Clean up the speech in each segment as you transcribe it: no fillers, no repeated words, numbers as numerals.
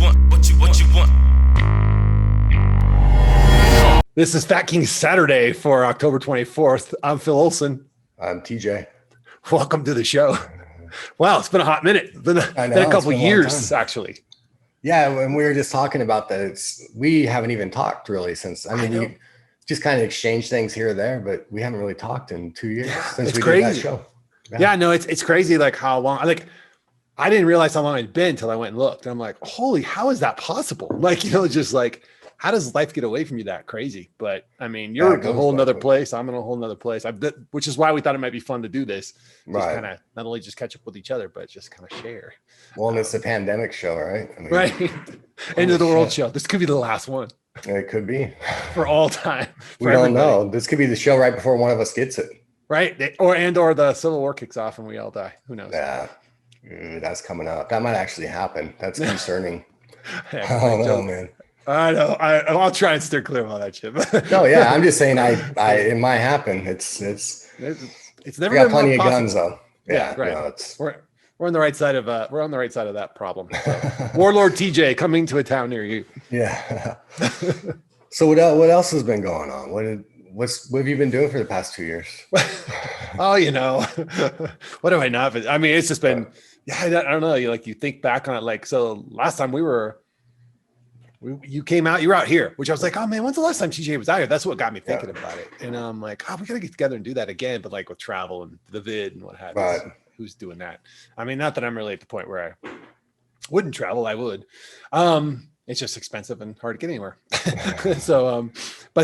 what you want. This is FatKings Saturday for October 24th. I'm Phil Olson. I'm TJ. Welcome to the show. Wow, it's been a hot minute. It's been a couple years, actually. Yeah, and we were just talking about that. We haven't even talked really since. I mean, we just kind of exchanged things here or there, but we haven't really talked in 2 years since we did that show. Yeah, no, it's crazy. Like how long? I didn't realize how long it'd been until I went and looked. And I'm like, holy, how is that possible? Like, just like, how does life get away from you that crazy? But I mean, you're in a whole nother place. I'm in a whole nother place. Which is why we thought it might be fun to do this. Just kind of not only just catch up with each other, but just kind of share. Well, and it's a pandemic show, right? I mean, right. End of the world show. This could be the last one. It could be. For all time. We don't know. This could be the show right before one of us gets it. Right. Or the Civil War kicks off and we all die. Who knows? Yeah. That's coming up. That might actually happen. That's concerning. I don't know, man. I know. I'll try and steer clear of all that shit. No, yeah. I'm just saying it might happen. It's never we got plenty of possible. Guns though. Yeah, right. No, we're on the right side of that problem. So. Warlord TJ coming to a town near you. Yeah. So what else has been going on? What have you been doing for the past 2 years? Oh, what have I not? I mean, it's just been, I don't know. You think back on it. Like, so last time you came out, you were out here, which I was like, oh man, when's the last time TJ was out here? That's what got me thinking about it. And I'm like, we gotta get together and do that again. But like with travel and the vid and what have you. Right. Who's doing that? I mean, not that I'm really at the point where I wouldn't travel. I would. It's just expensive and hard to get anywhere. So, I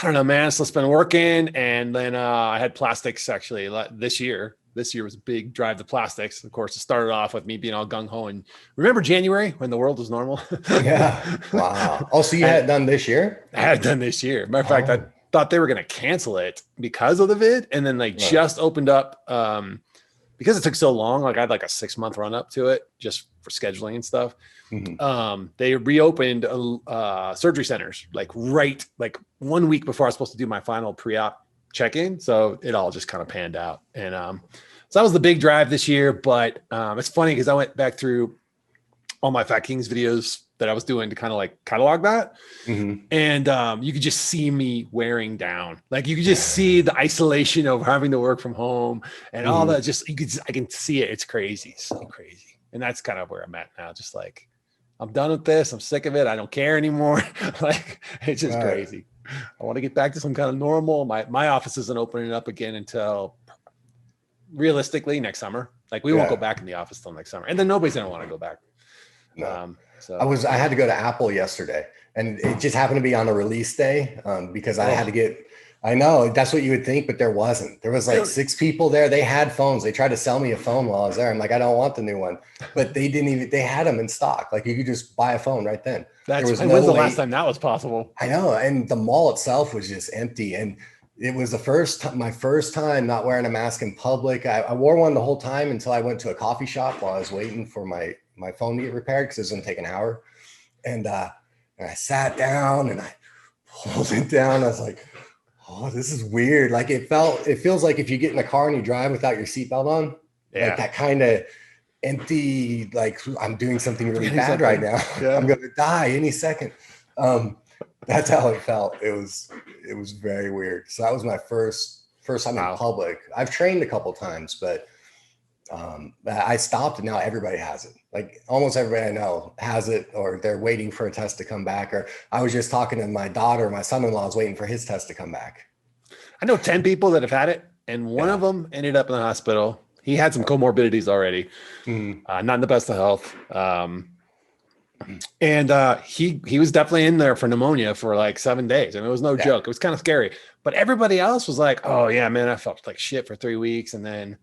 don't know, man. So it's been working. And then I had plastics actually this year. This year was a big drive to plastics. Of course, it started off with me being all gung-ho. And remember January when the world was normal? Yeah. Wow. Oh, so you had it done this year? I had it done this year. Matter of fact, I thought they were going to cancel it because of the vid. And then just opened up because it took so long. Like I had like a 6-month run up to it just for scheduling and stuff. Mm-hmm. They reopened surgery centers like 1 week before I was supposed to do my final pre-op check-in. So it all just kind of panned out. And so that was the big drive this year. But it's funny because I went back through all my FatKings videos that I was doing to kind of like catalog that. Mm-hmm. And you could just see me wearing down. Like you could just see the isolation of having to work from home and all that. I can see it. It's crazy. So crazy. And that's kind of where I'm at now. Just like, I'm done with this. I'm sick of it. I don't care anymore. Like it's just crazy. I want to get back to some kind of normal. My office isn't opening up again until realistically next summer. Like we won't go back in the office till next summer. And then nobody's going to want to go back. No. I had to go to Apple yesterday and it just happened to be on a release day because I had to get, I know that's what you would think, but there wasn't. There was like 6 people there. They had phones. They tried to sell me a phone while I was there. I'm like, I don't want the new one, but they had them in stock. Like you could just buy a phone right then. When's the last time that was possible? I know. And the mall itself was just empty. And it was my first time not wearing a mask in public. I wore one the whole time until I went to a coffee shop while I was waiting for my phone to get repaired because it was going to take an hour. And I sat down and I pulled it down. I was like, oh, this is weird. Like it feels like if you get in a car and you drive without your seatbelt on, like that kind of empty, like I'm doing something really bad right now. Yeah. I'm going to die any second. That's how it felt. It was very weird. So that was my first time in public. I've trained a couple times, but I stopped and now everybody has it. Like almost everybody I know has it, or they're waiting for a test to come back. Or I was just talking to my son-in-law is waiting for his test to come back. I know 10 people that have had it, and one of them ended up in the hospital. He had some comorbidities already, not in the best of health. And he was definitely in there for pneumonia for like 7 days. And it was no joke. It was kind of scary, but everybody else was like, oh yeah, man, I felt like shit for 3 weeks. And then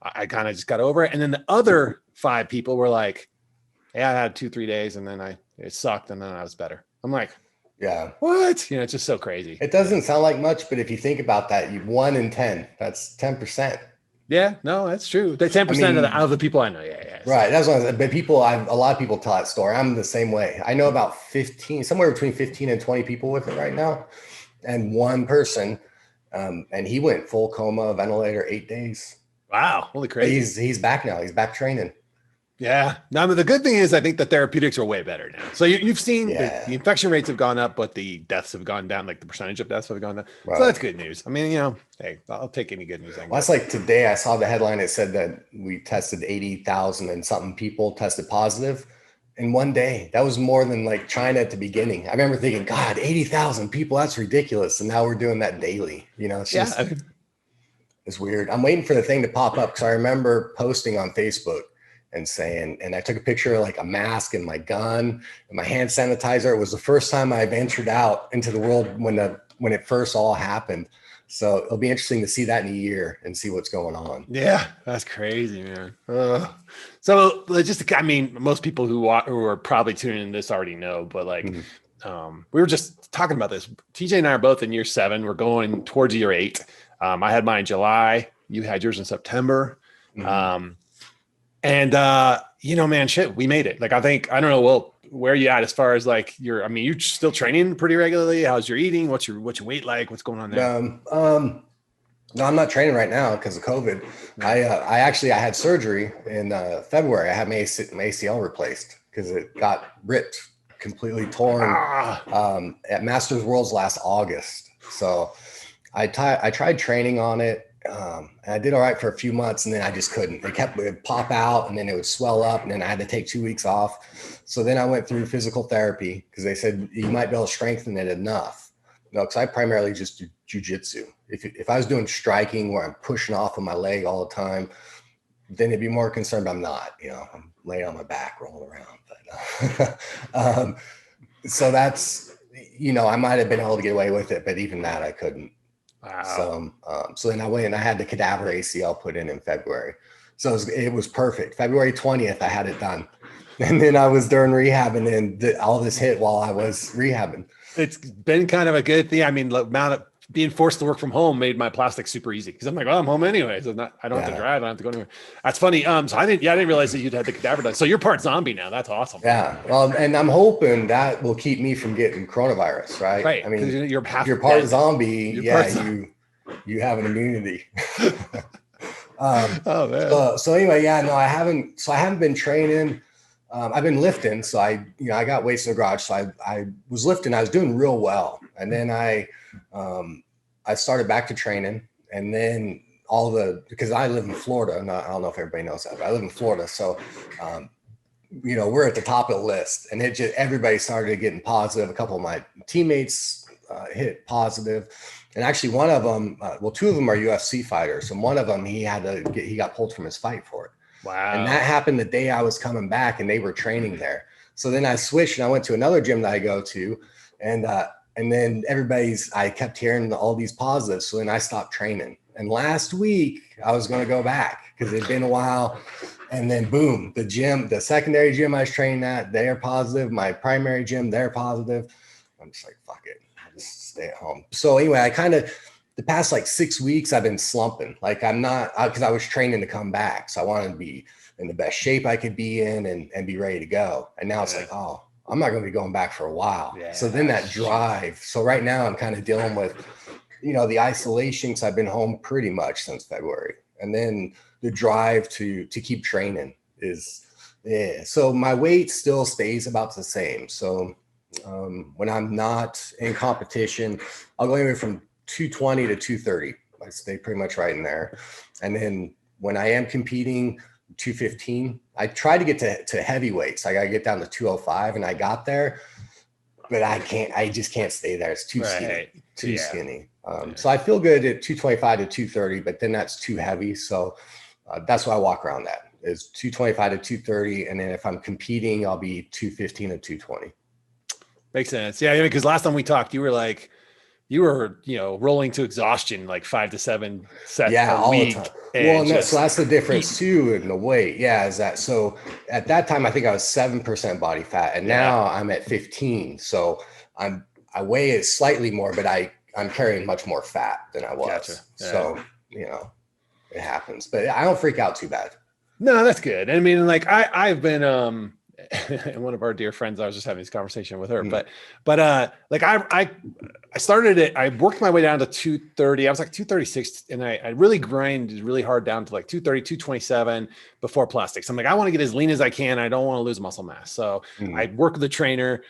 I kind of just got over it. And then the other 5 people were like, yeah, I had 2-3 days and then it sucked. And then I was better. I'm like, yeah, what? It's just so crazy. It doesn't sound like much, but if you think about that, 1 in 10, that's 10%. Yeah, no, that's true. The 10% of the people I know. Yeah. Right. That's what I was, but a lot of people tell that story. I'm the same way. I know about somewhere between 15 and 20 people with it right now. And one person, and he went full coma, ventilator, 8 days. Wow. Holy crazy. He's back now. He's back training. Yeah. Now, the good thing is I think the therapeutics are way better now. So you've seen the infection rates have gone up, but the deaths have gone down, like the percentage of deaths have gone down. Right. So that's good news. I mean, hey, I'll take any good news. Well, that's like today I saw the headline. It said that we tested 80,000 and something people tested positive in one day. That was more than like China at the beginning. I remember thinking, God, 80,000 people, that's ridiculous. And now we're doing that daily. It's just, it's weird. I'm waiting for the thing to pop up because I remember posting on Facebook and saying, and I took a picture of like a mask and my gun and my hand sanitizer. It was the first time I ventured out into the world when it first all happened. So it'll be interesting to see that in a year and see what's going on. Yeah, that's crazy, man. So I mean, most people who are probably tuning in this already know, but like, we were just talking about this. TJ and I are both in year 7. We're going towards year 8. I had mine in July. You had yours in September. Man, shit, we made it. Like, I don't know. Well, where are you at as far as like you're still training pretty regularly. How's your eating? What's your weight like? What's going on there? No, I'm not training right now because of COVID. I had surgery in February. I had my ACL replaced because it got ripped, completely torn at Masters Worlds last August. So I tried training on it. And I did all right for a few months, and then I just couldn't. It would pop out, and then it would swell up, and then I had to take 2 weeks off. So then I went through physical therapy because they said you might be able to strengthen it enough. Because I primarily just do jujitsu. If I was doing striking where I'm pushing off of my leg all the time, then it'd be more concerned. But I'm not. I'm laying on my back, rolling around. But so that's I might have been able to get away with it, but even that I couldn't. Wow. So then I went and I had the cadaver ACL put in February. So it was perfect. February 20th, I had it done. And then I was during rehab, and then all this hit while I was rehabbing. It's been kind of a good thing. I mean, the amount of being forced to work from home made my plastic super easy because I'm like, well, I'm home anyway. So I don't have to drive. I don't have to go anywhere. That's funny. So I didn't realize that you'd had the cadaver done. So you're part zombie now. That's awesome. Yeah. Well, and I'm hoping that will keep me from getting coronavirus, right? Right. I mean, you're part zombie. You have an immunity. Oh man. So anyway, I haven't been training. I've been lifting. So I got weights in the garage. So I was lifting. I was doing real well. And then I started back to training, and then because I live in Florida, and I don't know if everybody knows that, but I live in Florida. So, we're at the top of the list, and everybody started getting positive. A couple of my teammates hit positive. And actually one of them, two of them are UFC fighters. And one of them, he got pulled from his fight for it. Wow. And that happened the day I was coming back, and they were training there. So then I switched and I went to another gym that I go to, and then I kept hearing all these positives. So then I stopped training. And last week I was going to go back because it'd been a while. And then boom, the secondary gym I was training at, they're positive. My primary gym, they're positive. I'm just like, fuck it. Stay at home. So anyway, the past like 6 weeks I've been slumping. Like I'm not, because I was training to come back. So I wanted to be in the best shape I could be in and be ready to go. And now it's like, oh, I'm not going to be going back for a while. Yeah. So then that drive. So right now I'm kind of dealing with, the isolation, because I've been home pretty much since February. And then the drive to keep training is, so my weight still stays about the same. So when I'm not in competition, I'll go anywhere from 220 to 230. I stay pretty much right in there. And then when I am competing, 215, I try to get to heavyweights. I got to get down to 205, and I got there, but I just can't stay there. It's too skinny. So I feel good at 225 to 230, but then that's too heavy. So that's why I walk around that is 225 to 230. And then if I'm competing, I'll be 215 and 220. Makes sense. Yeah. Because last time we talked, you were rolling to exhaustion, like 5 to 7 sets a week. So that's the difference too in the weight. Yeah. Is that, so at that time, I think I was 7% body fat, and now I'm at 15. So I weigh it slightly more, but I'm carrying much more fat than I was. Gotcha. Yeah. So, it happens, but I don't freak out too bad. No, that's good. I mean, like I've been, and one of our dear friends, I was just having this conversation with her, but like I started it, I worked my way down to 230. I was like 236, and I really grinded really hard down to like 230, 227 before plastics. I'm like, I want to get as lean as I can. I don't want to lose muscle mass. So I worked with a trainer.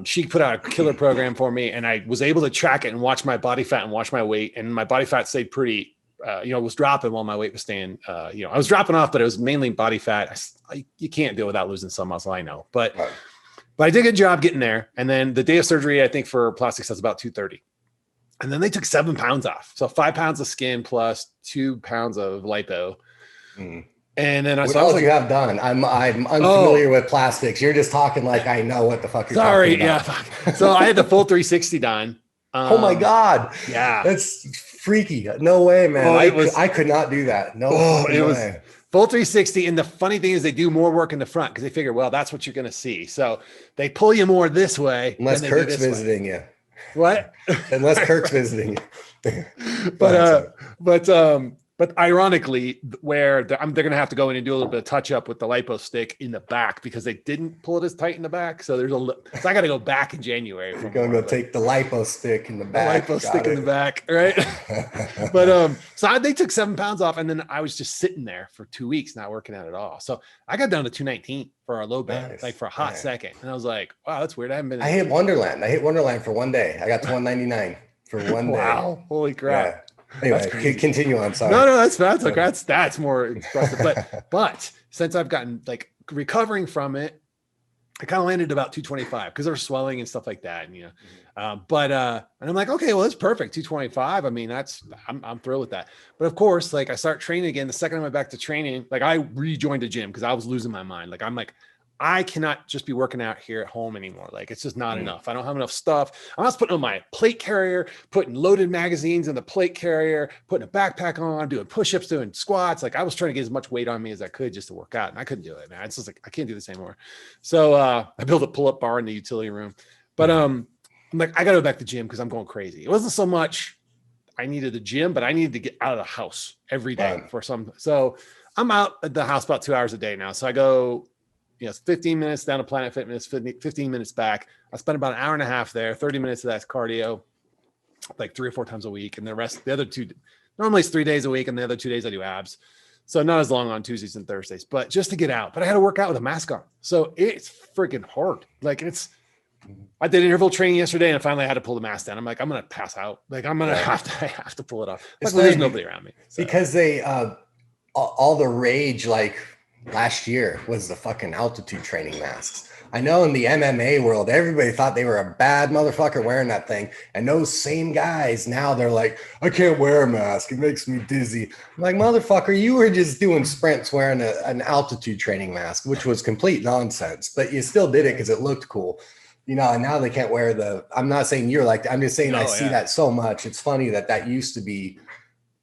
She put out a killer program for me, and I was able to track it and watch my body fat and watch my weight, and my body fat stayed pretty, was dropping while my weight was staying, I was dropping off, but it was mainly body fat. You can't do it without losing some muscle, I know, but I did a good job getting there. And then the day of surgery, I think for plastics, that's about 230. And then they took 7 pounds off. So 5 pounds of skin plus 2 pounds of lipo. And then what else you have done? I'm unfamiliar with plastics. You're just talking like I know what the fuck you're talking about. Yeah. So I had the full 360 done. Oh my God. Yeah. That's freaky. No way, man. I could not do that. No way. Full 360. And the funny thing is they do more work in the front because they figure, well, that's what you're going to see. So they pull you more this way. Unless Kirk's visiting you. What? Unless Kirk's visiting you. But ironically, where they're going to have to go in and do a little bit of touch up with the lipo stick in the back because they didn't pull it as tight in the back. So so I got to go back in January. You're going to go take the lipo stick in the back. The lipo stick in the back, right? But so they took 7 pounds off, and then I was just sitting there for 2 weeks, not working out at all. So I got down to 219 for a low band, like for a hot second, and I was like, wow, that's weird. I hit Wonderland. for one day. I got to 199 for one day. Wow, holy crap. Yeah. Anyway, continue on. Sorry. No, that's more impressive. But since I've gotten like recovering from it, I kind of landed about 225 because there was swelling and stuff like that. And and I'm like, okay, well, that's perfect. 225. I mean, I'm thrilled with that. But of course, like I start training again. The second I went back to training, like I rejoined a gym because I was losing my mind. Like I'm like, I cannot just be working out here at home anymore. Like it's just not enough. I don't have enough stuff. I was putting on my plate carrier, putting loaded magazines in the plate carrier, putting a backpack on, doing push-ups, doing squats. Like I was trying to get as much weight on me as I could just to work out. And I couldn't do it, man. It's just like, I can't do this anymore. So I built a pull-up bar in the utility room, but I'm like, I got to go back to the gym because I'm going crazy. It wasn't so much I needed the gym, but I needed to get out of the house every day for some. So I'm out at the house about 2 hours a day now. So I go, 15 minutes down to Planet Fitness, 15 minutes back. I spend about an hour and a half there. 30 minutes of that's cardio, like 3 or 4 times a week. And the other 2, normally it's 3 days a week. And the other 2 days I do abs. So not as long on Tuesdays and Thursdays, but just to get out. But I had to work out with a mask on. So it's freaking hard. Like I did interval training yesterday and finally I had to pull the mask down. I'm like, I'm going to pass out. Like I'm going to have to pull it off. Like, there's nobody around me. So. Because they, all the rage, like, last year was the fucking altitude training masks. I know in the MMA world, everybody thought they were a bad motherfucker wearing that thing. And those same guys, now they're like, I can't wear a mask. It makes me dizzy. I'm like, motherfucker, you were just doing sprints wearing an altitude training mask, which was complete nonsense, but you still did it because it looked cool. And now they can't wear I'm not saying you're like that. I'm just saying I see that so much. It's funny that used to be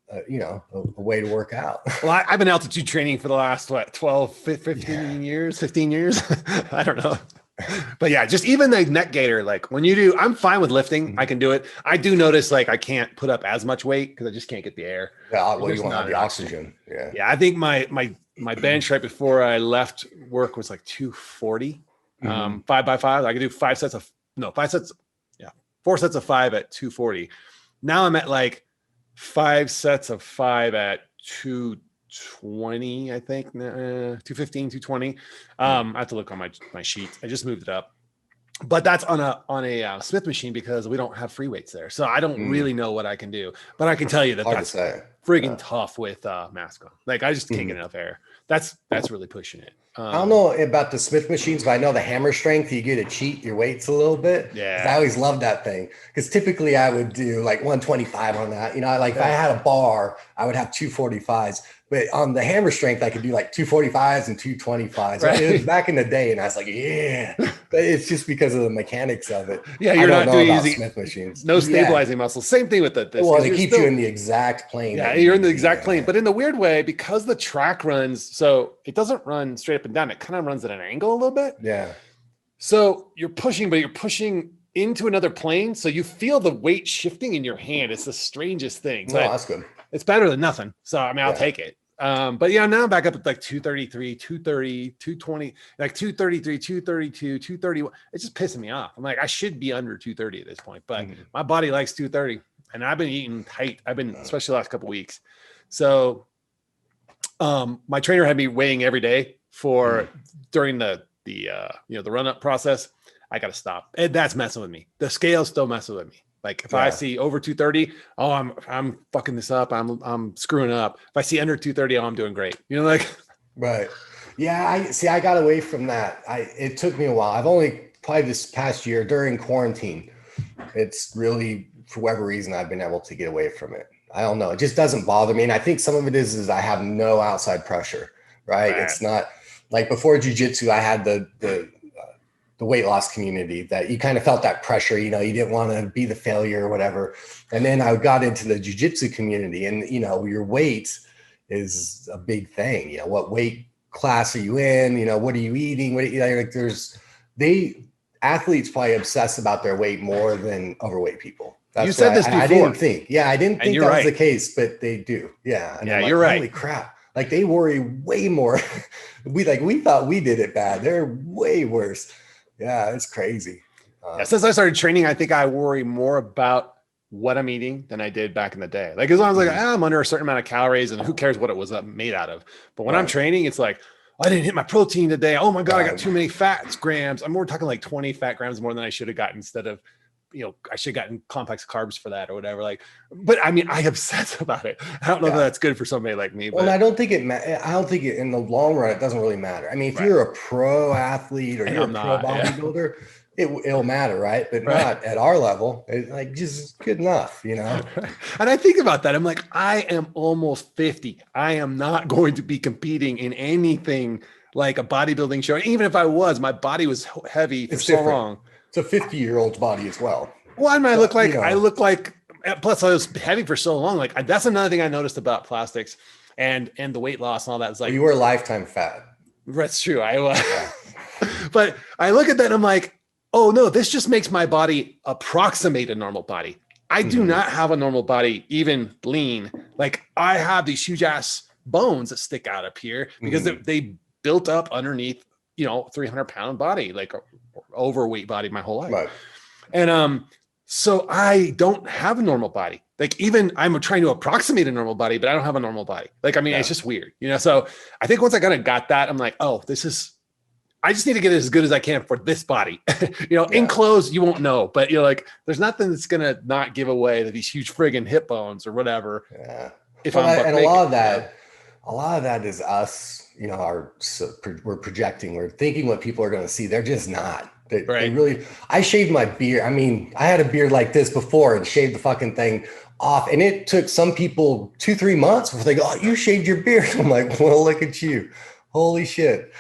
a way to work out. Well, I've been altitude training for the last 15 years. I don't know. But yeah, just even the neck gaiter, like when you do, I'm fine with lifting. I can do it. I do notice like I can't put up as much weight because I just can't get the air. Yeah, well, you want the oxygen. Yeah. I think my bench right before I left work was like 240, 5 by 5. I could do 4 sets of 5 at 240. Now I'm at like 5 sets of 5 at 220, I think, 215, 220. I have to look on my sheet. I just moved it up, but that's on a Smith machine because we don't have free weights there. So I don't really know what I can do, but I can tell you that's friggin' tough with mask on. Like I just can't get enough air. That's really pushing it. I don't know about the Smith machines, but I know the hammer strength, you get to cheat your weights a little bit. Yeah. I always loved that thing because typically I would do like 125 on that. If I had a bar, I would have 245s. But on the hammer strength, I could do like 245s and 225s. Right. It was back in the day, and I was like, yeah. But it's just because of the mechanics of it. Yeah, you're not doing easy Smith machines. No stabilizing muscles. Same thing with this. Well, they keep you in the exact plane. Yeah, you're in the exact plane. But in the weird way, because the track runs, so it doesn't run straight up and down. It kind of runs at an angle a little bit. Yeah. So you're pushing, but you're pushing into another plane. So you feel the weight shifting in your hand. It's the strangest thing. No, that's good. It's better than nothing. So, I mean, I'll take it. But yeah, now I'm back up at like 233, 230, 220, like 233, 232, 231. It's just pissing me off. I'm like, I should be under 230 at this point, but my body likes 230 and I've been eating tight. I've been, especially the last couple of weeks. So my trainer had me weighing every day for during the run up process. I got to stop. And that's messing with me. The scale's still messing with me. Like if I see over 230, oh, I'm fucking this up. I'm screwing up. If I see under 230, oh, I'm doing great. You know, like. Right. Yeah. I got away from that. It took me a while. I've only probably this past year during quarantine, it's really, for whatever reason, I've been able to get away from it. I don't know. It just doesn't bother me. And I think some of it is I have no outside pressure, right? It's not like before jiu-jitsu, I had the weight loss community that you kind of felt that pressure, you know, you didn't want to be the failure or whatever. And then I got into the jiu-jitsu community and, you know, your weight is a big thing. You know, what weight class are you in? You know, what are you eating? What, you know, like athletes probably obsess about their weight more than overweight people. That's you said this before. I didn't think that was right. the case, but they do. Yeah. And yeah, like, you're right. Holy crap. Like they worry way more. we thought we did it bad. They're way worse. Yeah, it's crazy. Since I started training, I think I worry more about what I'm eating than I did back in the day. Like as long as like I'm under a certain amount of calories and who cares what it was made out of. But when I'm training, it's like, I didn't hit my protein today. Oh my God, I got too many fat grams. I'm more talking like 20 fat grams more than I should have gotten instead of, you know, I should have gotten complex carbs for that or whatever. Like, but I mean, I obsess about it. I don't know if that's good for somebody like me. But well, I don't think it in the long run, it doesn't really matter. I mean, if you're a pro athlete or you're a pro bodybuilder, it'll matter, right? But not at our level. It's like just good enough, you know? And I think about that. I'm like, I am almost 50. I am not going to be competing in anything like a bodybuilding show. Even if I was, my body was heavy for so long. It's a 50-year-old's body as well. Well, I mean, I look like, plus I was heavy for so long. Like that's another thing I noticed about plastics and the weight loss and all that. It's like, you were lifetime fat. That's true. I was, but I look at that and I'm like, oh no, this just makes my body approximate a normal body. I do not have a normal body, even lean. Like I have these huge ass bones that stick out up here because they built up underneath, you know, 300-pound body, like overweight body my whole life. Right. And so I don't have a normal body. Like even I'm trying to approximate a normal body, but I don't have a normal body. Like, I mean, it's just weird, you know? So I think once I kind of got that, I'm like, oh, I just need to get it as good as I can for this body. You know, in clothes, you won't know, but you're like, there's nothing that's going to not give away these huge friggin' hip bones or whatever. Yeah. A lot of that is us, you know, we're projecting, we're thinking what people are going to see. They're just not. They really, I shaved my beard. I mean, I had a beard like this before and shaved the fucking thing off. And it took some people 2-3 months before they go, oh, you shaved your beard. I'm like, well, look at you. Holy shit.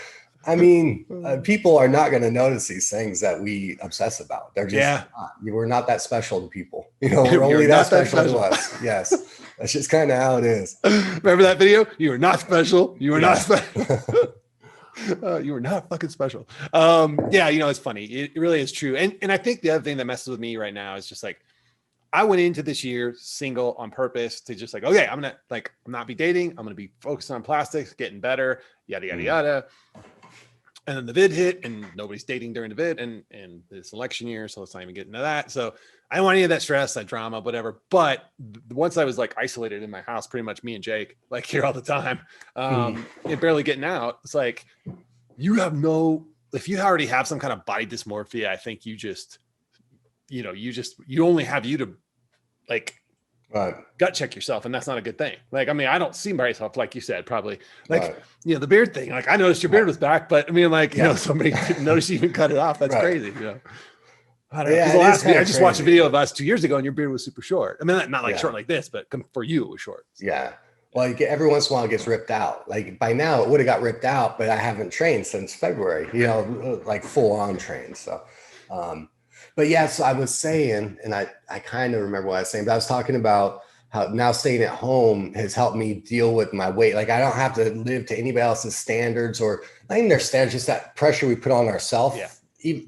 I mean, people are not going to notice these things that we obsess about. They're just not. We're not that special to people. You know, we're only that special to us. Yes. That's just kind of how it is. Remember that video? You are not special. You are not special. You are not fucking special. Yeah, you know, it's funny. It really is true. And I think the other thing that messes with me right now is just like, I went into this year single on purpose to just like, okay, I'm not be dating. I'm going to be focused on plastics, getting better, yada, yada, yada. And then the vid hit and nobody's dating during the vid and it's election year. So let's not even get into that. So I don't want any of that stress, that drama, whatever. But once I was like isolated in my house, pretty much me and Jake, like here all the time, and barely getting out. It's like, if you already have some kind of body dysmorphia, I think you only have you to like gut check yourself. And that's not a good thing. Like, I mean, I don't see myself, like you said, probably like, you know, the beard thing, like I noticed your beard was back, but I mean, like, you know, somebody didn't notice you even cut it off. That's crazy. You know, I don't know. I just watched a video of us 2 years ago and your beard was super short. I mean, not like short like this, but for you, it was short. Yeah. Well, every once in a while it gets ripped out. Like by now it would have got ripped out, but I haven't trained since February, you know, like full on trained. So, but yeah, so I was saying, and I kind of remember what I was saying, but I was talking about how now staying at home has helped me deal with my weight. Like I don't have to live to anybody else's standards or not even their standards, just that pressure we put on ourselves. Yeah.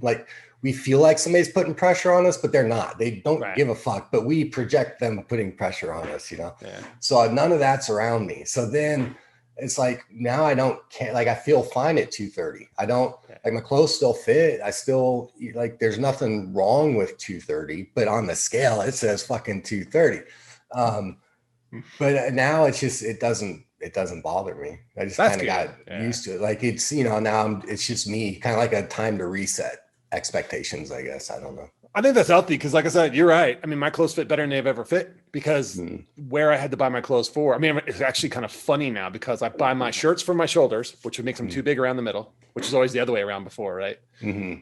Like we feel like somebody's putting pressure on us, but they're not. They don't give a fuck, but we project them putting pressure on us, you know? Yeah. So none of that's around me. So then it's like now I can't, like, I feel fine at 230. I don't Okay. like, my clothes still fit. I still, like, there's nothing wrong with 230, but on the scale it says fucking 230. But now it's just, it doesn't bother me. I just kind of got used to it. Like, it's, now it's just me, kind of like a time to reset expectations, I guess. I don't know. I think that's healthy because, like I said, you're right. I mean, my clothes fit better than they've ever fit because where I had to buy my clothes for, I mean, it's actually kind of funny now because I buy my shirts for my shoulders, which would make them too big around the middle, which is always the other way around before, right? And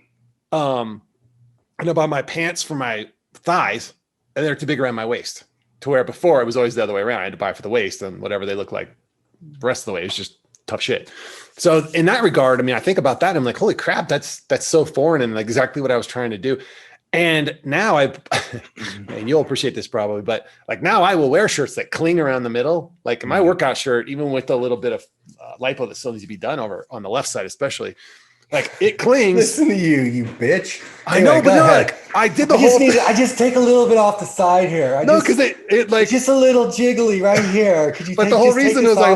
I buy my pants for my thighs and they're too big around my waist, to where before it was always the other way around. I had to buy for the waist, and whatever they look like the rest of the way is just tough shit. So in that regard, I mean, I think about that and I'm like, holy crap, that's so foreign and exactly what I was trying to do. And now and you'll appreciate this probably, but like now I will wear shirts that cling around the middle. Like my workout shirt, even with a little bit of lipo that still needs to be done over on the left side, especially, like it clings. Listen to you bitch. I know, but no, like I did the whole I just take a little bit off the side here. Because it like, it's just a little jiggly right here. Could you? But the whole reason was I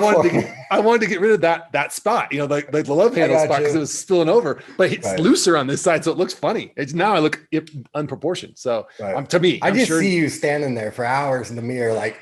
wanted to get rid of that spot, the love handle spot, because it was spilling over. But it's looser on this side, so it looks funny. It's now I look unproportioned. So to me, I just see you standing there for hours in the mirror, like.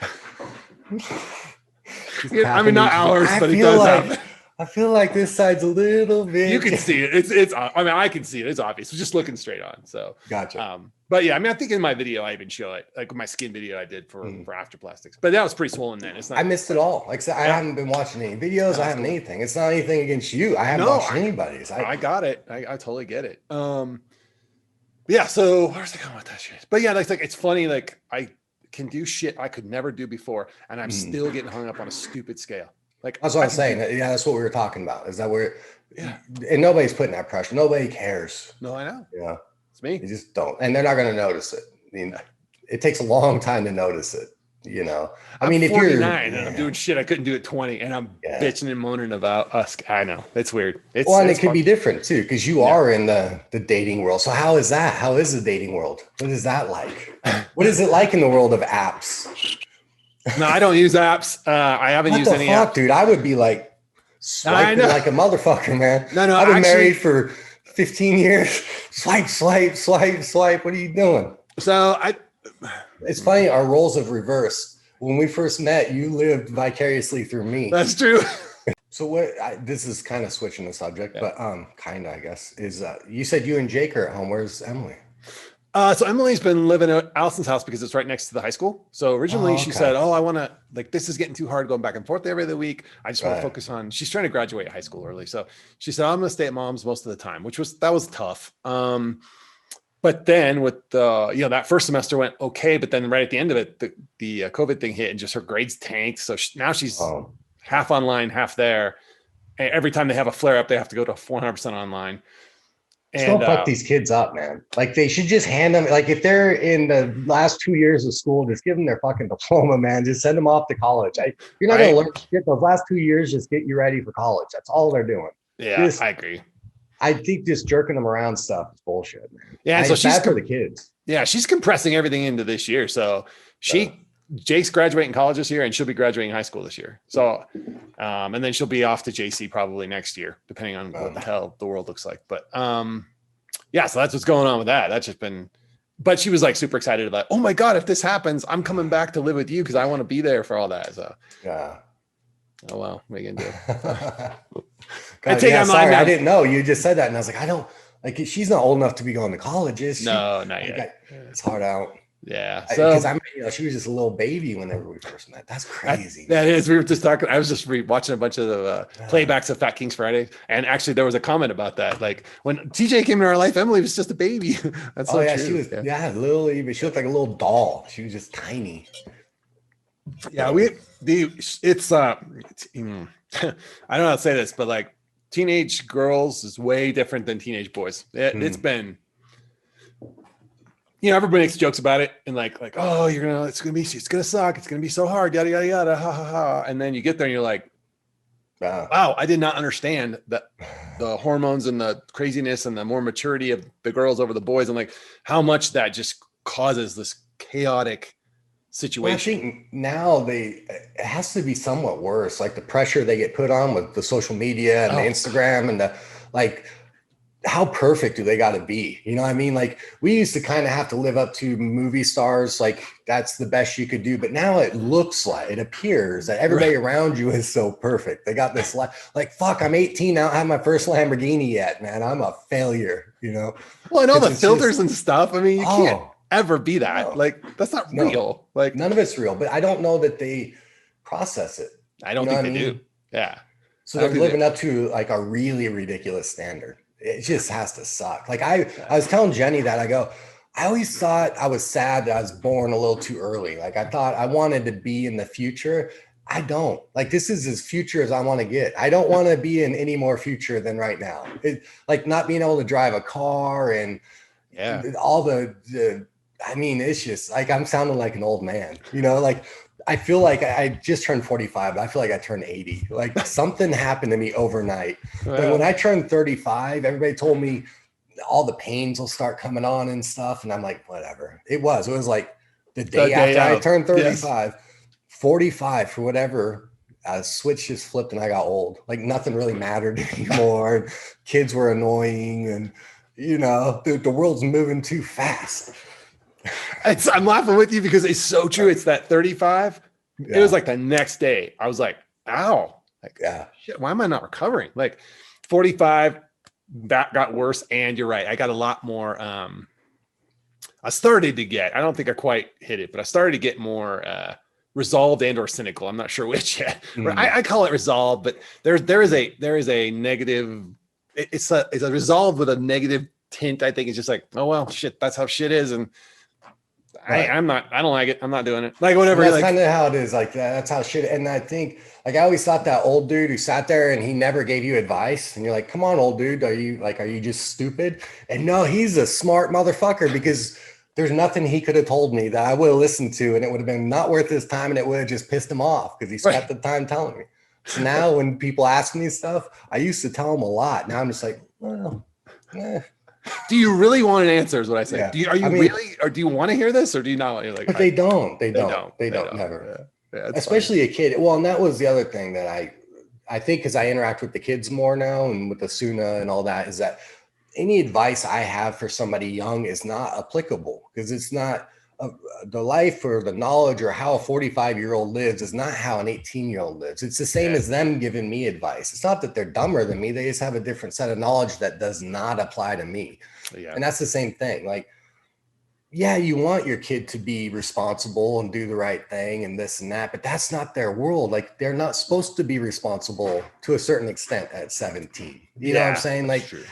I mean, not hours, but it does happen. I feel like this side's a little bit. You can see it. It's. I mean, I can see it. It's obvious. It's just looking straight on. So gotcha. But yeah, I mean, I think in my video I even show it, like my skin video I did for after plastics. But that was pretty swollen then. It's not. I missed it all. Like I said, I haven't been watching any videos. I haven't anything. It's not anything against you. I haven't watched anybody's. I got it. I totally get it. Yeah. So where's I going with that shit? But yeah, like it's funny. Like I can do shit I could never do before, and I'm still getting hung up on a stupid scale. Like that's what I'm saying. Yeah, that's what we were talking about. Is that and nobody's putting that pressure. Nobody cares. No, I know. Yeah, it's me. They just don't, and they're not going to notice it. I mean, it takes a long time to notice it. I mean, if 49 you're and I'm doing shit I couldn't do at 20, and I'm bitching and moaning about us. I know it's weird. And it could be different too, because you are in the dating world. So how is that? How is the dating world? What is that like? What is it like in the world of apps? No, I don't use apps. I haven't used any apps, dude. I would be like swiping like a motherfucker, man. No, I've been married for 15 years. Swipe. What are you doing? So it's funny. Our roles have reversed. When we first met, you lived vicariously through me. That's true. So this is kind of switching the subject, but kind of, I guess, is you said you and Jake are at home. Where's Emily? So Emily's been living at Allison's house because it's right next to the high school. So originally she said, I want to, like, this is getting too hard going back and forth every other week. I just want to focus on, she's trying to graduate high school early. So she said, I'm going to stay at mom's most of the time, that was tough. But then with that first semester went okay. But then right at the end of it, the COVID thing hit and just her grades tanked. So now she's half online, half there. And every time they have a flare up, they have to go to 400% online. And don't fuck these kids up, man. Like, they should just hand them, like, if they're in the last 2 years of school, just give them their fucking diploma, man. Just send them off to college. You're not going to learn shit. Those last 2 years just get you ready for college. That's all they're doing. Yeah, I agree. I think just jerking them around stuff is bullshit, man. Yeah, so she's for the kids. Yeah, she's compressing everything into this year. So Jake's graduating college this year, and she'll be graduating high school this year. So, and then she'll be off to JC probably next year, depending on what the hell the world looks like. But so that's what's going on with that. That's just been, but she was like super excited about, oh my God, if this happens, I'm coming back to live with you because I want to be there for all that. So, oh well, what are you gonna do? Sorry, I didn't know. You just said that, and I was like, I don't like. She's not old enough to be going to college, is she? No, not yet. It's hard out. Yeah, because she was just a little baby whenever we first met. That's crazy. That is. We were just talking. I was just watching a bunch of playbacks of Fat Kings Friday, and actually there was a comment about that. Like when TJ came into our life, Emily was just a baby. That's so true. She was. Yeah, literally, but she looked like a little doll. She was just tiny. Yeah, it's I don't know how to say this, but like teenage girls is way different than teenage boys. It's been. Everybody makes jokes about it and like, oh, it's gonna suck. It's gonna be so hard, yada yada yada, ha ha ha. And then you get there and you're like, wow, I did not understand that the hormones and the craziness and the more maturity of the girls over the boys, and like how much that just causes this chaotic situation. I think now it has to be somewhat worse. Like the pressure they get put on with the social media and the Instagram and the like, how perfect do they got to be? You know what I mean? Like we used to kind of have to live up to movie stars. Like that's the best you could do. But now it appears that everybody around you is so perfect. They got this like, fuck, I'm 18 now. I don't have my first Lamborghini yet, man. I'm a failure, you know? Well, and all the filters and stuff. I mean, you can't ever be that. No. Like that's not real. Like none of it's real, but I don't know that they process it. I don't think they do. Yeah. So they're living up to like a really ridiculous standard. It just has to suck. Like I was telling Jenny that I always thought I was sad that I was born a little too early. Like I thought I wanted to be in the future. I don't. Like this is as future as I want to get. I don't want to be in any more future than right now. Like not being able to drive a car and all the I mean, it's just like I'm sounding like an old man, you know, like I feel like I just turned 45, but I feel like I turned 80. Like something happened to me overnight. But when I turned 35, everybody told me all the pains will start coming on and stuff. And I'm like, whatever. It was like the day after I turned 35, 45 for whatever. A switch just flipped and I got old. Like nothing really mattered anymore. And kids were annoying and, you know, the world's moving too fast. I'm laughing with you because it's so true. It's that 35. It was like the next day. I was like, ow. Like, shit, why am I not recovering? Like 45, that got worse. And you're right. I got a lot more. I started to get, I don't think I quite hit it, but I started to get more resolved and or cynical. I'm not sure which yet. I call it resolved, but there is a negative. It's a resolved with a negative tint. I think it's just like, oh, well, shit, that's how shit is. And I don't like it. I'm not doing it. Like whatever. That's kind of how it is. Like that's how shit. And I think like I always thought that old dude who sat there and he never gave you advice. And you're like, come on, old dude. Are you just stupid? And no, he's a smart motherfucker because there's nothing he could have told me that I would have listened to. And it would have been not worth his time. And it would have just pissed him off because he spent the time telling me. So now when people ask me stuff, I used to tell them a lot. Now I'm just like, well, Do you really want an answer? Is what I say. Yeah. Really, or do you want to hear this, or do you not? You're like, but they don't. They don't. Never. Yeah, especially funny. A kid. Well, and that was the other thing that I think because I interact with the kids more now and with the Suna and all that is that any advice I have for somebody young is not applicable because it's not the life or the knowledge or how a 45-year-old lives is not how an 18-year-old lives. It's the same as them giving me advice. It's not that they're dumber than me. They just have a different set of knowledge that does not apply to me. Yeah. And that's the same thing. Like, yeah, you want your kid to be responsible and do the right thing and this and that, but that's not their world. Like they're not supposed to be responsible to a certain extent at 17. You know what I'm saying? Like, true.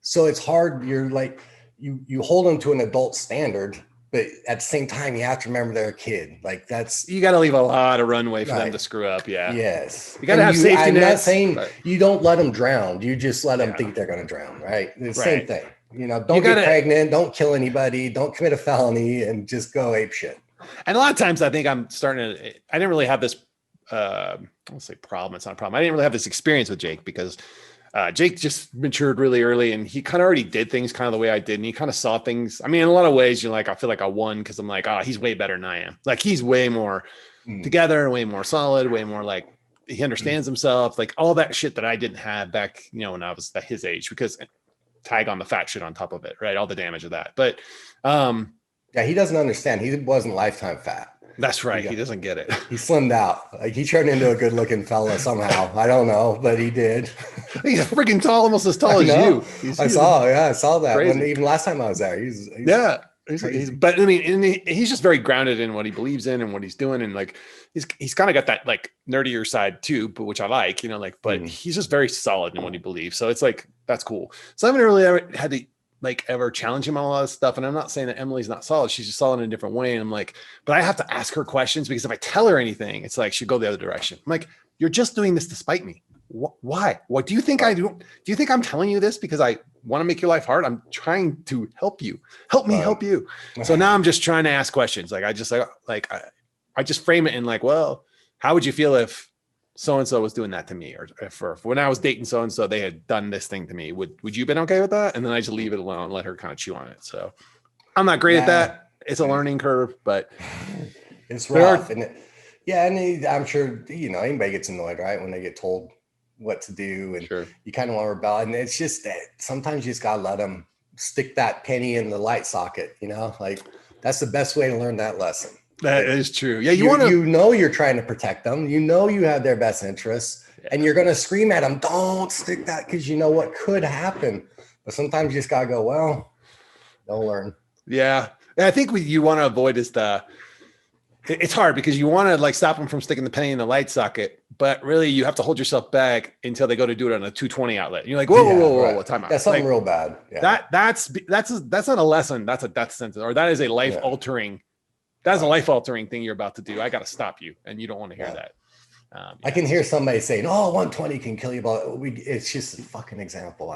So it's hard. You're like, you hold them to an adult standard, but at the same time, you have to remember they're a kid. Like you got to leave a lot of runway for them to screw up. Yeah. Yes. You got to have safety nets. I'm not saying you don't let them drown. You just let them think they're going to drown. Right. The same thing. You know, don't get pregnant. Don't kill anybody. Don't commit a felony and just go ape shit. And a lot of times I think I'm starting to, I didn't really have this, I won't say problem. It's not a problem. I didn't really have this experience with Jake because Jake just matured really early and he kind of already did things kind of the way I did. And he kind of saw things. I mean, in a lot of ways, you're like, I feel like I won because I'm like, he's way better than I am. Like he's way more together and way more solid, way more like he understands himself, like all that shit that I didn't have back, you know, when I was at his age, because tag on the fat shit on top of it, right? All the damage of that. But yeah, he doesn't understand. He wasn't lifetime fat. That's right. He doesn't get it. He slimmed out. Like he turned into a good looking fella somehow. I don't know, but he did. He's freaking tall, almost as tall as you. I saw that. When, even last time I was there. He's but I mean, he's just very grounded in what he believes in and what he's doing. And like, he's kind of got that like nerdier side too, but which I like, you know, like, but he's just very solid in what he believes. So it's like, that's cool. So I haven't really ever had to like ever challenge him on a lot of stuff. And I'm not saying that Emily's not solid. She's just solid in a different way. And I'm like, but I have to ask her questions because if I tell her anything, it's like, she'll go the other direction. I'm like, you're just doing this to spite me. Why? What do you think I do? Do you think I'm telling you this because I want to make your life hard? I'm trying to help you. Help me help you. So now I'm just trying to ask questions. Like I just frame it in like, well, how would you feel if so-and-so was doing that to me? Or if when I was dating so-and-so, they had done this thing to me. Would you have been okay with that? And then I just leave it alone and let her kind of chew on it. So I'm not great at that. It's a learning curve, but It's rough. And I'm sure, anybody gets annoyed, right? When they get told what to do, and Sure. you kind of want to rebel. And it's just that sometimes you just got to let them stick that penny in the light socket, like that's the best way to learn that lesson. That is true. Yeah. You're trying to protect them. You have their best interests, and you're going to scream at them, don't stick that, because you know what could happen. But sometimes you just got to go, well, they'll learn. Yeah. And I think what you want to avoid is it's hard because you want to like stop them from sticking the penny in the light socket, but really you have to hold yourself back until they go to do it on a 220 outlet. And you're like, whoa, time out. That's something real bad. Yeah. That's not a lesson. That's a death sentence, or that is a life altering. That's a life altering thing you're about to do. I got to stop you. And you don't want to hear that. I can hear somebody saying, 120 can kill you, but it's just a fucking exple.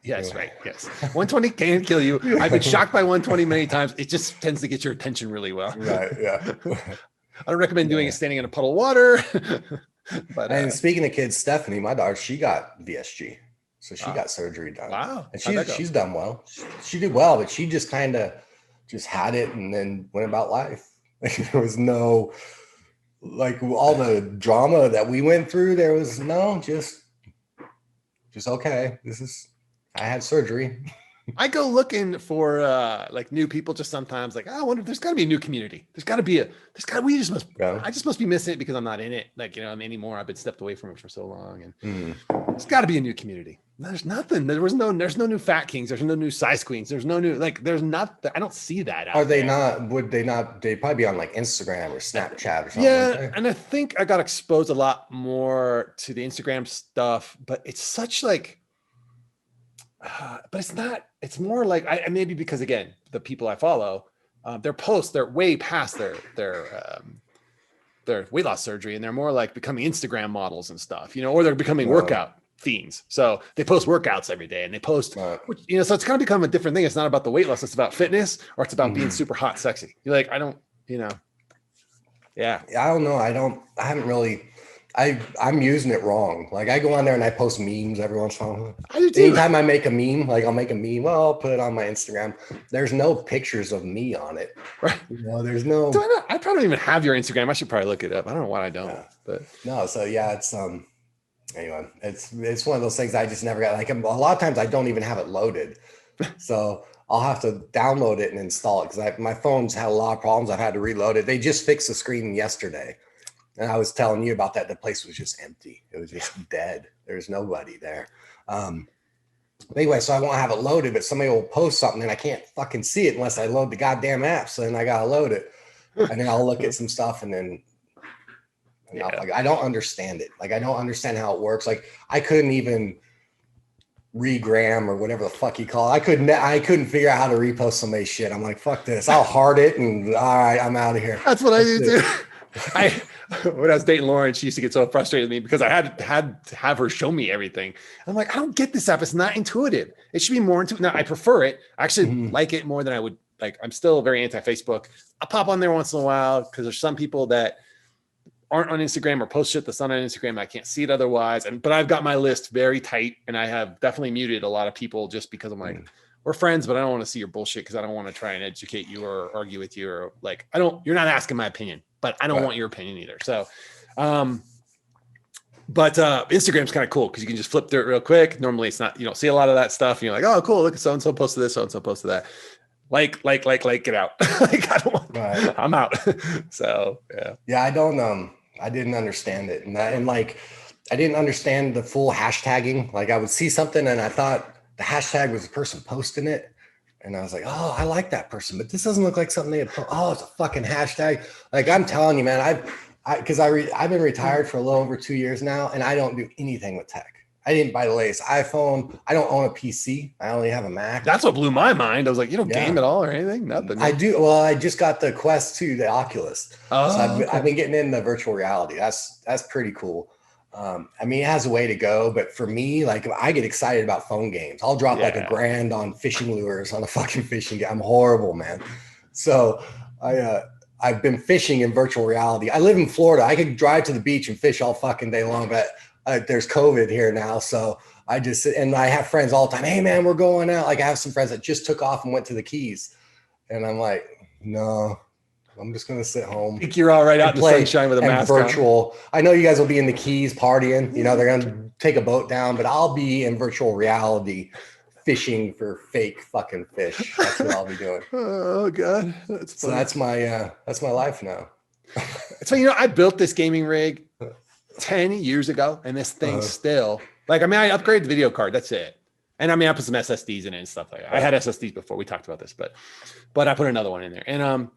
Yes, right. Yes. 120 can kill you. I've been shocked by 120 many times. It just tends to get your attention really well. Right. Yeah. I don't recommend doing it standing in a puddle of water. And speaking of kids, Stephanie, my daughter, she got VSG. So she got surgery done. Wow. And she's done well. She did well, but she just kind of just had it and then went about life. There was no, like, all the drama that we went through. There was no, just okay. I had surgery. I go looking for like new people just sometimes, like, I wonder if there's got to be a new community. I just must be missing it because I'm not in it. Like, anymore. I've been stepped away from it for so long, and there's got to be a new community. There's nothing. There's no new FatKings. There's no new size queens. There's no new, there's not, I don't see that out there. Would they not, they'd probably be on like Instagram or Snapchat or something. Yeah. And I think I got exposed a lot more to the Instagram stuff, but it's such like, but it's not, it's more like maybe because again, the people I follow, their posts, they're way past their weight loss surgery, and they're more like becoming Instagram models and stuff, or they're becoming workout fiends. So they post workouts every day, and they post, so it's kind of become a different thing. It's not about the weight loss. It's about fitness, or it's about being super hot, sexy. You're like, I don't know. I haven't really, I'm using it wrong. Like, I go on there and I post memes every once in a while. I do too. Anytime I make a meme, like I'll make a meme, I'll put it on my Instagram. There's no pictures of me on it. Right. There's no. I probably don't even have your Instagram. I should probably look it up. I don't know why I don't. Yeah. But no. So yeah, it's anyway, it's one of those things I just never got. Like, a lot of times I don't even have it loaded, so I'll have to download it and install it because my phone's had a lot of problems. I've had to reload it. They just fixed the screen yesterday. And I was telling you about that. The place was just empty. It was just dead. There's nobody there. Anyway, so I won't have it loaded, but somebody will post something and I can't fucking see it unless I load the goddamn app. So then I got to load it. And then I'll look at some stuff and then I don't understand it. Like, I don't understand how it works. Like, I couldn't even regram or whatever the fuck you call it. I couldn't figure out how to repost somebody's shit. I'm like, fuck this. I'll heart it and all right, I'm out of here. That's what I do too. When I was dating Lauren, she used to get so frustrated with me because I had to have her show me everything. I'm like, I don't get this app. It's not intuitive. It should be more intuitive. Now, I prefer it. I actually like it more than I would like. I'm still very anti-Facebook. I'll pop on there once in a while because there's some people that aren't on Instagram or post shit that's not on Instagram. I can't see it otherwise. But I've got my list very tight, and I have definitely muted a lot of people just because I'm like, we're friends, but I don't want to see your bullshit because I don't want to try and educate you or argue with you, or like, you're not asking my opinion, but I don't want your opinion either. So, but Instagram's kind of cool because you can just flip through it real quick. Normally it's not, you don't see a lot of that stuff. And you're like, oh, cool. Look at so-and-so posted this, so-and-so posted that. Like, get out. Like, I don't want, I'm out. So, yeah. Yeah. I didn't understand it. And I didn't understand the full hashtagging. Like, I would see something and I thought the hashtag was the person posting it. And I was like, oh, I like that person, but this doesn't look like something they had put. Oh, it's a fucking hashtag. Like, I'm telling you, man, I've been retired for a little over 2 years now, and I don't do anything with tech. I didn't buy the latest iPhone. I don't own a PC. I only have a Mac. That's what blew my mind. I was like, you don't game at all or anything? Nothing. I do. Well, I just got the Quest 2, the Oculus. Oh, so I've been getting into virtual reality. That's pretty cool. I mean, it has a way to go, but for me, like, I get excited about phone games. I'll drop like $1,000 on fishing lures on a fucking fishing game. I'm horrible, man. So I've been fishing in virtual reality. I live in Florida. I could drive to the beach and fish all fucking day long, but there's COVID here now. So I have friends all the time. Hey man, we're going out. Like, I have some friends that just took off and went to the Keys. And I'm like, no, I'm just gonna sit home. I think you're all right out in the play sunshine with a and mask virtual. I know you guys will be in the Keys partying. You know, they're gonna take a boat down, but I'll be in virtual reality fishing for fake fucking fish. That's what I'll be doing. Oh God, that's funny. So that's my life now. So I built this gaming rig 10 years ago, and this thing still like. I mean, I upgraded the video card. That's it. And I mean, I put some SSDs in it and stuff like that. I had SSDs before. We talked about this, but I put another one in there. And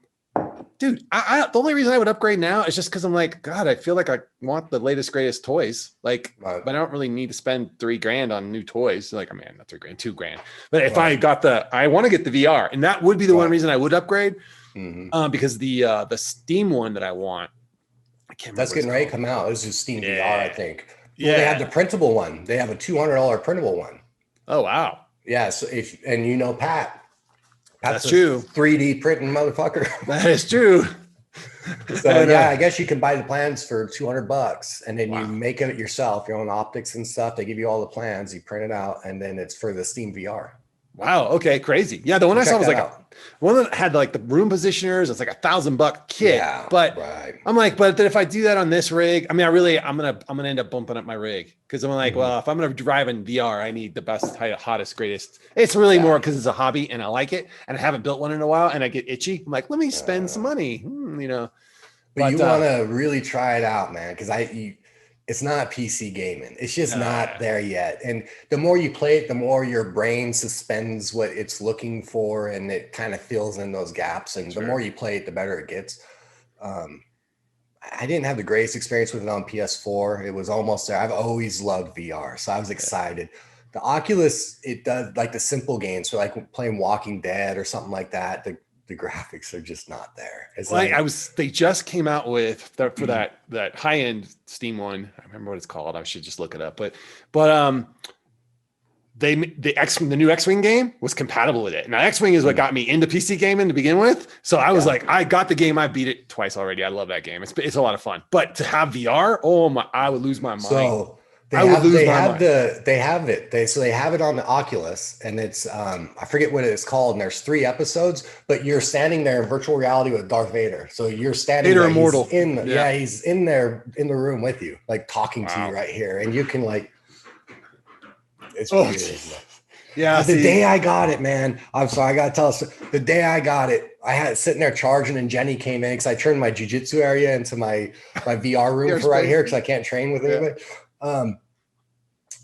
dude, I the only reason I would upgrade now is just because I'm like, God, I feel like I want the latest, greatest toys. Like, but I don't really need to spend $3,000 on new toys. Like, I mean, not $3,000, $2,000. But if I got I want to get the VR, and that would be the one reason I would upgrade. Because the Steam one that I want, I can't remember. That's getting ready to come out. This is Steam VR, I think. Well, they have the printable one. They have a $200 printable one. Oh wow! Yeah, so Pat's that's true. 3D printing motherfucker. That is true. So I guess you can buy the plans for $200, and then you make it yourself, your own optics and stuff. They give you all the plans, you print it out, and then it's for the Steam VR. Wow. Okay. Crazy. Yeah. The one I saw was like one that had like the room positioners. It's like $1,000 kit. Yeah. But I'm like, but then if I do that on this rig, I mean, I'm gonna end up bumping up my rig because I'm like, well, if I'm gonna drive in VR, I need the best, hottest, greatest. It's really more because it's a hobby and I like it, and I haven't built one in a while, and I get itchy. I'm like, let me spend some money. But you want to really try it out, man, because it's not PC gaming. It's just not there yet. And the more you play it, the more your brain suspends what it's looking for, and it kind of fills in those gaps. And the more you play it, the better it gets. I didn't have the greatest experience with it on PS4. It was almost there. I've always loved VR, so I was excited. The Oculus, it does like the simple games, so like playing Walking Dead or something like that. The graphics are just not there. It's they just came out with for that high end Steam one. I remember what it's called. I should just look it up. But the new X-Wing game was compatible with it. Now X-Wing is what got me into PC gaming to begin with. So I was like, I got the game. I beat it twice already. I love that game. It's a lot of fun. But to have VR, I would lose my mind. So they have it on the Oculus, and it's I forget what it's called, and there's 3 episodes, but you're standing there in virtual reality with Darth Vader. So you're standing Vader there, immortal. He's in there in the room with you, like talking to you right here, and you can like it's weird. Yeah. The day I got it, man, I'm sorry, I gotta tell us the day I got it, I had it sitting there charging, and Jenny came in because I turned my jiu-jitsu area into my VR room for right here because I can't train with anybody.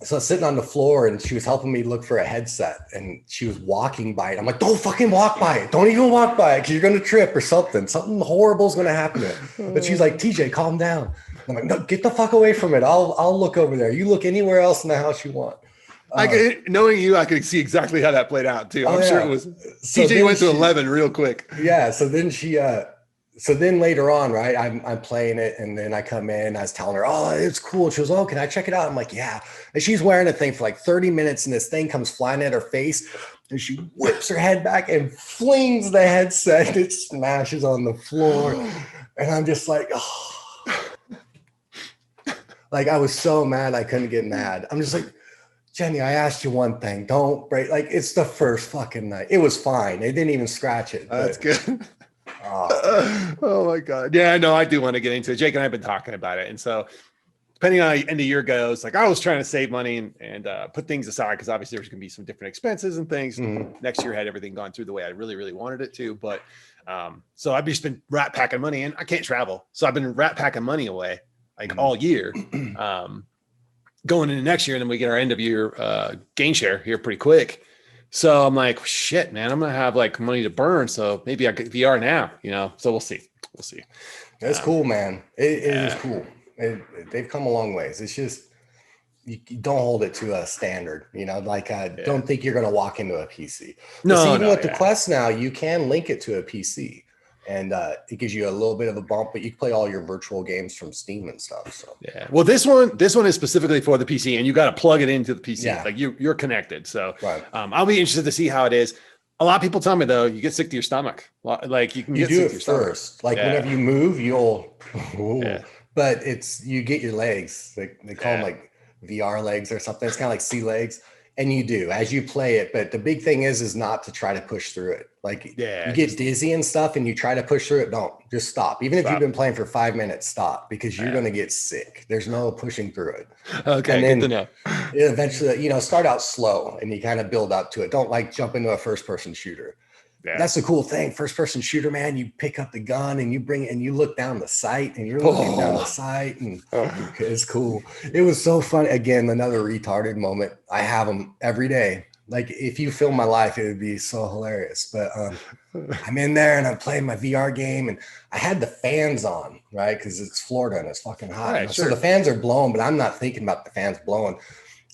So I was sitting on the floor, and she was helping me look for a headset, and she was walking by it. I'm like, don't fucking walk by it. Don't even walk by it because you're going to trip or something. Something horrible is going to happen to it. But she's like, TJ, calm down. I'm like, no, get the fuck away from it. I'll look over there. You look anywhere else in the house you want. Knowing you, I could see exactly how that played out too. I'm sure it was. So TJ went to 11 real quick. Yeah. So then so then later on, right, I'm playing it, and then I come in, I was telling her, oh, it's cool. She goes, oh, can I check it out? I'm like, yeah. And she's wearing a thing for like 30 minutes, and this thing comes flying at her face, and she whips her head back and flings the headset, and it smashes on the floor. And I'm just like, oh. Like, I was so mad I couldn't get mad. I'm just like, Jenny, I asked you one thing. Don't break. Like, it's the first fucking night. It was fine. They didn't even scratch it. That's good. Oh my God. Yeah, no, I do want to get into it. Jake and I have been talking about it. And so depending on how the end of the year goes, like I was trying to save money and put things aside because obviously there's going to be some different expenses and things. Next year had everything gone through the way I really, really wanted it to. But so I've just been rat packing money, and I can't travel. So I've been rat packing money away like all year going into next year. And then we get our end of year gain share here pretty quick. So I'm like, shit, man, I'm going to have like money to burn. So maybe I get VR now, so we'll see. That's cool, man. It is cool. They've come a long ways. It's just, you don't hold it to a standard, don't think you're going to walk into a PC. Even with the Quest now, you can link it to a PC, and it gives you a little bit of a bump, but you can play all your virtual games from Steam and stuff. So yeah, well, this one is specifically for the PC, and you got to plug it into the PC. Like you're connected. So I'll be interested to see how it is. A lot of people tell me though, you get sick to your stomach. Like you get do sick it to your first. Stomach. Like whenever you move, you'll. But you get your legs. They call them like VR legs or something. It's kind of like sea legs. And you do as you play it. But the big thing is not to try to push through it. Like you get dizzy and stuff and you try to push through it. Don't, just stop. Even if you've been playing for 5 minutes, stop, because you're going to get sick. There's no pushing through it. Okay. And then good to know. Eventually, start out slow and you kind of build up to it. Don't like jump into a first person shooter. Yeah. That's the cool thing. First person shooter, man, you pick up the gun and you bring it and you look down the sight and you're looking down the sight and it's cool. It was so fun. Again, another retarded moment. I have them every day. Like if you film my life, it would be so hilarious. But I'm in there and I'm playing my VR game and I had the fans on, right? Because it's Florida and it's fucking hot. Right, so the fans are blowing, but I'm not thinking about the fans blowing.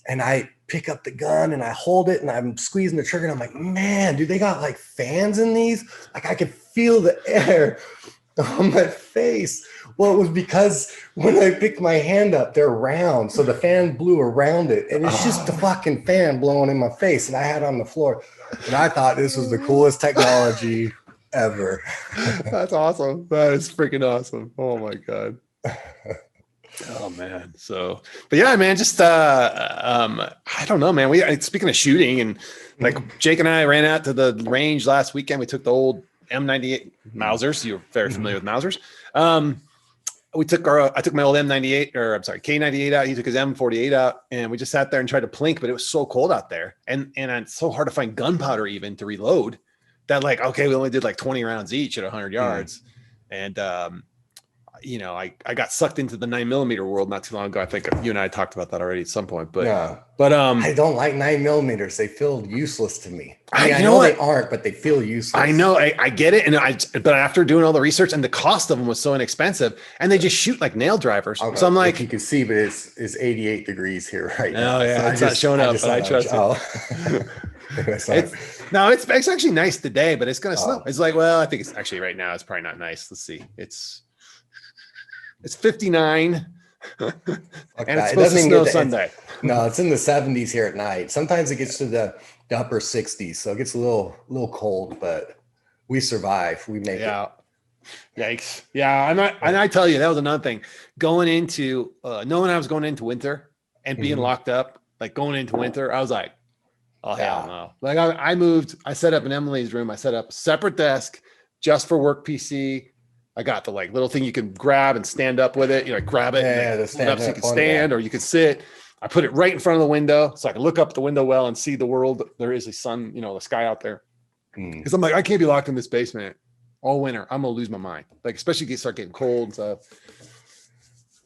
And I pick up the gun and I hold it and I'm squeezing the trigger and I'm like, man, dude, they got like fans in these. Like I could feel the air on my face. Well, it was because when I picked my hand up, they're round. So the fan blew around it. And it's just the fucking fan blowing in my face. And I had it on the floor. And I thought this was the coolest technology ever. That's awesome. That is freaking awesome. Oh my God. Oh man. So, but yeah, man, just, I don't know, man. Speaking of shooting and like Jake and I ran out to the range last weekend. We took the old M98 Mausers. You're very familiar with Mausers. I took my old M98 or I'm sorry, K98 out. He took his M48 out and we just sat there and tried to plink, but it was so cold out there. And it's so hard to find gunpowder even to reload that like, okay, we only did like 20 rounds each at 100 yards. And, I got sucked into the 9mm world not too long ago. I think you and I talked about that already at some point, but I don't like 9mm. They feel useless to me. I know they aren't, but they feel useless. I know. I get it. But after doing all the research and the cost of them was so inexpensive and they just shoot like nail drivers. So I'm like, you can see, but it's 88 degrees here right now. Oh yeah. So it's not showing up, but I trust it. It's actually nice today, but it's going to snow. It's like, well, I think it's actually right now. It's probably not nice. Let's see. It's 59 and it's supposed to snow Sunday. No, it's in the 70s here at night. Sometimes it gets to the upper 60s. So it gets a little cold, but we survive. We make it. Yikes. Yeah. And I tell you, that was another thing going into, knowing I was going into winter and being locked up, like going into winter, I was like, oh, hell no. Like I moved, I set up in Emily's room. I set up a separate desk just for work PC. I got the like little thing you can grab and stand up with it. Grab it and pull it up so you can stand or you can sit. I put it right in front of the window so I can look up the window well and see the world. There is a sun, the sky out there. Because I'm like, I can't be locked in this basement all winter. I'm gonna lose my mind. Like especially if you start getting cold and stuff.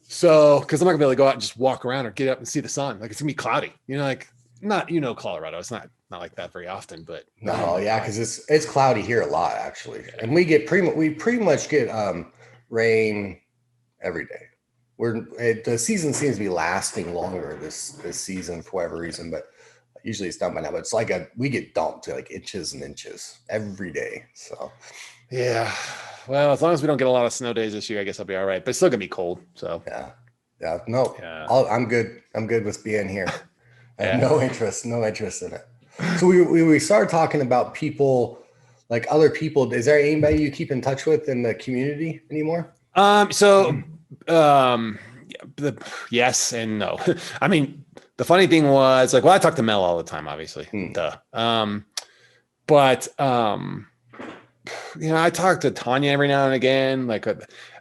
So because I'm not gonna be able to go out and just walk around or get up and see the sun. Like it's gonna be cloudy. Colorado. It's not like that very often, but because it's cloudy here a lot actually, and we pretty much get rain every day. The season seems to be lasting longer this season for whatever reason, but usually it's done by now. But it's like we get dumped to like inches and inches every day. So yeah, well, as long as we don't get a lot of snow days this year, I guess I'll be all right. But it's still gonna be cold. So I'm good with being here. I have no interest in it. So we started talking about people, like other people. Is there anybody you keep in touch with in the community anymore? Yes and no. I mean, the funny thing was like, well, I talk to Mel all the time, obviously. But I talk to Tanya every now and again. Like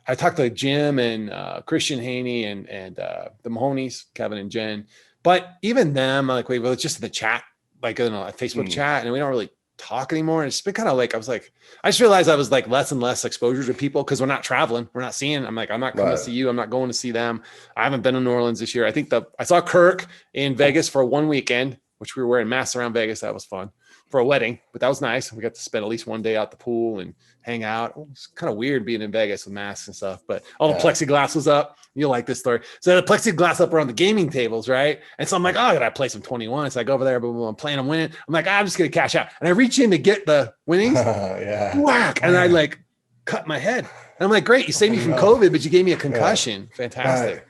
I talk to Jim and Christian Haney and the Mahonies, Kevin and Jen. But even them, like it's just in the chat, like a Facebook chat, and we don't really talk anymore. And it's been kind of like, I just realized I was like less and less exposure to people because we're not traveling, we're not seeing. I'm like, I'm not coming to see you. I'm not going to see them. I haven't been to New Orleans this year. I think I saw Kirk in Vegas for one weekend, which we were wearing masks around Vegas. That was fun for a wedding, but that was nice. We got to spend at least one day out the pool and hang out. It's kind of weird being in Vegas with masks and stuff, but all the plexiglass was up. You'll like this story. So the plexiglass up around the gaming tables, right? And so I'm like, oh, I gotta play some 21. So I go over there, but I'm playing and winning. I'm like, I'm just gonna cash out. And I reach in to get the winnings. Whack. And I like cut my head. And I'm like, great, you saved me from COVID, but you gave me a concussion. Fantastic.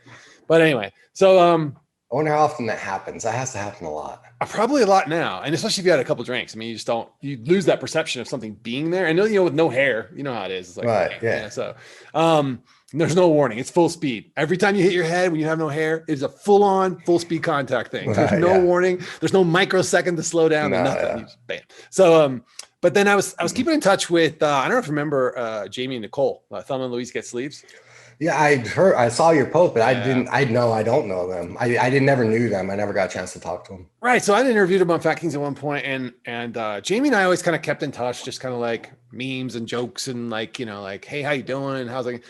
But anyway, so I wonder how often that happens. That has to happen a lot. Probably a lot now, and especially if you had a couple drinks. I mean, you lose that perception of something being there. And with no hair, you know how it is. It's like, Right. Yeah. so there's no warning. It's full speed. Every time you hit your head when you have no hair, it's a full speed contact thing. There's no warning. There's no microsecond to slow down and nothing. You just, bam. So but then I was keeping in touch with I don't know if you remember Jamie and Nicole, Thelma and Louise Get Sleeves. Yeah, I saw your post, but I don't know them. I never knew them. I never got a chance to talk to them. Right. So I interviewed them on FatKings at one point, and Jamie and I always kind of kept in touch, just kind of like memes and jokes and like, like, hey, how you doing? How's it?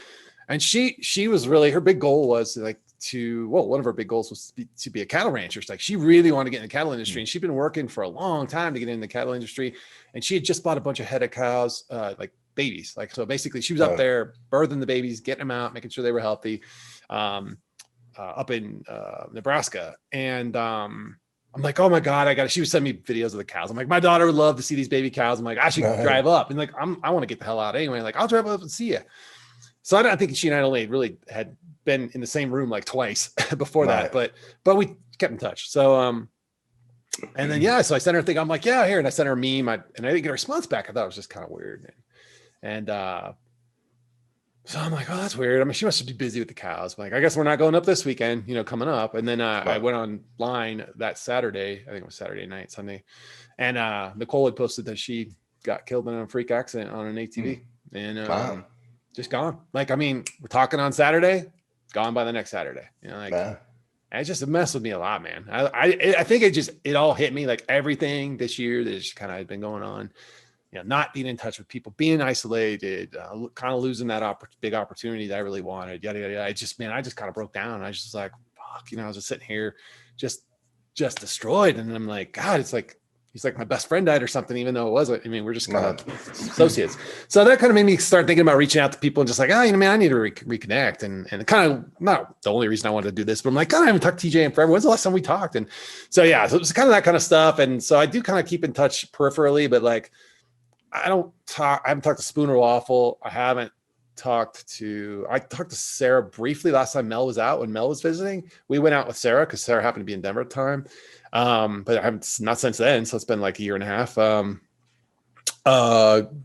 And she was really, her big goal was like one of her big goals was to be a cattle rancher. It's like she really wanted to get in the cattle industry, and she'd been working for a long time to get in the cattle industry. And she had just bought a bunch of head of cows, like babies. Like, so basically she was up there birthing the babies, getting them out, making sure they were healthy, up in Nebraska. And I'm like, oh my God, she was sending me videos of the cows. I'm like, my daughter would love to see these baby cows. I'm like, I should drive up. And like, I want to get the hell out anyway. Like, I'll drive up and see you. So I think she and I only really had been in the same room like twice before that, but we kept in touch. So, and then, so I sent her a thing. I'm like, yeah, here. And I sent her a meme, and I didn't get a response back. I thought it was just kind of weird. And so I'm like, oh, that's weird. I mean, she must be busy with the cows. Like, I guess we're not going up this weekend, coming up. And then I went online that Saturday. I think it was Saturday night, Sunday. And Nicole had posted that she got killed in a freak accident on an ATV. And just gone. Like, I mean, we're talking on Saturday, gone by the next Saturday. It just messed with me a lot, man. I think it all hit me, like everything this year that just kind of had been going on. Not being in touch with people, being isolated, kind of losing that big opportunity that I really wanted, yada, yada, yada. I just kind of broke down. I was just like, fuck, I was just sitting here just destroyed. And I'm like, God, it's like, he's like my best friend died or something, even though it wasn't. I mean, we're just kind of associates. So that kind of made me start thinking about reaching out to people and just like, man, I need to reconnect. And kind of not the only reason I wanted to do this, but I'm like, God, I haven't talked to TJ in forever. When's the last time we talked? And so, so it was kind of that kind of stuff. And so I do kind of keep in touch peripherally, but like, I haven't talked to Spooner Waffle. I talked to Sarah briefly last time Mel was out. When Mel was visiting, we went out with Sarah because Sarah happened to be in Denver at the time. But I haven't, not since then. So it's been like a year and a half.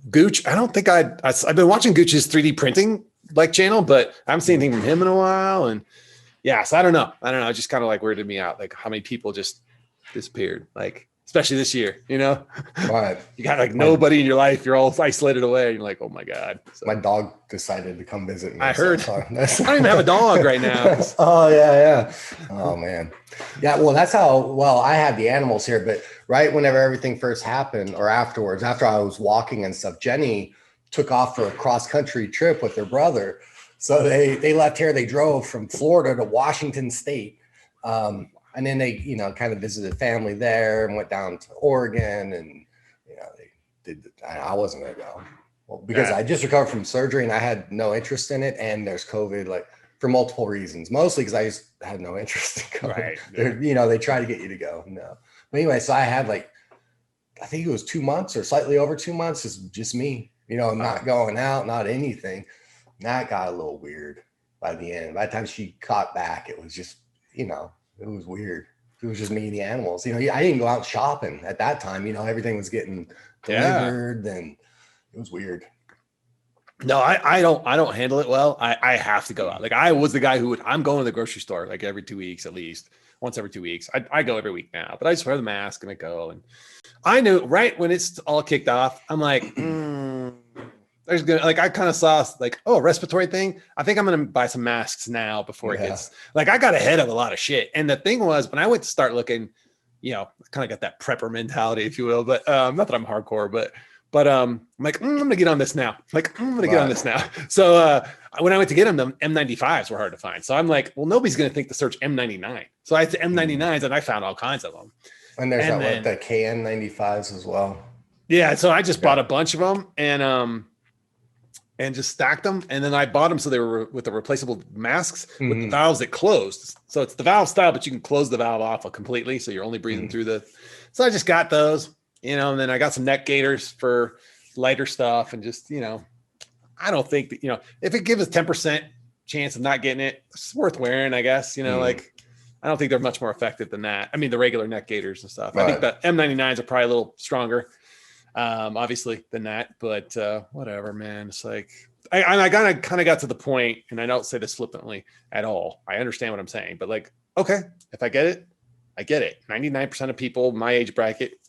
Gooch, I don't think I've been watching Gooch's 3D printing like channel, but I haven't seen anything from him in a while. And so I don't know. It just kind of like weirded me out. Like how many people just disappeared, like, especially this year, Right. You got like nobody in your life. You're all isolated away. You're like, oh my God. So, my dog decided to come visit me. I heard. I don't even have a dog right now. Oh yeah. Oh man. Yeah. Well, that's how, I had the animals here, but right whenever everything first happened or afterwards, after I was walking and stuff, Jenny took off for a cross country trip with her brother. So they left here. They drove from Florida to Washington State. And then they, kind of visited family there and went down to Oregon, and they did. I wasn't gonna go, because I just recovered from surgery and I had no interest in it. And there's COVID, like for multiple reasons, mostly because I just had no interest in going. Right. They try to get you to go. No, but anyway, so I had I think it was 2 months or slightly over 2 months. It's just me, not going out, not anything. And that got a little weird by the end. By the time she caught back, it was just, it was weird. It was just me and the animals. I didn't go out shopping at that time. Everything was getting delivered, and it was weird. No, I don't handle it well. I have to go out. Like I was the guy who I'm going to the grocery store like every 2 weeks, at least once every 2 weeks. I go every week now, but I just wear the mask and I go. And I knew right when it's all kicked off, I'm like, there's gonna, like, I kind of saw like, a respiratory thing. I think I'm gonna buy some masks now before it gets, like, I got ahead of a lot of shit. And the thing was, when I went to start looking, kind of got that prepper mentality, if you will, but not that I'm hardcore, but I'm like, I'm gonna get on this now. Like, I'm gonna get on this now. So when I went to get them, the M95s were hard to find. So I'm like, well, nobody's gonna think to search M99. So I had to M99s, and I found all kinds of them. And there's the KN95s as well. Yeah, so I just bought a bunch of them, and just stacked them. And then I bought them so they were with the replaceable masks with the valves that closed. So it's the valve style, but you can close the valve off completely. So you're only breathing through so I just got those, and then I got some neck gaiters for lighter stuff. And just, I don't think that, if it gives us 10% chance of not getting it, it's worth wearing, I guess, like, I don't think they're much more effective than that. I mean, the regular neck gaiters and stuff. Right. I think the M99s are probably a little stronger, obviously, than that. But whatever, man. It's like I kind of got to the point, and I don't say this flippantly at all. I understand what I'm saying, but like, okay, if I get it, I get it. 99% of people my age bracket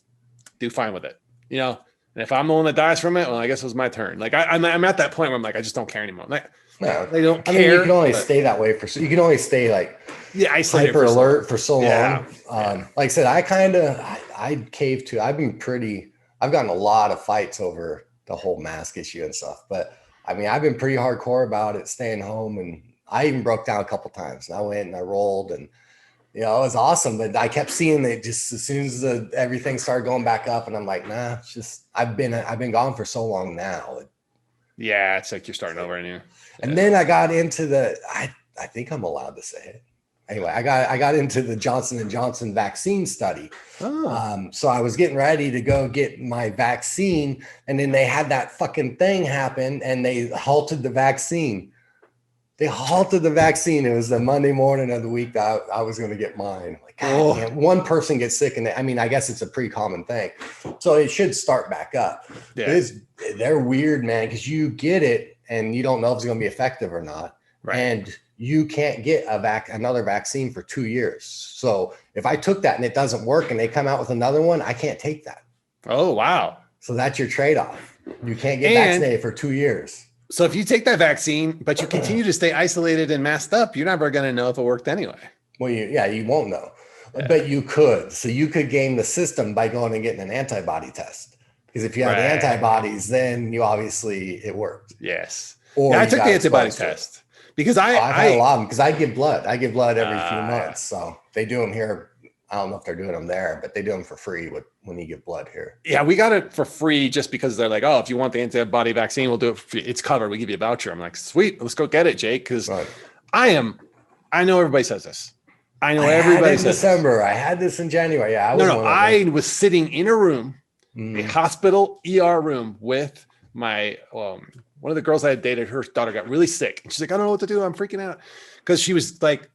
do fine with it, you know. And if I'm the one that dies from it, well, I guess it was my turn. Like I'm at that point where I'm like, I just don't care anymore. Like, No, they don't care. I mean, you can only stay that way you can only stay like hyper alert for so long. Like I said, I cave to. I've gotten a lot of fights over the whole mask issue and stuff, but I mean, I've been pretty hardcore about it, staying home, and I even broke down a couple times. And I went and I rolled, and you know, it was awesome. But I kept seeing it just as soon as everything started going back up, and I'm like, nah, it's just I've been gone for so long now. Yeah, it's like you're starting over anyway. And then I got into I think I'm allowed to say it. Anyway, I got into the Johnson & Johnson vaccine study. So I was getting ready to go get my vaccine, and then they had that fucking thing happen, and they halted the vaccine. It was the Monday morning of the week that I was going to get mine. Like, God damn, one person gets sick, and I mean, I guess it's a pretty common thing. So it should start back up. Yeah. They're weird, man, because you get it, and you don't know if it's going to be effective or not. Right. And you can't get another vaccine for 2 years. So if I took that and it doesn't work and they come out with another one, I can't take that. Oh, wow. So that's your trade-off. You can't get vaccinated for 2 years. So if you take that vaccine, but you continue to stay isolated and masked up, you're never going to know if it worked anyway. Well, you won't know, but you could. So you could game the system by going and getting an antibody test. Because if you have the antibodies, then it worked. Yes. Or I took the antibody test. Because I've had a lot of them, because I give blood. I give blood every few months. So they do them here. I don't know if they're doing them there, but they do them for free when you give blood here. Yeah, we got it for free just because they're like, oh, if you want the antibody vaccine, we'll do it. It's covered. We give you a voucher. I'm like, sweet, let's go get it, Jake. Because I know everybody says this. I know everybody says December. I had this in January. Yeah, I was sitting in a room, a hospital ER room with my one of the girls I had dated, her daughter got really sick. And she's like, I don't know what to do. I'm freaking out. Because she was like,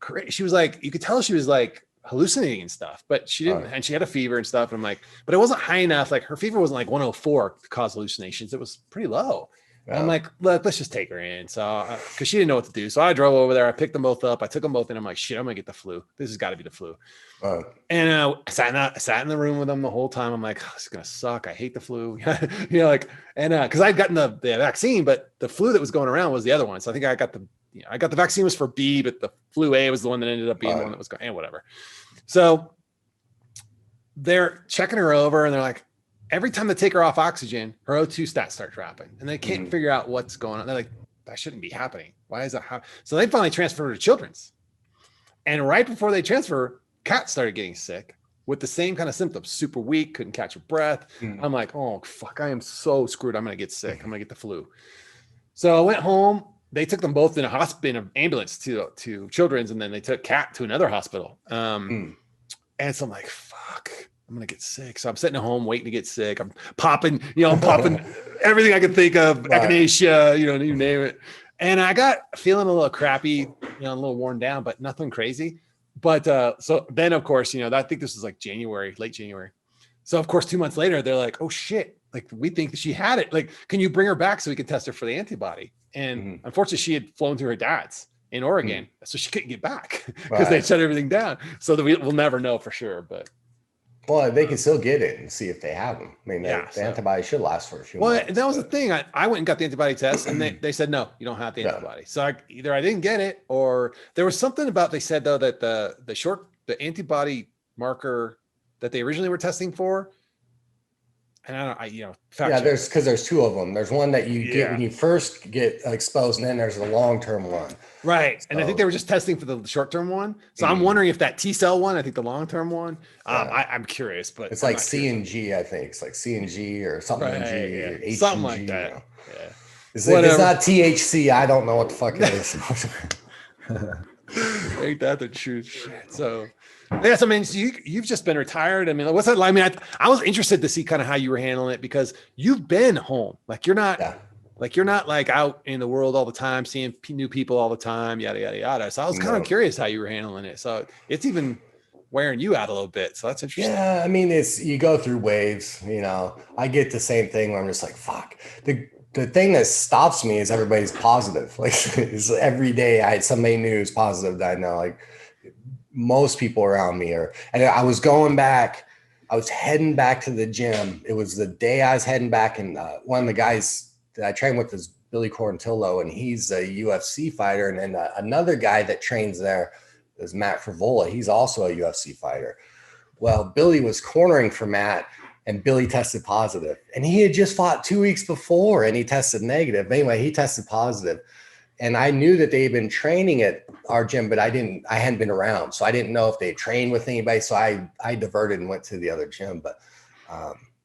you could tell she was like hallucinating and stuff, but she didn't. And she had a fever and stuff. And I'm like, but it wasn't high enough. Like her fever wasn't like 104 to cause hallucinations. It was pretty low. And I'm like, let's just take her in. So, because she didn't know what to do. So I drove over there. I picked them both up. I took them both in. I'm like, shit, I'm going to get the flu. This has got to be the flu. And I sat in the room with them the whole time. I'm like, oh, this is going to suck. I hate the flu. Because I'd gotten the vaccine, but the flu that was going around was the other one. So I think I got the vaccine was for B, but the flu A was the one that ended up being the one that was going, whatever. So they're checking her over and they're like, every time they take her off oxygen, her O2 stats start dropping, and they can't figure out what's going on. They're like, that shouldn't be happening. Why is that happening? So they finally transferred her to Children's. And right before they transfer, Kat started getting sick with the same kind of symptoms, super weak, couldn't catch her breath. I'm like, oh, fuck, I am so screwed. I'm going to get sick. I'm going to get the flu. So I went home. They took them both in an ambulance to Children's, and then they took Kat to another hospital. And so I'm like, fuck. I'm going to get sick. So I'm sitting at home waiting to get sick. I'm popping everything I can think of, echinacea, you name it. And I got feeling a little crappy, a little worn down, but nothing crazy. But so then, of course, I think this was like late January. So, of course, 2 months later, they're like, oh, shit. Like, we think that she had it. Like, can you bring her back so we can test her for the antibody? And unfortunately, she had flown to her dad's in Oregon. So she couldn't get back because they shut everything down. So that we'll never know for sure. But well, they can still get it and see if they have them. I mean, the antibody should last for a few months. Well, that was the thing. I went and got the antibody test, and they said, no, you don't have the antibody. So either I didn't get it, or there was something about, they said, though, that the antibody marker that they originally were testing for, and there's two of them. There's one that you get when you first get exposed, and then there's the long-term one. Right. So, and I think they were just testing for the short-term one. So I'm wondering if that T-cell one, I think the long-term one, I'm curious, but it's like C and G, I think. It's like C and G or something G or H something like that. Yeah. It's not THC. I don't know what the fuck it is. Ain't that the truth? Shit. So yes, I mean, so you've just been retired. I mean, what's that like? I mean, I was interested to see kind of how you were handling it, because you've been home. Like, you're not like you're not like out in the world all the time, seeing new people all the time, yada, yada, yada. So I was kind of curious how you were handling it. So it's even wearing you out a little bit. So that's interesting. Yeah, I mean, you go through waves, you know. I get the same thing where I'm just like, fuck. The thing that stops me is everybody's positive. Like it's every day I had somebody new who's positive that I know. Like most people around me are, and I was going back, I was heading back to the gym. It was the day I was heading back, and one of the guys that I train with is Billy Corntillo, and he's a UFC fighter. And then another guy that trains there is Matt Frivola. He's also a UFC fighter. Well, Billy was cornering for Matt, and Billy tested positive. And he had just fought 2 weeks before, and he tested negative. Anyway, he tested positive. And I knew that they had been training at our gym, but I hadn't been around. So I didn't know if they trained with anybody. So I diverted and went to the other gym. But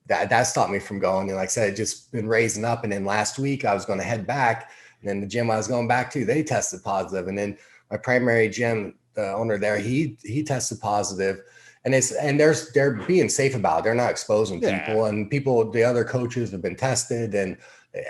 that stopped me from going. And like I said, it just been raising up. And then last week I was going to head back. And then the gym I was going back to, they tested positive. And then my primary gym, the owner there, he tested positive. And they're being safe about it. They're not exposing people. And the other coaches have been tested. And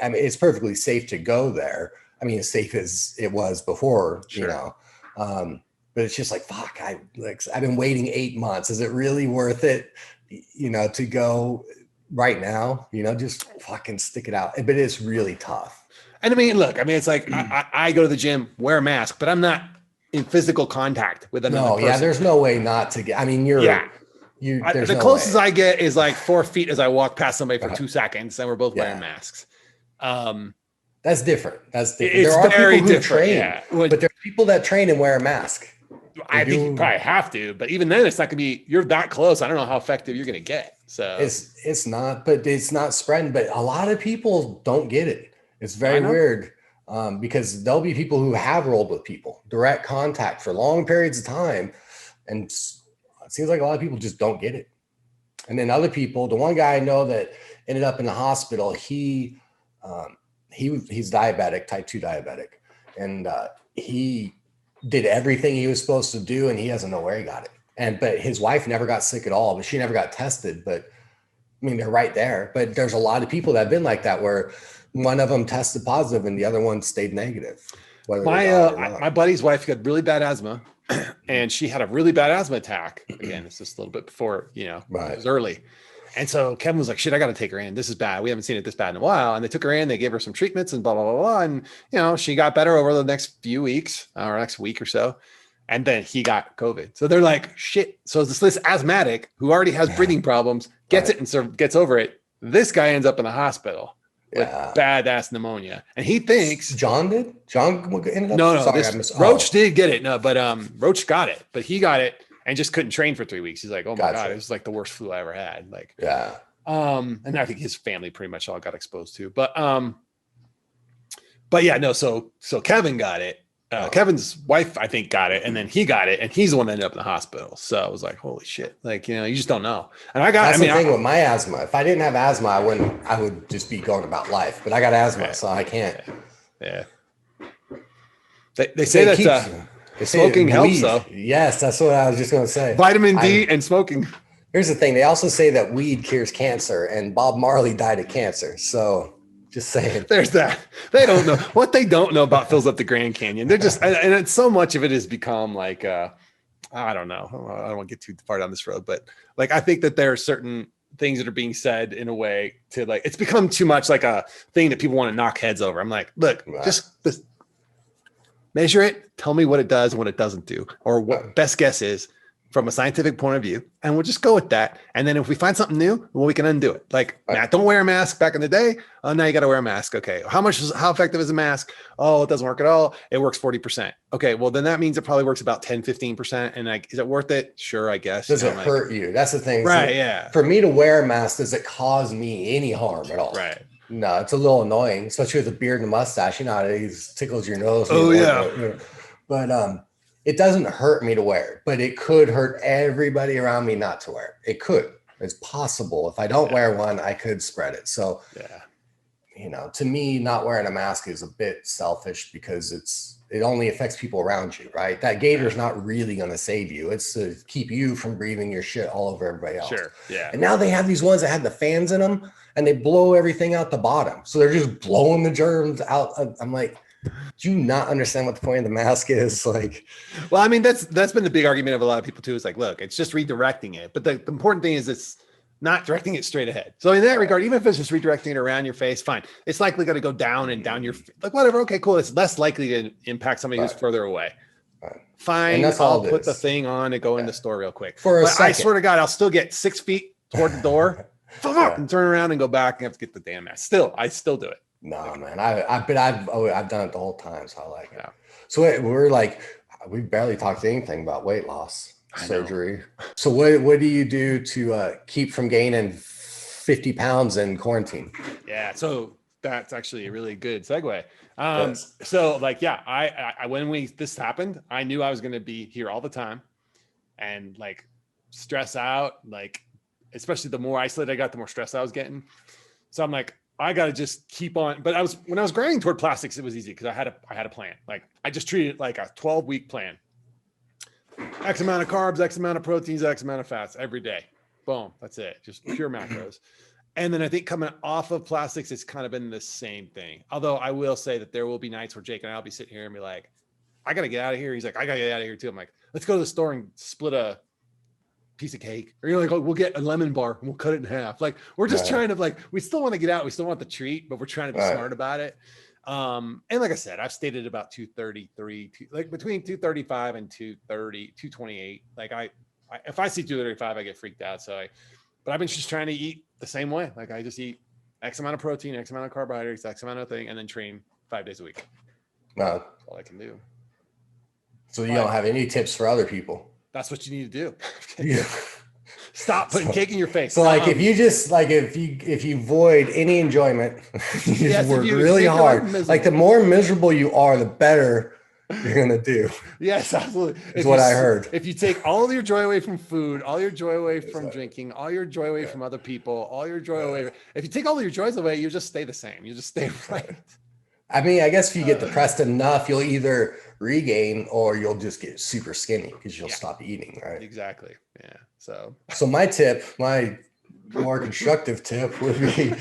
I mean, it's perfectly safe to go there. I mean, as safe as it was before, you know, but it's just like, fuck, I've been waiting 8 months. Is it really worth it, you know, to go right now, you know, just fucking stick it out. But it's really tough. And I mean, look, it's like, I go to the gym, wear a mask, but I'm not in physical contact with another person. Yeah, there's no way not to get, I mean, the closest I get is like 4 feet as I walk past somebody for 2 seconds, and we're both wearing masks. That's different. It's there are very people who different, train, but there are people that train and wear a mask. I think you probably have to, but even then, it's not going to be. You're that close. I don't know how effective you're going to get. So it's not, but it's not spreading. But a lot of people don't get it. It's very weird because there'll be people who have rolled with people, direct contact for long periods of time, and it seems like a lot of people just don't get it. And then other people, the one guy I know that ended up in the hospital, he's diabetic, type 2 diabetic. And he did everything he was supposed to do, and he doesn't know where he got it. But his wife never got sick at all, but she never got tested. But I mean, they're right there. But there's a lot of people that have been like that, where one of them tested positive and the other one stayed negative. My buddy's wife got really bad asthma, and she had a really bad asthma attack. Again, it's just a little bit before, you know, it was early. And so Kevin was like, shit, I got to take her in. This is bad. We haven't seen it this bad in a while. And they took her in, they gave her some treatments and blah, blah, blah, blah. And, you know, she got better over the next few weeks or next week or so. And then he got COVID. So they're like, shit. So this asthmatic who already has breathing problems gets it and gets over it. This guy ends up in the hospital with bad ass pneumonia. And he thinks John ended up. No, Roach did get it. No, but Roach got it, but he got it and just couldn't train for 3 weeks. He's like, oh my God, it was like the worst flu I ever had. Like, and I think his family pretty much all got exposed to, but yeah, no. So Kevin got it. Kevin's wife, I think, got it, and then he got it, and he's the one that ended up in the hospital. So I was like, holy shit. Like, you know, you just don't know. And that's the thing with my asthma. If I didn't have asthma, I would just be going about life, but I got asthma, so I can't. Yeah. They say that smoking helps, though. Yes, that's what I was just going to say. Vitamin D and smoking. Here's the thing. They also say that weed cures cancer, and Bob Marley died of cancer. So just saying. There's that. They don't know. What they don't know about fills up the Grand Canyon. They're just, and it's so much of it has become like, I don't know. I don't want to get too far down this road, but like, I think that there are certain things that are being said in a way to like, it's become too much like a thing that people want to knock heads over. I'm like, look, just measure it, tell me what it does and what it doesn't do, or what best guess is from a scientific point of view. And we'll just go with that. And then if we find something new, well, we can undo it. Like, Matt, don't wear a mask back in the day. Oh, now you got to wear a mask. Okay. How effective is a mask? Oh, it doesn't work at all. It works 40%. Okay. Well, then that means it probably works about 10, 15%. And like, is it worth it? Sure, I guess. Does it hurt you? That's the thing. Right. Yeah. For me to wear a mask, does it cause me any harm at all? Right. No, it's a little annoying, especially with a beard and a mustache. You know, it tickles your nose. Oh, yeah. But it doesn't hurt me to wear it, but it could hurt everybody around me not to wear it. It could. It's possible. If I don't wear one, I could spread it. So, you know, to me, not wearing a mask is a bit selfish because it only affects people around you, right? That gator's not really going to save you. It's to keep you from breathing your shit all over everybody else. Sure. Yeah. And now they have these ones that have the fans in them and they blow everything out the bottom. So they're just blowing the germs out. I'm like, do you not understand what the point of the mask is? Like, well, I mean, that's been the big argument of a lot of people too. Is like, look, it's just redirecting it. But the important thing is it's not directing it straight ahead. So in that regard, even if it's just redirecting it around your face, fine. It's likely going to go down and down your, like whatever. Okay, cool. It's less likely to impact somebody who's further away. Fine. I'll put the thing on and go in the store real quick. But I swear to God, I'll still get 6 feet toward the door and turn around and go back and have to get the damn mask. I still do it. No, man. I've done it the whole time. So I like it. So we're like, we barely talked anything about weight loss surgery. So what do you do to keep from gaining 50 pounds in quarantine? Yeah. So that's actually a really good segue. So like, yeah, I when this happened, I knew I was going to be here all the time and like stress out, like, especially the more isolated I got, the more stress I was getting. So I'm like, I got to just keep on. But when I was grinding toward plastics, it was easy because I had a plan. Like I just treated it like a 12-week plan. X amount of carbs, X amount of proteins, X amount of fats every day. Boom. That's it. Just pure macros. And then I think coming off of plastics, it's kind of been the same thing. Although I will say that there will be nights where Jake and I'll be sitting here and be like, I got to get out of here. He's like, I got to get out of here too. I'm like, let's go to the store and split a piece of cake. Or you're like, oh, we'll get a lemon bar and we'll cut it in half. Like we're just trying to like, we still want to get out. We still want the treat, but we're trying to be smart about it. And like I said, I've stated about 233, like between 235 and 230, 228. Like if I see 235, I get freaked out. But I've been just trying to eat the same way. Like I just eat X amount of protein, X amount of carbohydrates, X amount of thing, and then train 5 days a week. That's all I can do. So you don't have any tips for other people? That's what you need to do. Stop putting cake in your face. So like if you just like if you avoid any enjoyment, you just work really hard. Like the more miserable you are, the better you're gonna do. Yes, absolutely. Is what I heard. If you take all of your joy away from food, all your joy away from drinking, all your joy away from other people, all your joy away. If you take all of your joys away, you just stay the same. You just stay right. I mean, I guess if you get depressed enough, you'll either regain or you'll just get super skinny because you'll stop eating, right? Exactly. Yeah. So my more constructive tip would be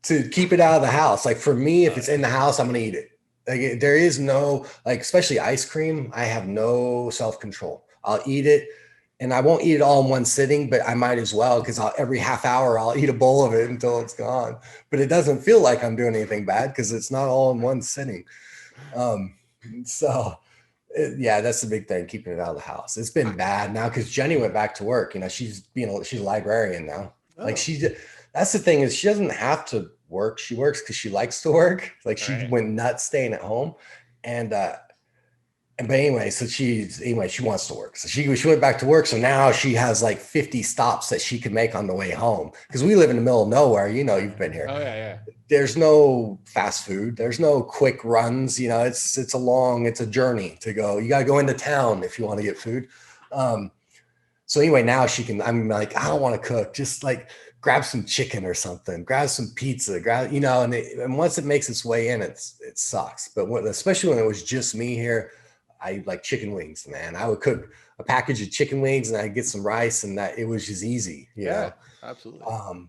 to keep it out of the house. Like for me, if it's in the house, I'm going to eat it. Like there is no, like, especially ice cream. I have no self-control. I'll eat it and I won't eat it all in one sitting, but I might as well because every half hour I'll eat a bowl of it until it's gone. But it doesn't feel like I'm doing anything bad because it's not all in one sitting. Yeah, that's the big thing, keeping it out of the house. It's been bad now because Jenny went back to work. You know, she's a librarian now. Like that's the thing is she doesn't have to work. She works because she likes to work. Like she went nuts staying at home. But anyway, she wants to work. So she went back to work. So now she has like 50 stops that she can make on the way home. Because we live in the middle of nowhere. You know, you've been here. Oh, yeah. There's no fast food. There's no quick runs. You know, it's a journey to go. You got to go into town if you want to get food. So anyway, now I'm like, I don't want to cook. Just like grab some chicken or something, grab some pizza, and once it makes its way in, it sucks. But especially when it was just me here, I like chicken wings, man. I would cook a package of chicken wings and I'd get some rice and it was just easy. You know? Absolutely.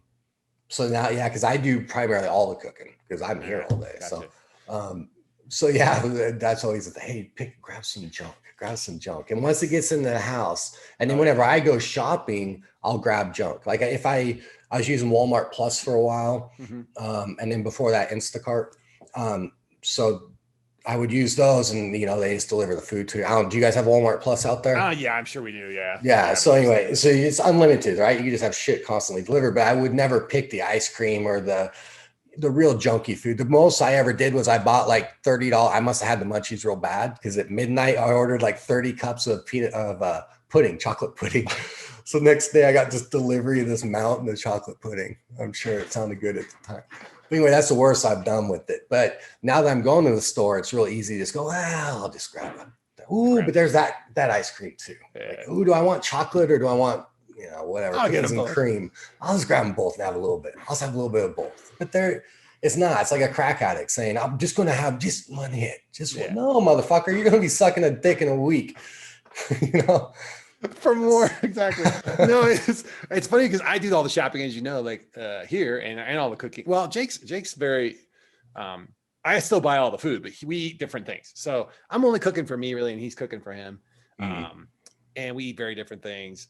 So now, because I do primarily all the cooking because I'm here all day. Gotcha. So that's always the thing. Hey, grab some junk. And once it gets into the house, and then whenever I go shopping, I'll grab junk. Like if I was using Walmart Plus for a while, and then before that Instacart. So I would use those, and they just deliver the food to you. Do you guys have Walmart Plus out there? Yeah, I'm sure we do. Yeah. Yeah. So anyway, so it's unlimited, right? You just have shit constantly delivered. But I would never pick the ice cream or the real junky food. The most I ever did was I bought like $30. I must have had the munchies real bad because at midnight I ordered like 30 cups of pudding, chocolate pudding. So next day I got this delivery of this mountain of chocolate pudding. I'm sure it sounded good at the time. But anyway, that's the worst I've done with it. But now that I'm going to the store, it's real easy to just go, I'll just grab it. Ooh, but there's that ice cream too. Yeah. Like, do I want chocolate or do I want, whatever, cookies and cream? I'll just grab them both and have a little bit. I'll just have a little bit of both. But It's not. It's like a crack addict saying, I'm just going to have just one hit. Just one. No, motherfucker, you're going to be sucking a dick in a week. You know? For more, exactly. No, it's funny because I do all the shopping, as you know, like here and all the cooking. Well, Jake's very I still buy all the food, but we eat different things. So I'm only cooking for me really, and he's cooking for him. And we eat very different things.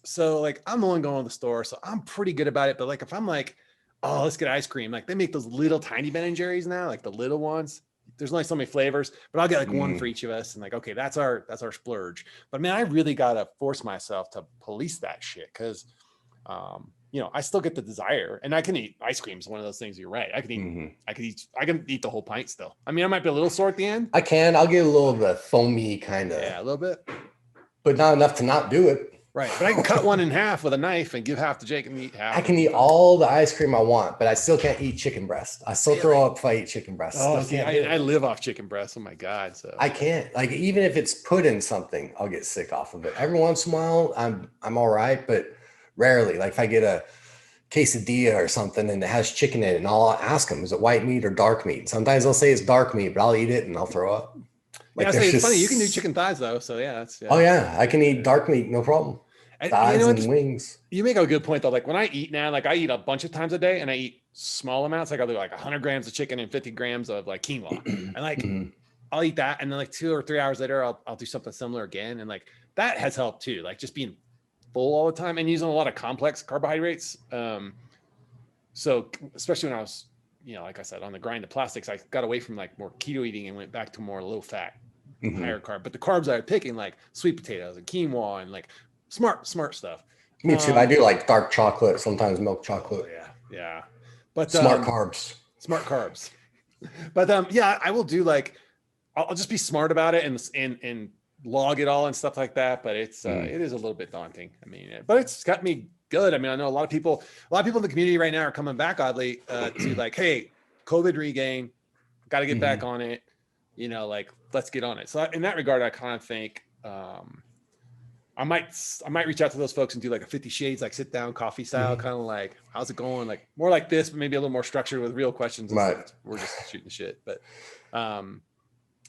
So like I'm the one going to the store, so I'm pretty good about it. But like if I'm like, oh, let's get ice cream, like they make those little tiny Ben and Jerry's now, like the little ones. There's only so many flavors, but I'll get like one for each of us, and like, okay, that's our splurge. But man, I really gotta force myself to police that shit because, you know, I still get the desire, and I can eat ice cream. Is one of those things. You're right. I can eat. I can eat the whole pint still. I mean, I might be a little sore at the end. I can. I'll get a little of the foamy kind of. Yeah, a little bit, but not enough to not do it. Right, but I can cut one in half with a knife and give half to Jake and eat half. I can eat all the ice cream I want, but I still can't eat chicken breast. I still throw up if I eat chicken breast. Oh, see, I live off chicken breast. Oh my God. So I can't, like, even if it's put in something, I'll get sick off of it. Every once in a while, I'm all right, but rarely. Like if I get a quesadilla or something and it has chicken in it, and I'll ask them, is it white meat or dark meat? Sometimes they'll say it's dark meat, but I'll eat it and I'll throw up. Like, yeah, it's funny. You can do chicken thighs though. So yeah, that's. Yeah. Oh yeah, I can eat dark meat, no problem. Thighs and wings. You make a good point though. Like when I eat now, like I eat a bunch of times a day, and I eat small amounts. Like I'll do like 100 grams of chicken and 50 grams of like quinoa, and like I'll eat that, and then like 2 or 3 hours later, I'll do something similar again, and like that has helped too. Like just being full all the time and using a lot of complex carbohydrates. So especially when I was, you know, like I said, on the grind of plastics, I got away from like more keto eating and went back to more low fat, higher carb. But the carbs I was picking, like sweet potatoes and quinoa and like smart stuff. Me too. I do like dark chocolate, sometimes milk chocolate. Yeah. But smart carbs. But yeah, I will do like I'll just be smart about it and log it all and stuff like that. But it's it is a little bit daunting. I mean, but it's got me good. I mean, I know a lot of people in the community right now are coming back oddly to like, hey, COVID regain, got to get back on it. You know, like let's get on it. So in that regard, I kind of think I might reach out to those folks and do like a 50 Shades, like sit down coffee style, kind of like, how's it going? Like more like this, but maybe a little more structured with real questions. Right. We're just shooting the shit. But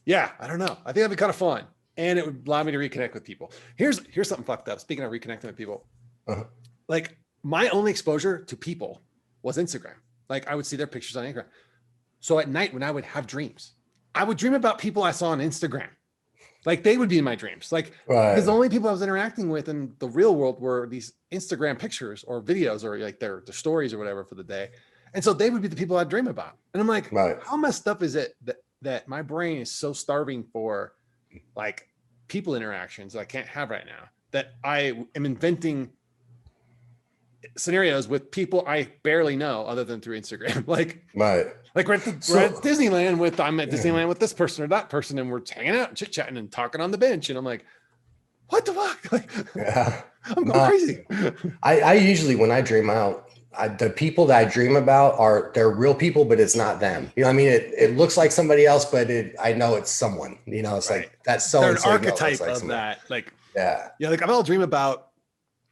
yeah, I don't know. I think that'd be kind of fun. And it would allow me to reconnect with people. Here's something fucked up. Speaking of reconnecting with people, like my only exposure to people was Instagram. Like I would see their pictures on Instagram. So at night when I would have dreams, I would dream about people I saw on Instagram. Like they would be in my dreams. Like because the only people I was interacting with in the real world were these Instagram pictures or videos or like their stories or whatever for the day. And so they would be the people I'd dream about. And I'm like, how messed up is it that my brain is so starving for like people interactions that I can't have right now, that I am inventing scenarios with people I barely know other than through Instagram. Like we're at Disneyland I'm at Disneyland with this person or that person, and we're hanging out, chit chatting and talking on the bench. And I'm like, what the fuck? Like, I'm going crazy. I usually, when I dream out, the people that I dream about they're real people, but it's not them. You know what I mean? It looks like somebody else, but I know it's someone, you know, it's like that's so an archetype of that. Like, like I'll dream about,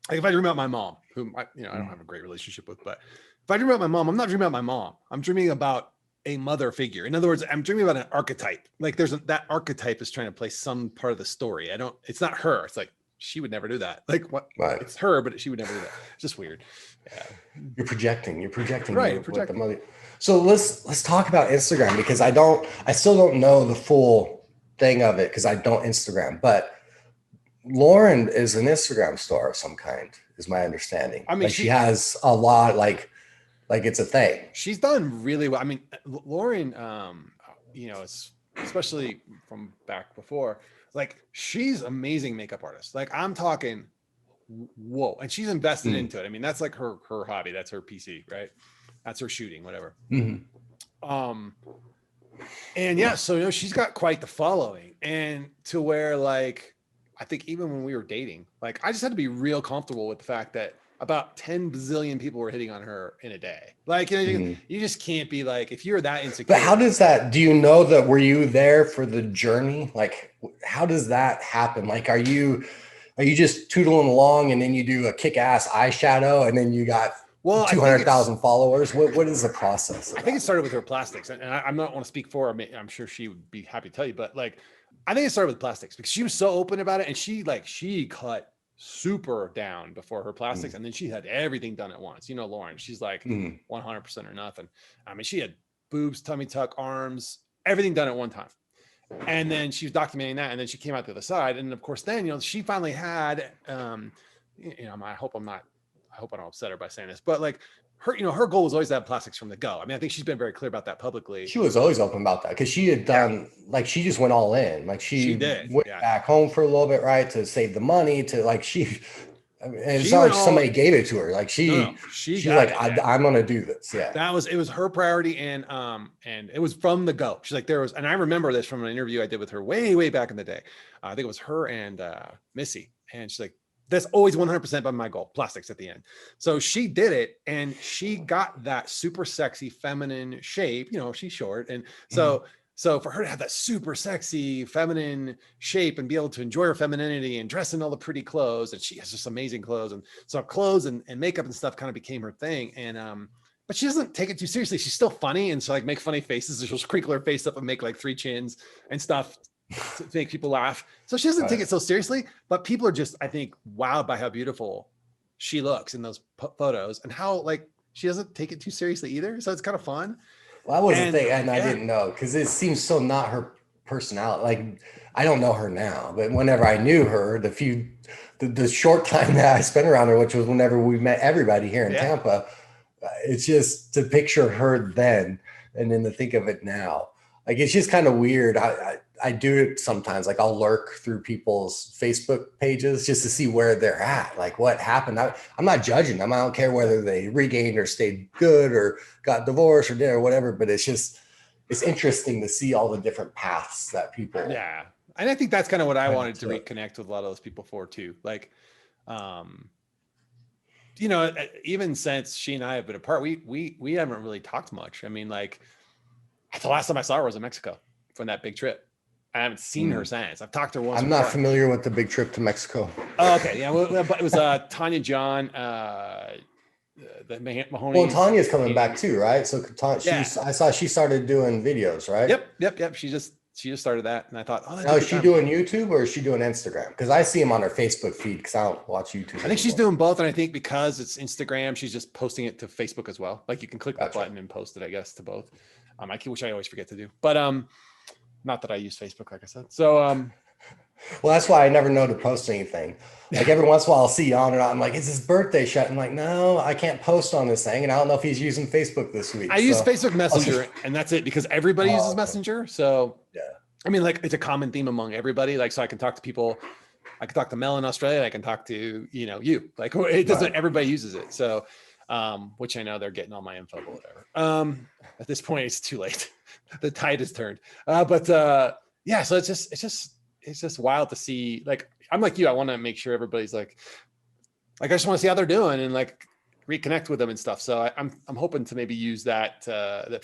like if I dream about my mom, whom I don't have a great relationship with, but if I dream about my mom, I'm not dreaming about my mom. I'm dreaming about a mother figure. In other words, I'm dreaming about an archetype. Like that archetype is trying to play some part of the story. It's not her. It's like, she would never do that. Like what? It's her, but she would never do that. It's just weird. Yeah. You're projecting. Right. The mother. So let's talk about Instagram, because I still don't know the full thing of it because I don't Instagram, but Lauren is an Instagram star of some kind, is my understanding. I mean, like she has a lot, like it's a thing. She's done really well. I mean, Lauren, especially from back before, like she's amazing makeup artist. Like I'm talking, whoa. And she's invested into it. I mean, that's like her hobby. That's her PC, right? That's her shooting, whatever. And yeah, so she's got quite the following, and to where like, I think even when we were dating, like I just had to be real comfortable with the fact that about 10 bazillion people were hitting on her in a day. Like, you just can't be like, if you're that insecure. But how does that, do you know that, were you there for the journey? Like, how does that happen? Like, are you just tootling along and then you do a kick-ass eyeshadow and then you got Well, I think 200,000 followers. What is the process? I think it started with her plastics, and I'm not want to speak for her. I'm sure she would be happy to tell you, but like, I think it started with plastics because she was so open about it, and she cut super down before her plastics, and then she had everything done at once. You know, Lauren, she's like 100% or nothing. I mean, she had boobs, tummy tuck, arms, everything done at one time. And then she was documenting that, and then she came out the other side, and of course, then she finally had, I hope I don't upset her by saying this, but like her goal was always to have plastics from the go. I mean, I think she's been very clear about that publicly. She was always open about that because she had done like she just went all in. Like she did went back home for a little bit, right, to save the money. To like it's not like somebody gave it to her. Like she's like, I'm gonna do this. Yeah, it was her priority, and it was from the go. She's like, and I remember this from an interview I did with her way back in the day. I think it was her and Missy, and she's like, that's always 100% by my goal, plastics at the end. So she did it, and she got that super sexy feminine shape. She's short, and so for her to have that super sexy feminine shape and be able to enjoy her femininity and dress in all the pretty clothes, and she has just amazing clothes, and so clothes and makeup and stuff kind of became her thing. And but she doesn't take it too seriously. She's still funny, and so like make funny faces. She'll crinkle her face up and make like 3 chins and stuff to make people laugh. So she doesn't take it so seriously, but people are just, I think, wowed by how beautiful she looks in those photos, and how like she doesn't take it too seriously either. So it's kind of fun. Well, that was the thing, and I didn't know because it seems so not her personality. Like I don't know her now, but whenever I knew her, the short time that I spent around her, which was whenever we met everybody here in Tampa, it's just to picture her then and then to think of it now. Like it's just kind of weird. I do it sometimes. Like I'll lurk through people's Facebook pages just to see where they're at, like what happened. I'm not judging them. I don't care whether they regained or stayed good or got divorced or did or whatever. But it's interesting to see all the different paths that people. Yeah, and I think that's kind of what I wanted to reconnect with a lot of those people for too. Like, even since she and I have been apart, we haven't really talked much. I mean, like the last time I saw her was in Mexico from that big trip. I haven't seen her since. I've talked to her once. I'm not familiar with the big trip to Mexico. Oh, okay. Yeah. Well, it was Tanya John, the Mahoney. Well, Tanya's coming back too, right? So I saw she started doing videos, right? Yep. She just started that, and I thought, now is she doing YouTube or is she doing Instagram? Because I see them on her Facebook feed because I don't watch YouTube. I think she's doing both, and I think because it's Instagram, she's just posting it to Facebook as well. Like you can click that button and post it, I guess, to both. Which I always forget to do, but not that I use Facebook, like I said. So, well, that's why I never know to post anything. Like every once in a while I'll see you on and I'm like, it's his birthday shot. I'm like, no, I can't post on this thing. And I don't know if he's using Facebook this week. I use Facebook Messenger and that's it because everybody uses Messenger. So, I mean, like it's a common theme among everybody. Like, so I can talk to people. I can talk to Mel in Australia. I can talk to, you. Like it doesn't, everybody uses it. So, which I know they're getting all my info, but whatever. At this point, it's too late. The tide has turned. So it's just wild to see. Like, I'm like you, I want to make sure everybody's like I just want to see how they're doing and like reconnect with them and stuff. So I'm hoping to maybe use that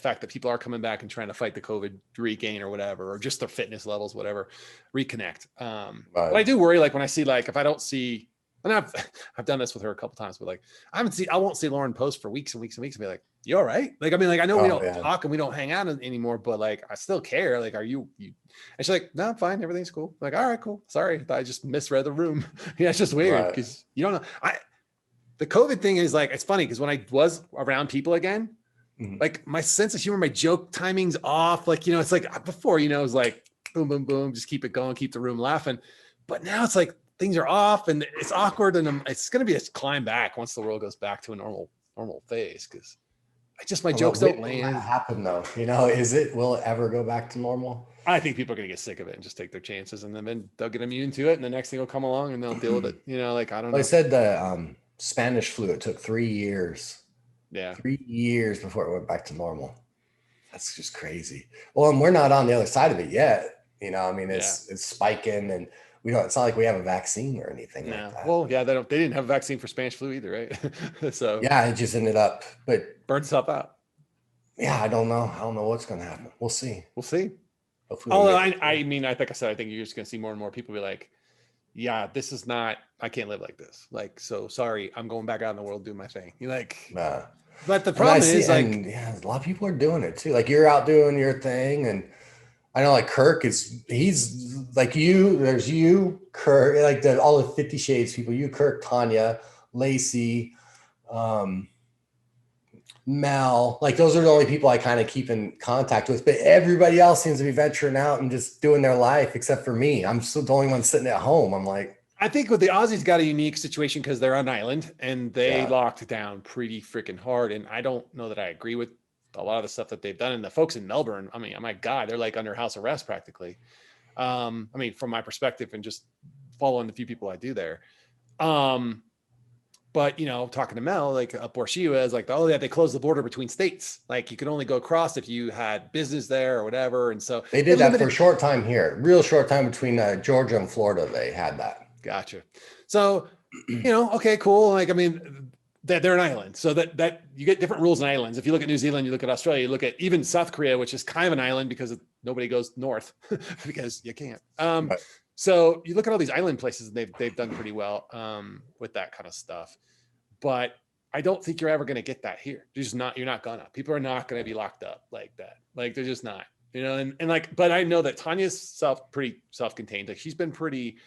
fact that people are coming back and trying to fight the COVID regain or whatever, or just their fitness levels, whatever, reconnect. But I do worry, like when I see, like, if I don't see, and I've done this with her a couple times, but like I won't see Lauren post for weeks and weeks and weeks and be like, you all right? Like, I mean, like, I know we don't talk and we don't hang out anymore, but like, I still care. Like, are you? And she's like, no, I'm fine. Everything's cool. I'm like, all right, cool. Sorry. I just misread the room. Yeah. It's just weird because you don't know. The COVID thing is like, it's funny because when I was around people again, like my sense of humor, my joke timing's off. Like, it's like before, it was like boom, boom, boom, just keep it going, keep the room laughing. But now it's like things are off and it's awkward, and it's going to be a climb back once the world goes back to a normal phase. Because my jokes don't land. Happen though, will it ever go back to normal? I think people are going to get sick of it and just take their chances, and then they'll get immune to it, and the next thing will come along and they'll deal with it. Like, I don't know. I said the Spanish flu, it took 3 years. Yeah. 3 years before it went back to normal. That's just crazy. Well, and we're not on the other side of it yet. I mean, it's spiking, and it's not like we have a vaccine or anything like that. Well, yeah, they didn't have a vaccine for Spanish flu either, right? So yeah, it just ended up, but burned itself out. Yeah, I don't know what's going to happen. We'll see. Hopefully. Although I mean, like I said, I think you're just going to see more and more people be like, yeah, this is not, I can't live like this. Like, so sorry, I'm going back out in the world, do my thing. You're like, Nah. but the And I problem see, is like, and yeah, a lot of people are doing it too. Like you're out doing your thing, and I know like Kirk he's like you. There's you, Kirk, like all the 50 Shades people. You, Kirk, Tanya, Lacey, um, Mel. Like those are the only people I kind of keep in contact with. But everybody else seems to be venturing out and just doing their life, except for me. I'm still the only one sitting at home. I'm like, I think with the Aussies got a unique situation because they're on an island and they yeah, locked down pretty freaking hard. And I don't know that I agree with a lot of the stuff that they've done. And the folks in Melbourne, I mean, oh my God, they're like under house arrest practically. I mean, from my perspective and just following the few people I do there. But you know, talking to Mel, like up where she was, like, oh yeah, they closed the border between states. Like you could only go across if you had business there or whatever. And so they did that for a short time here, real short time between Georgia and Florida. They had that. Gotcha. So, you know, okay, cool. Like, I mean, they're an island, so that you get different rules in islands. If you look at New Zealand, you look at Australia, you look at even South Korea, which is kind of an island because nobody goes north because you can't. Right. So you look at all these island places, and they've done pretty well with that kind of stuff. But I don't think you're ever going to get that here. You're not gonna. People are not going to be locked up like that. Like they're just not. You know, and like, but I know that Tanya's pretty self-contained. Like she's been pretty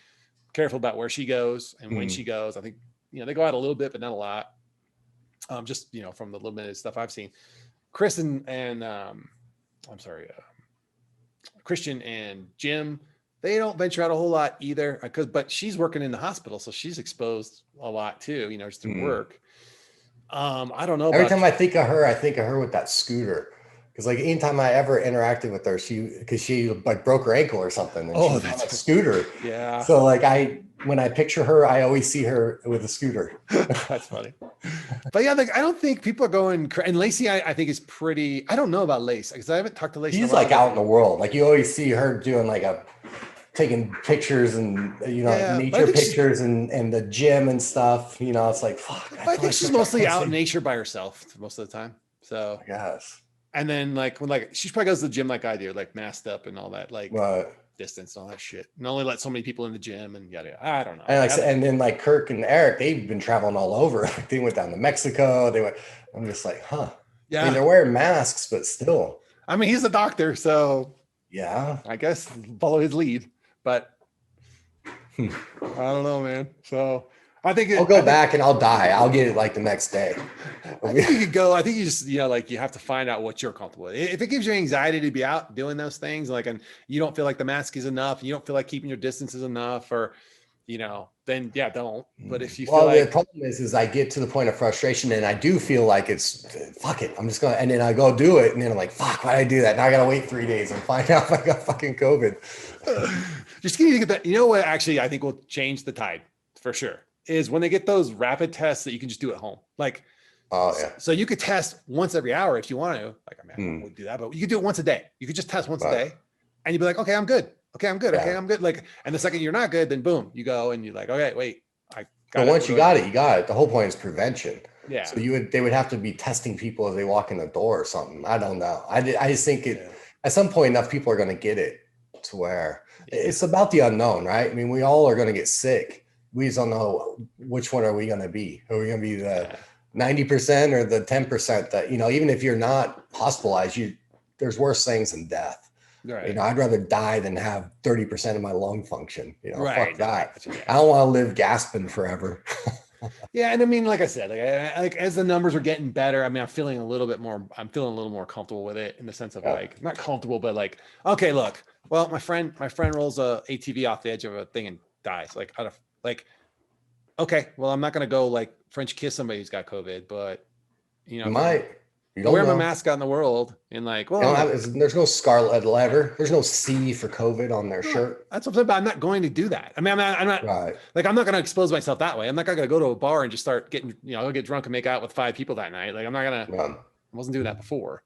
careful about where she goes and when she goes. I think, you know, they go out a little bit, but not a lot. Just, you know, from the limited stuff I've seen. Chris and Christian and Jim, they don't venture out a whole lot either but she's working in the hospital. So she's exposed a lot too, you know, just through work. I don't know. Every time I think of her with that scooter. Because like anytime I ever interacted with her, because she like broke her ankle or something, and she was on a scooter. Yeah. So like when I picture her, I always see her with a scooter. That's funny. But yeah, like I don't think people are going. And Lacey, I think is pretty. I don't know about Lace because I haven't talked to Lacey. She's like out in the world. Like you always see her doing like taking pictures and nature pictures and the gym and stuff. You know, it's like fuck. I think she's mostly out in nature by herself most of the time. So I guess. And then like she probably goes to the gym like I do, like masked up and all that, like distance and all that shit. And only let so many people in the gym and yada yada. I don't know. And then like Kirk and Eric, they've been traveling all over. Like they went down to Mexico. I'm just like, huh. Yeah. I mean, they're wearing masks, but still. I mean, he's a doctor, so yeah. I guess follow his lead. But I don't know, man. So I think I'll go back and I'll die. I'll get it like the next day. I think you could go. I think you just, you know, like you have to find out what you're comfortable with. If it gives you anxiety to be out doing those things, like, and you don't feel like the mask is enough, and you don't feel like keeping your distance is enough, or, you know, then yeah, don't. But if you feel like the problem is I get to the point of frustration and I do feel like it's fuck it. I'm just going to, and then I go do it. And then I'm like, fuck, why did I do that? Now I got to wait 3 days and find out if I got fucking COVID. Just need to get that. You know what? Actually, I think will change the tide for sure is when they get those rapid tests that you can just do at home. Like, oh yeah. So you could test once every hour if you want to. Like, I mean, I wouldn't do that, but you could do it once a day. You could just test once a day, and you'd be like, okay, I'm good. Okay, I'm good. Yeah. Okay, I'm good. Like, and the second you're not good, then boom, you go and you're like, okay, wait, I got it. But once you got it, you got it. The whole point is prevention. Yeah. So they would have to be testing people as they walk in the door or something. I don't know. I just think at some point enough people are going to get it to where it's about the unknown, right? I mean, we all are going to get sick. We just don't know which one are we going to be. Are we going to be the 90% or the 10% that, you know, even if you're not hospitalized, there's worse things than death. Right. You know, I'd rather die than have 30% of my lung function. You know, fuck that. I don't want to live gasping forever. Yeah, and I mean, like I said, like as the numbers are getting better, I mean, I'm feeling a little more comfortable with it in the sense of like not comfortable, but like, okay, look, well, my friend rolls a ATV off the edge of a thing and dies. Like, out of like, okay, well, I'm not gonna go like French kiss somebody who's got COVID, but you know, I wear my mask out in the world and like, well, there's no scarlet letter. There's no C for COVID on their shirt. That's what I'm saying, but I'm not going to do that. I mean, I'm not like, I'm not going to expose myself that way. I'm not going to go to a bar and just start getting, you know, I'll get drunk and make out with 5 people that night. Like, I'm not going to, I wasn't doing that before.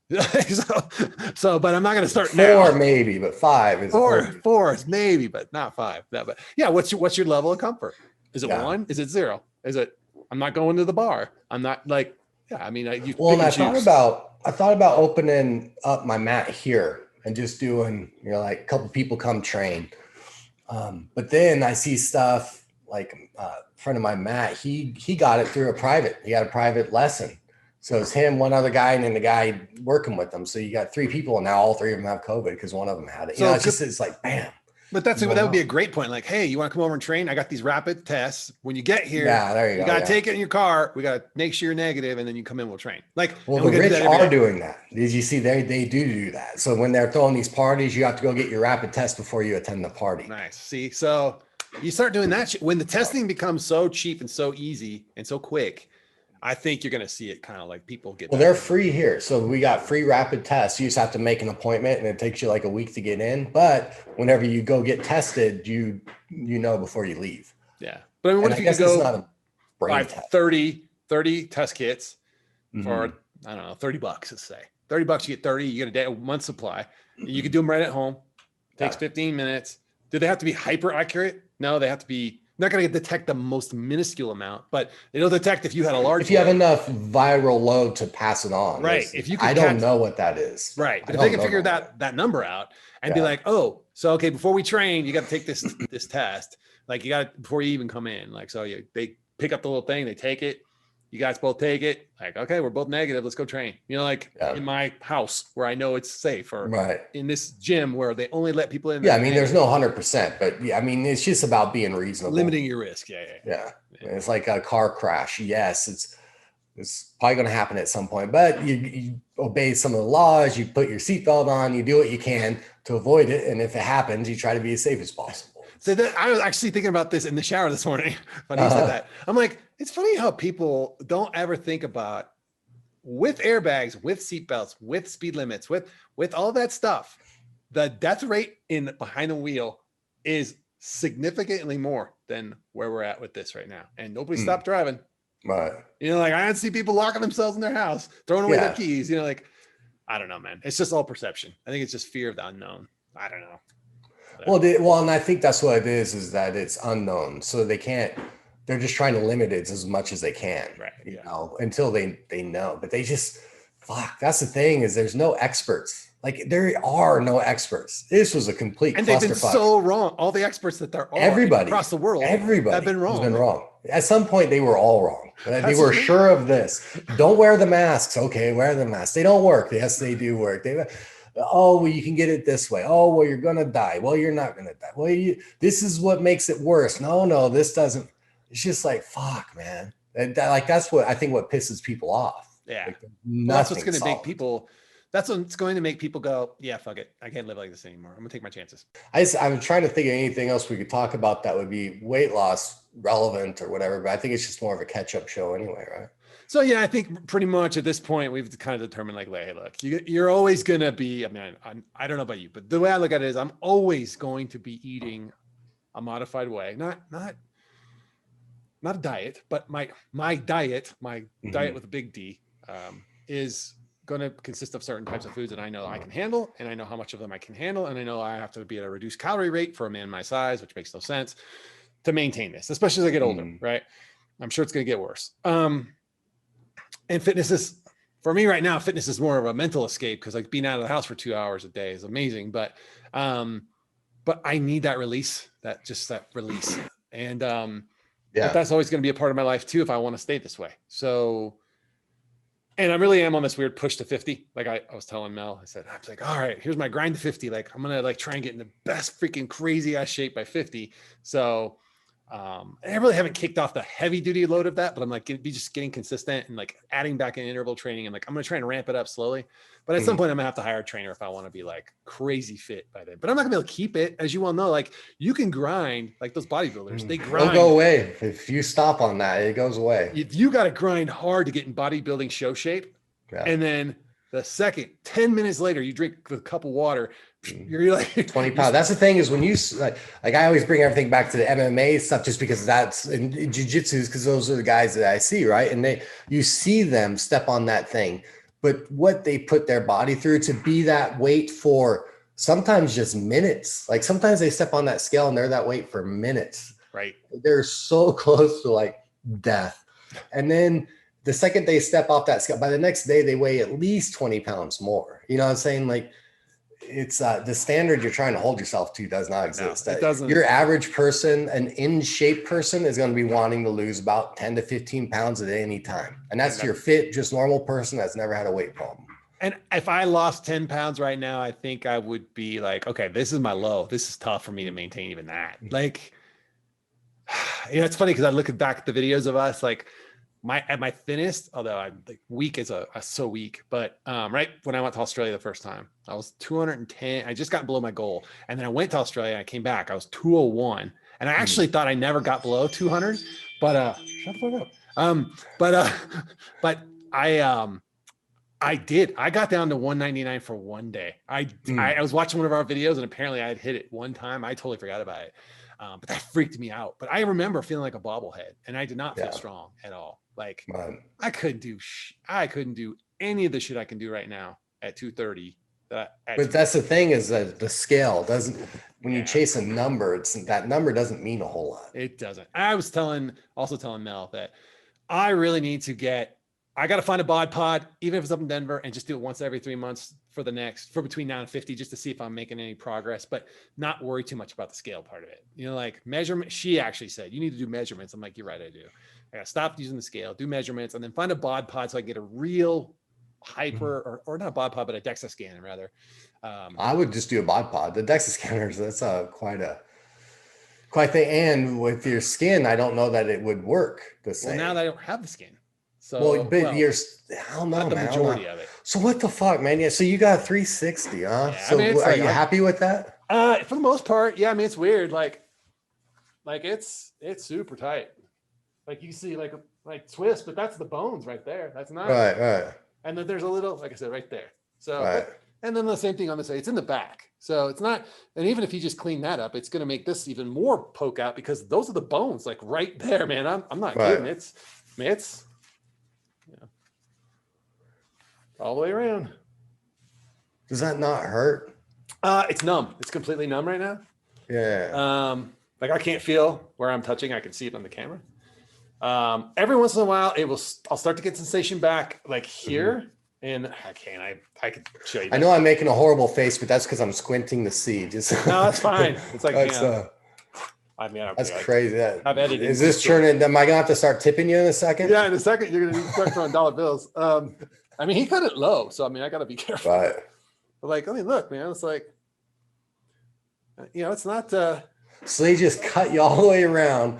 so, but I'm not going to start now. 4 maybe, but 5 is 4 is maybe, but not 5. No, but yeah. What's your level of comfort? Is it 1? Is it 0? Is it, I'm not going to the bar. I'm not like, yeah, I mean, I thought about opening up my mat here and just doing, you know, like a couple people come train. But then I see stuff like a friend of mine, Matt, he got it through he had a private lesson. So it's him, one other guy, and then the guy working with them. So you got 3 people, and now all 3 of them have COVID because one of them had it. You know, it's like, bam. But that would be a great point. Like, hey, you want to come over and train? I got these rapid tests. When you get here, there you got to take it in your car. We got to make sure you're negative, and then you come in, we'll train. Like, well, the rich are doing that. Did you see they do that? So when they're throwing these parties, you have to go get your rapid test before you attend the party. Nice. See, so you start doing that when the testing becomes so cheap and so easy and so quick. I think you're going to see it kind of like people get. Well, they're free here. So we got free rapid tests. You just have to make an appointment and it takes you like a week to get in. But whenever you go get tested, you know before you leave. Yeah. But I mean, what if you go buy 30 test kits for, I don't know, $30, let's say. $30, you get 30, you get a month supply. You can do them right at home. It takes 15 minutes. Do they have to be hyper accurate? No, they have to be. Not going to detect the most minuscule amount, but it'll detect if you had a large. If you have enough viral load to pass it on, right? If you, I don't know what that is, right? But if they can figure that number out and be like, oh, so okay, before we train, you got to take this test. Like you got before you even come in. Like so, they pick up the little thing, they take it. You guys both take it. Like okay, we're both negative. Let's go train. You know, like in my house where I know it's safe, or in this gym where they only let people in. Yeah, I mean, there's no 100%, but yeah, I mean, it's just about being reasonable, limiting your risk. Yeah. It's like a car crash. Yes, it's probably going to happen at some point, but you obey some of the laws. You put your seatbelt on. You do what you can to avoid it, and if it happens, you try to be as safe as possible. So I was actually thinking about this in the shower this morning when he said that. I'm like, it's funny how people don't ever think about with airbags, with seatbelts, with speed limits, with all that stuff, the death rate in behind the wheel is significantly more than where we're at with this right now. And nobody stopped driving. Right. You know, like I see people locking themselves in their house, throwing away their keys. You know, like, I don't know, man. It's just all perception. I think it's just fear of the unknown. I don't know. Well, and I think that's what it is that it's unknown. So they're just trying to limit it as much as they can, right? You know, until they know. But they just, that's the thing is there's no experts. Like there are no experts. This was a complete and they've been so wrong. All the experts that there are everybody across the world, have been wrong. Has been wrong. At some point, they were all wrong. They were sure of this. Don't wear the masks. Okay, wear the masks. They don't work. Yes, they do work. Oh, well, you can get it this way. Oh, well, you're going to die. Well, you're not going to die. Well, this is what makes it worse. No, this doesn't. It's just like, fuck, man. That's what I think what pisses people off. Yeah. Like, that's what's going to make people. That's what's going to make people go, yeah, fuck it. I can't live like this anymore. I'm going to take my chances. I'm trying to think of anything else we could talk about that would be weight loss relevant or whatever, but I think it's just more of a catch-up show anyway, right? So yeah, I think pretty much at this point we've kind of determined like, hey, look, you're always gonna be. I mean, I don't know about you, but the way I look at it is, I'm always going to be eating a modified way, not a diet, but my diet with a big D, is going to consist of certain types of foods that I know I can handle, and I know how much of them I can handle, and I know I have to be at a reduced calorie rate for a man my size, which makes no sense to maintain this, especially as I get older, right? I'm sure it's going to get worse. And fitness is, for me right now, fitness is more of a mental escape because like being out of the house for 2 hours a day is amazing. But I need that release, that release. And but that's always going to be a part of my life too if I want to stay this way. So, and I really am on this weird push to 50. Like I was telling Mel, I was like, all right, here's my grind to 50. Like I'm going to like try and get in the best freaking crazy ass shape by 50. So I really haven't kicked off the heavy duty load of that, but I'm like, just getting consistent and like adding back in interval training. And like, I'm going to try and ramp it up slowly, but at some point I'm gonna have to hire a trainer if I want to be like crazy fit by then, but I'm not gonna be able to keep it. As you all know, like you can grind like those bodybuilders, they grind. It'll go away. If you stop on that, it goes away. You got to grind hard to get in bodybuilding show shape. Yeah. And then the second 10 minutes later, you drink a cup of water, you're like 20 pounds. That's the thing is when you like I always bring everything back to the MMA stuff just because that's in jiu-jitsu, because those are the guys that I see, right? And you see them step on that thing, but what they put their body through to be that weight for sometimes just minutes. Like sometimes they step on that scale and they're that weight for minutes. Right. They're so close to like death. And then the second they step off that scale, by the next day, they weigh at least 20 pounds more. You know what I'm saying? Like, it's the standard you're trying to hold yourself to does not exist. No, it doesn't. Your average person, an in shape person, is going to be wanting to lose about 10 to 15 pounds at any time. And that's your fit, just normal person that's never had a weight problem. And if I lost 10 pounds right now, I think I would be like, okay, this is my low. This is tough for me to maintain even that. Like, it's funny because I look back at the videos of us, like at my thinnest, although I'm like weak as so weak, but right when I went to Australia the first time, I was 210. I just got below my goal. And then I went to Australia and I came back. I was 201. And I actually thought I never got below 200, but shut the fuck up. I did. I got down to 199 for one day. I was watching one of our videos and apparently I had hit it one time. I totally forgot about it. But that freaked me out. But I remember feeling like a bobblehead and I did not feel strong at all. Like I couldn't do any of the shit I can do right now at 230. But that's the thing is that the scale doesn't, when you chase a number, that number doesn't mean a whole lot. It doesn't. I was also telling Mel that I really need to I got to find a bod pod, even if it's up in Denver, and just do it once every 3 months for between now and 50, just to see if I'm making any progress, but not worry too much about the scale part of it. Like measurement. She actually said, you need to do measurements. I'm like, you're right. I do. I got to stop using the scale, do measurements, and then find a bod pod so I get a real hyper or not a bod pod, but a DEXA scanner rather. I would just do a bod pod. The DEXA scanners, that's quite thing. And with your skin, I don't know that it would work the same. Well, now that I don't have the skin. So, you're, I don't know, not the majority of it. So what the fuck, man? Yeah. So you got 360, huh? Yeah, so are you happy with that? For the most part, yeah. I mean, it's weird. Like it's super tight. Like you see, like twist, but that's the bones right there. That's not right. And then there's a little, like I said, right there. So, and then the same thing on this side. It's in the back, so it's not. And even if you just clean that up, it's going to make this even more poke out because those are the bones, like right there, man. I'm not kidding. It's all the way around. Does that not hurt? It's numb. It's completely numb right now. Yeah. Like I can't feel where I'm touching. I can see it on the camera. Every once in a while, I'll start to get sensation back, like here, and I can show you. I know I'm making a horrible face, but that's because I'm squinting to see. Just no, that's fine. It's like that's crazy. I've edited. Is this turning? Am I gonna have to start tipping you in a second? Yeah, in a second you're gonna start throwing dollar bills. I mean, he cut it low, so I mean, I got to be careful. Right. But like, I mean, look, man, it's like, it's not. So they just cut you all the way around,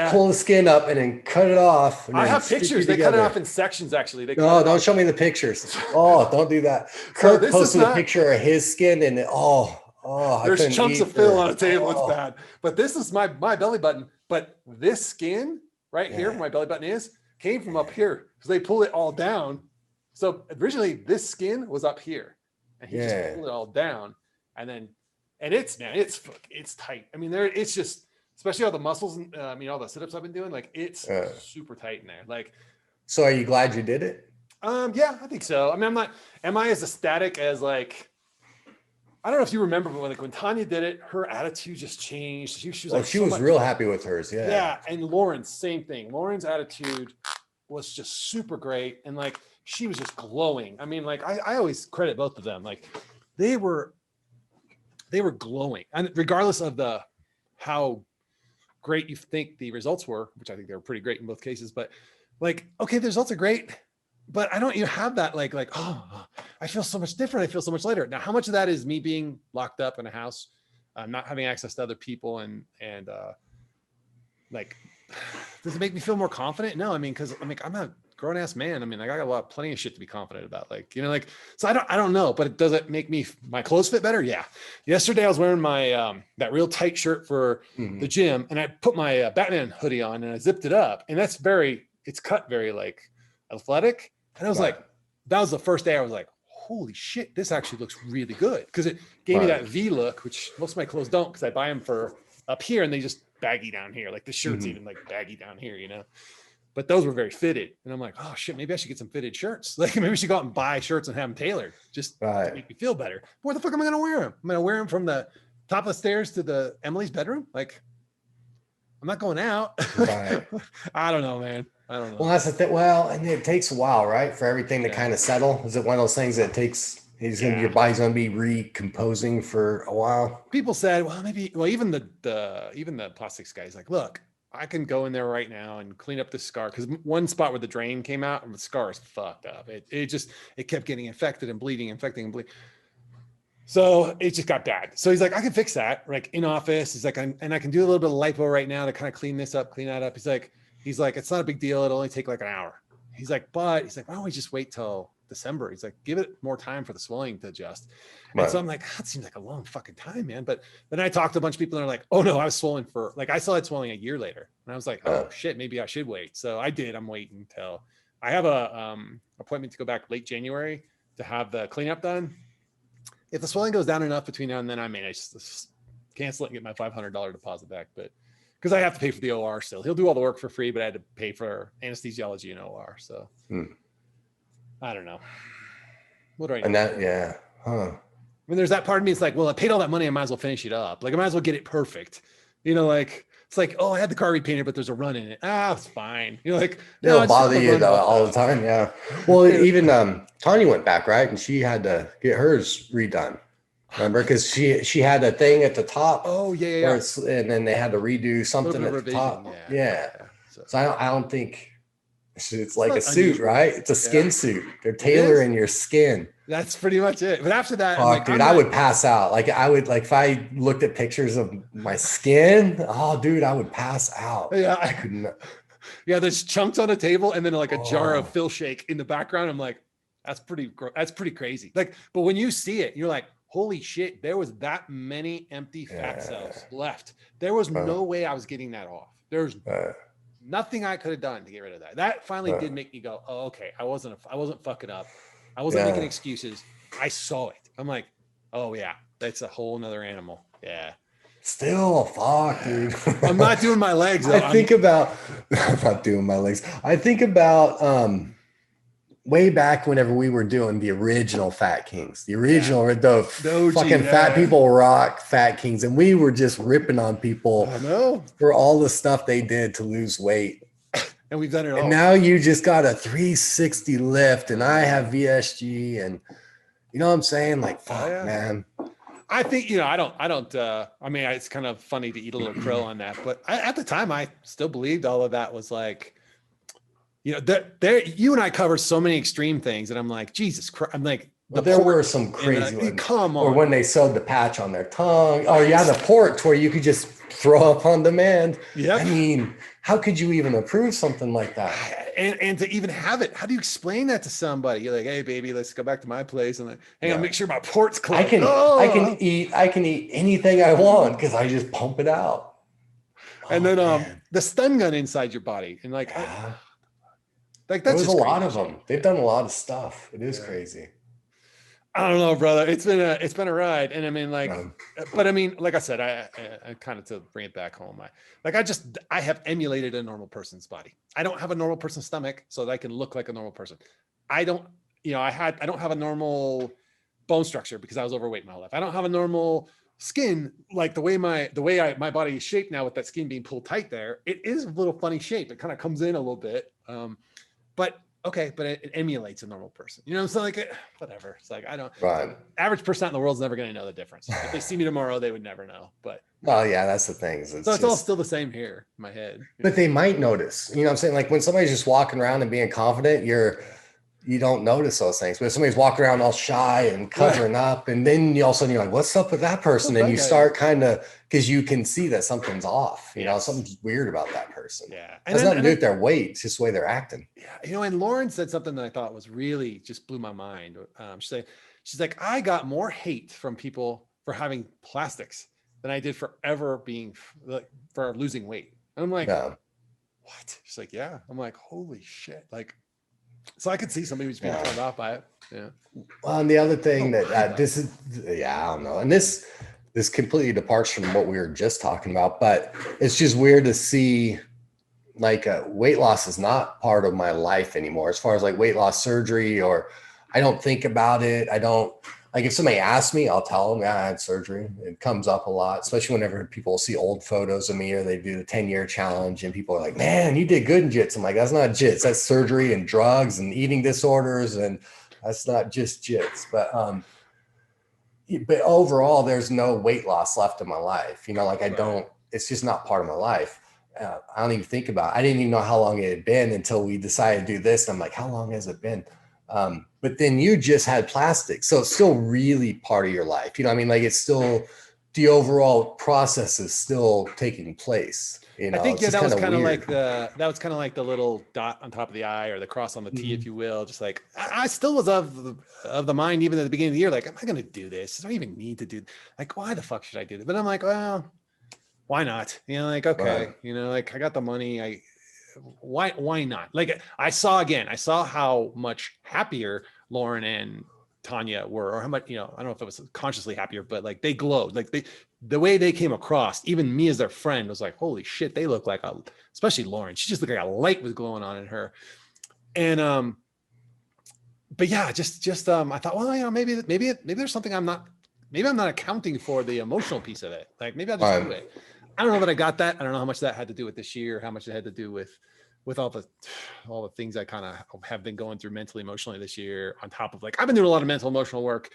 pull the skin up, and then cut it off. I have pictures. They cut it off in sections, actually. No, don't show me the pictures. Oh, don't do that. Kirk posted a picture of his skin, and there's chunks of fill on a table. It's bad. But this is my belly button. But this skin right here, where my belly button came from up here because they pulled it all down. So originally this skin was up here and he just pulled it all down and it's tight. I mean, it's just, especially all the muscles and all the sit-ups I've been doing, like it's super tight in there. Like, so are you glad you did it? Yeah, I think so. I mean, am I as ecstatic as like, I don't know if you remember, but when Tanya did it, her attitude just changed. She was real happy with hers. Yeah. Yeah. And Lauren's same thing. Lauren's attitude was just super great. And like, she was just glowing. I mean, like I always credit both of them. Like they were glowing, and regardless of how great you think the results were, which I think they were pretty great in both cases. But like, okay, the results are great, but I don't have that like, oh, I feel so much different. I feel so much lighter. Now, how much of that is me being locked up in a house, not having access to other people, and like, does it make me feel more confident? No, I mean, because I'm a grown ass man. I mean, like, I got plenty of shit to be confident about. Like, so I don't know, but does it make my clothes fit better? Yeah. Yesterday I was wearing my, that real tight shirt for the gym, and I put my Batman hoodie on and I zipped it up, and it's cut very like athletic. And I was like, that was the first day I was like, holy shit, this actually looks really good. Cause it gave me that V look, which most of my clothes don't, cause I buy them for up here and they just baggy down here. Like the shirt's even like baggy down here, but those were very fitted. And I'm like, oh shit, maybe I should get some fitted shirts. Like maybe we should go out and buy shirts and have them tailored just to make me feel better. Where the fuck am I going to wear them? I'm going to wear them from the top of the stairs to the Emily's bedroom. Like I'm not going out. Right. I don't know, man. I don't know. Well, that's the thing. Well, and it takes a while, right? For everything to kind of settle. Is it one of those things that takes Your body's gonna be recomposing for a while. People said, well, maybe, well, even the plastics guy's like, look, I can go in there right now and clean up the scar, because one spot where the drain came out and the scar is fucked up. It kept getting infected and bleeding, infecting and bleeding. So it just got bad. So he's like, I can fix that, like in office. He's like, and I can do a little bit of lipo right now to kind of clean this up, clean that up. He's like, it's not a big deal. It'll only take like an hour. He's like, why don't we just wait till December? He's like, give it more time for the swelling to adjust. Right. And so I'm like, that seems like a long fucking time, man. But then I talked to a bunch of people and they're like, oh no, I was swollen I still had swelling a year later. And I was like, oh shit, maybe I should wait. So I did. I'm waiting till I have a appointment to go back late January to have the cleanup done. If the swelling goes down enough between now and then, I may just cancel it and get my $500 deposit back. But because I have to pay for the OR still. He'll do all the work for free, but I had to pay for anesthesiology and OR. So I don't know. What do I know? And that, yeah. Huh. I mean, there's that part of me. It's like, well, I paid all that money. I might as well finish it up. Like, I might as well get it perfect. Like, it's like, oh, I had the car repainted, but there's a run in it. It's fine. Like, it'll bother you all the time. Yeah. Well, even Tanya went back, right? And she had to get hers redone. Remember? Because she had a thing at the top. Oh, yeah. And then they had to redo something at the top. Yeah. So I don't think it's like a suit, right? It's a skin suit. They're tailoring your skin. That's pretty much it. But after that, I would pass out. Like if I looked at pictures of my skin, I would pass out. Yeah. I couldn't. Yeah. There's chunks on a table and then like a jar of Phil Shake in the background. I'm like, that's pretty crazy. Like, but when you see it, you're like, holy shit, there was that many empty fat cells left. There was no way I was getting that off. There's nothing I could have done to get rid of that. That finally did make me go, oh, okay. I wasn't fucking up. I wasn't making excuses. I saw it. I'm like, oh yeah, that's a whole nother animal. Yeah. Still, fuck, dude. I'm not doing my legs. I'm not doing my legs. I think about way back whenever we were doing the original Fat Kings, fat people rock Fat Kings, and we were just ripping on people for all the stuff they did to lose weight. And we've done it all. And now you just got a 360 lift, and I have VSG, and you know what I'm saying? Like, fuck, man. I think, I mean, it's kind of funny to eat a little crow on that, but at the time I still believed all of that was like, you and I covered so many extreme things, and I'm like, Jesus Christ. I'm like, there were some crazy ones. Come on. Or when they sewed the patch on their tongue. Oh yeah, the port where you could just throw up on demand. Yeah. I mean, how could you even approve something like that? And to even have it, how do you explain that to somebody? You're like, hey baby, let's go back to my place and hang on, make sure my port's closed. I can eat anything I want because I just pump it out. And then the stun gun inside your body. And like that's there's a lot of them. They've done a lot of stuff. It is crazy. I don't know, brother. It's been a ride. And I mean, like, but I mean, like I said, I kind of, to bring it back home, I have emulated a normal person's body. I don't have a normal person's stomach so that I can look like a normal person. I don't have a normal bone structure because I was overweight my whole life. I don't have a normal skin, like the way my body is shaped now with that skin being pulled tight there. It is a little funny shape. It kind of comes in a little bit. But it emulates a normal person. So like, whatever. It's like, average person in the world's never going to know the difference. If they see me tomorrow, they would never know. But that's the thing. It's all still the same here in my head. But they might notice, you know what I'm saying? Like when somebody's just walking around and being confident, you don't notice those things. But if somebody's walking around all shy and covering up, and then all of a sudden you're like, what's up with that person? And you start kind of, because you can see that something's off, something's weird about that person. Yeah. It has nothing to do with their weight. It's just the way they're acting. Yeah. And Lauren said something that I thought was really just blew my mind. She's like, I got more hate from people for having plastics than I did for for losing weight. And I'm like, what? She's like, yeah. I'm like, holy shit. Like, so I could see somebody who's being turned off by it. Yeah. Well, and the other thing this is, I don't know. And this completely departs from what we were just talking about, but it's just weird to see like weight loss is not part of my life anymore. As far as like weight loss surgery, or I don't think about it. I don't like, if somebody asks me, I'll tell them, I had surgery. It comes up a lot, especially whenever people see old photos of me or they do the 10-year challenge and people are like, man, you did good in jits. I'm like, that's not jits. That's surgery and drugs and eating disorders. And That's not just jits, but overall, there's no weight loss left in my life. You know, like I don't, it's just not part of my life. I don't even think about it. I didn't even know how long it had been until we decided to do this. And I'm like, how long has it been? But then you just had plastic. So it's still really part of your life. You know what I mean? Like it's still, the overall process is still taking place. You know, I think, yeah, that was kind of weird. like the little dot on top of the I, or the cross on the T, if you will. Just like, I still was of the mind, even at the beginning of the year, like, am I going to do this? Do I even need to do, like, why the fuck should I do this? But I'm like, well, why not? You know, like, okay, you know, like I got the money. Why not? Like I saw how much happier Lauren and Tanya were, or how much, you know, I don't know if it was consciously happier, but like they glowed, like the way they came across, even me as their friend was like, holy shit, they look like especially Lauren, she just looked like a light was glowing on in her. And, but yeah, just I thought, well, you know, maybe there's something maybe I'm not accounting for the emotional piece of it. Like maybe I'll just do it. I don't know that I got that. I don't know how much that had to do with this year, how much it had to do with all the things I kind of have been going through mentally, emotionally this year, on top of like, I've been doing a lot of mental, emotional work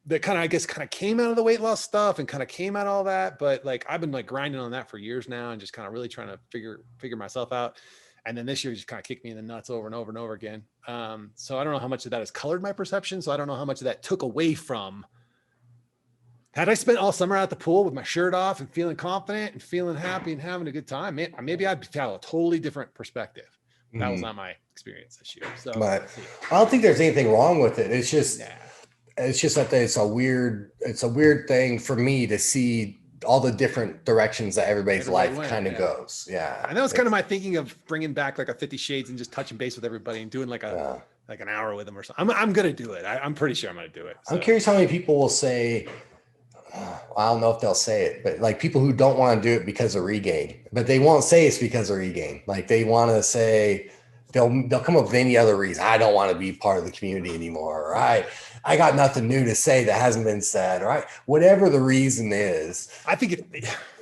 that kind of came out of the weight loss stuff and kind of came out of all that. But like, I've been like grinding on that for years now and just kind of really trying to figure myself out. And then this year just kind of kicked me in the nuts over and over and over again. So I don't know how much of that has colored my perception. So I don't know how much of that took away from, had I spent all summer at the pool with my shirt off and feeling confident and feeling happy and having a good time, maybe I'd have a totally different perspective. That was not my experience this year. So, but I don't think there's anything wrong with it. It's just that it's a weird thing for me to see all the different directions that everybody's life kind of goes. Yeah. And that was kind of my thinking of bringing back like a 50 Shades and just touching base with everybody and doing like an hour with them or something. I'm going to do it. I'm pretty sure I'm going to do it. So. I'm curious how many people will say, I don't know if they'll say it, but like people who don't want to do it because of regain, but they won't say it's because of regain. Like they want to say, they'll come up with any other reason. I don't want to be part of the community anymore. Or I got nothing new to say that hasn't been said. Right. Whatever the reason is, I think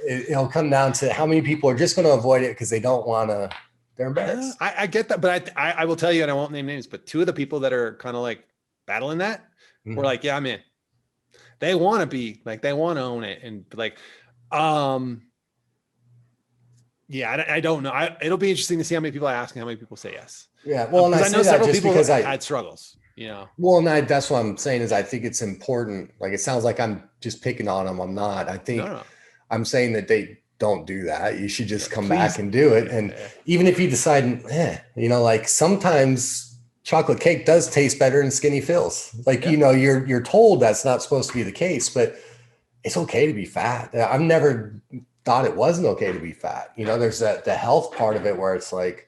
it'll come down to how many people are just going to avoid it because they don't want to, they're embarrassed. I get that, but I will tell you, and I won't name names, but two of the people that are kind of like battling that were like, yeah, I'm in. They want to be like, they want to own it. And like, yeah, I don't know. It'll be interesting to see how many people I ask and how many people say yes. Yeah. Well, and I know several people because I had struggles, you know? Well, and that's what I'm saying is I think it's important. Like, it sounds like I'm just picking on them. I'm not. I think I'm saying that they don't do that. You should just come back and do it. And even if you decide, you know, like sometimes chocolate cake does taste better than Skinny Phil's. Like, you know, you're told that's not supposed to be the case, but it's okay to be fat. I've never thought it wasn't okay to be fat. You know, there's the health part of it where it's like,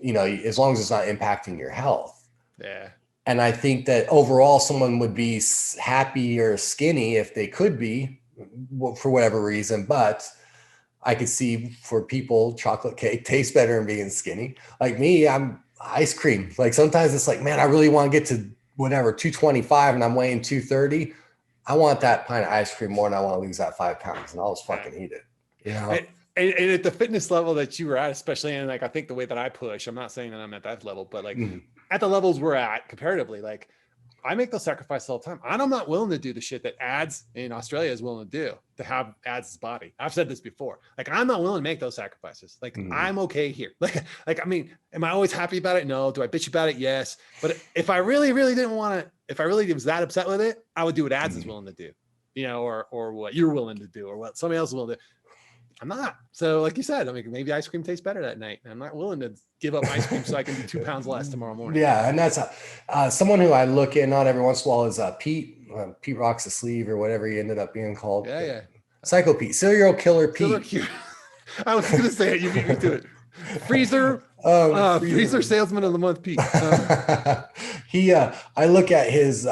you know, as long as it's not impacting your health. Yeah. And I think that overall someone would be happy or skinny if they could be for whatever reason. But I could see for people, chocolate cake tastes better than being skinny. Like me, I'm ice cream. Like sometimes it's like, man, I really want to get to whatever 225 and I'm weighing 230. I want that pint of ice cream more than I want to lose that 5 pounds, and I'll just fucking eat it. You know? And at the fitness level that you were at, especially in like, I think the way that I push, I'm not saying that I'm at that level, but like at the levels we're at comparatively, like I make those sacrifices all the time. And I'm not willing to do the shit that ads in Australia is willing to do to have ads' body. I've said this before. Like, I'm not willing to make those sacrifices. Like, I'm okay here. Like, I mean, am I always happy about it? No. Do I bitch about it? Yes. But if I really, really didn't want to, if I really was that upset with it, I would do what ads is willing to do, you know, or what you're willing to do, or what somebody else is willing to do. I'm not. So like you said, I mean, maybe ice cream tastes better that night. I'm not willing to give up ice cream so I can be 2 pounds less tomorrow morning. Yeah. And that's someone who I look in not every once in a while is Pete. Pete Rocks the Sleeve or whatever he ended up being called. Yeah. Psycho Pete, serial killer Pete. I was going to say it. You beat me to it. Freezer salesman of the month, Pete. I look at his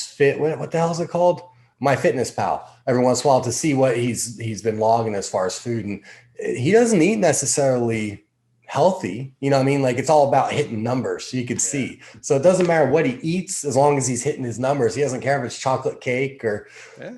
fit. What the hell is it called? My Fitness Pal every once in a while to see what he's been logging as far as food, and he doesn't eat necessarily healthy. You know what I mean? Like, it's all about hitting numbers. So you could see. So it doesn't matter what he eats as long as he's hitting his numbers. He doesn't care if it's chocolate cake or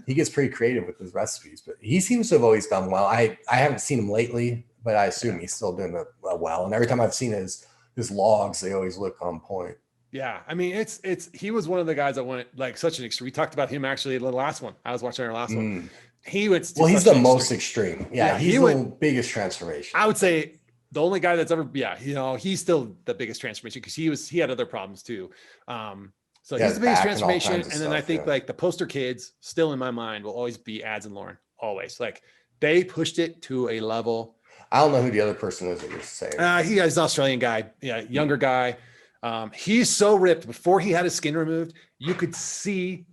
he gets pretty creative with his recipes. But he seems to have always done well. I haven't seen him lately, but I assume he's still doing well. And every time I've seen his his logs, they always look on point. Yeah, I mean, he was one of the guys that went like such an extreme. We talked about him actually in the last one. I was watching our last one. He went to he's the most extreme. Yeah, he's the biggest transformation. I would say the only guy that's ever, he's still the biggest transformation because he had other problems too. So he's the biggest transformation. And then I think like the poster kids still in my mind will always be Ads and Lauren. Always. Like they pushed it to a level. I don't know who the other person is that you're saying. He's an Australian guy. Yeah, younger guy. He's so ripped. Before he had his skin removed, you could see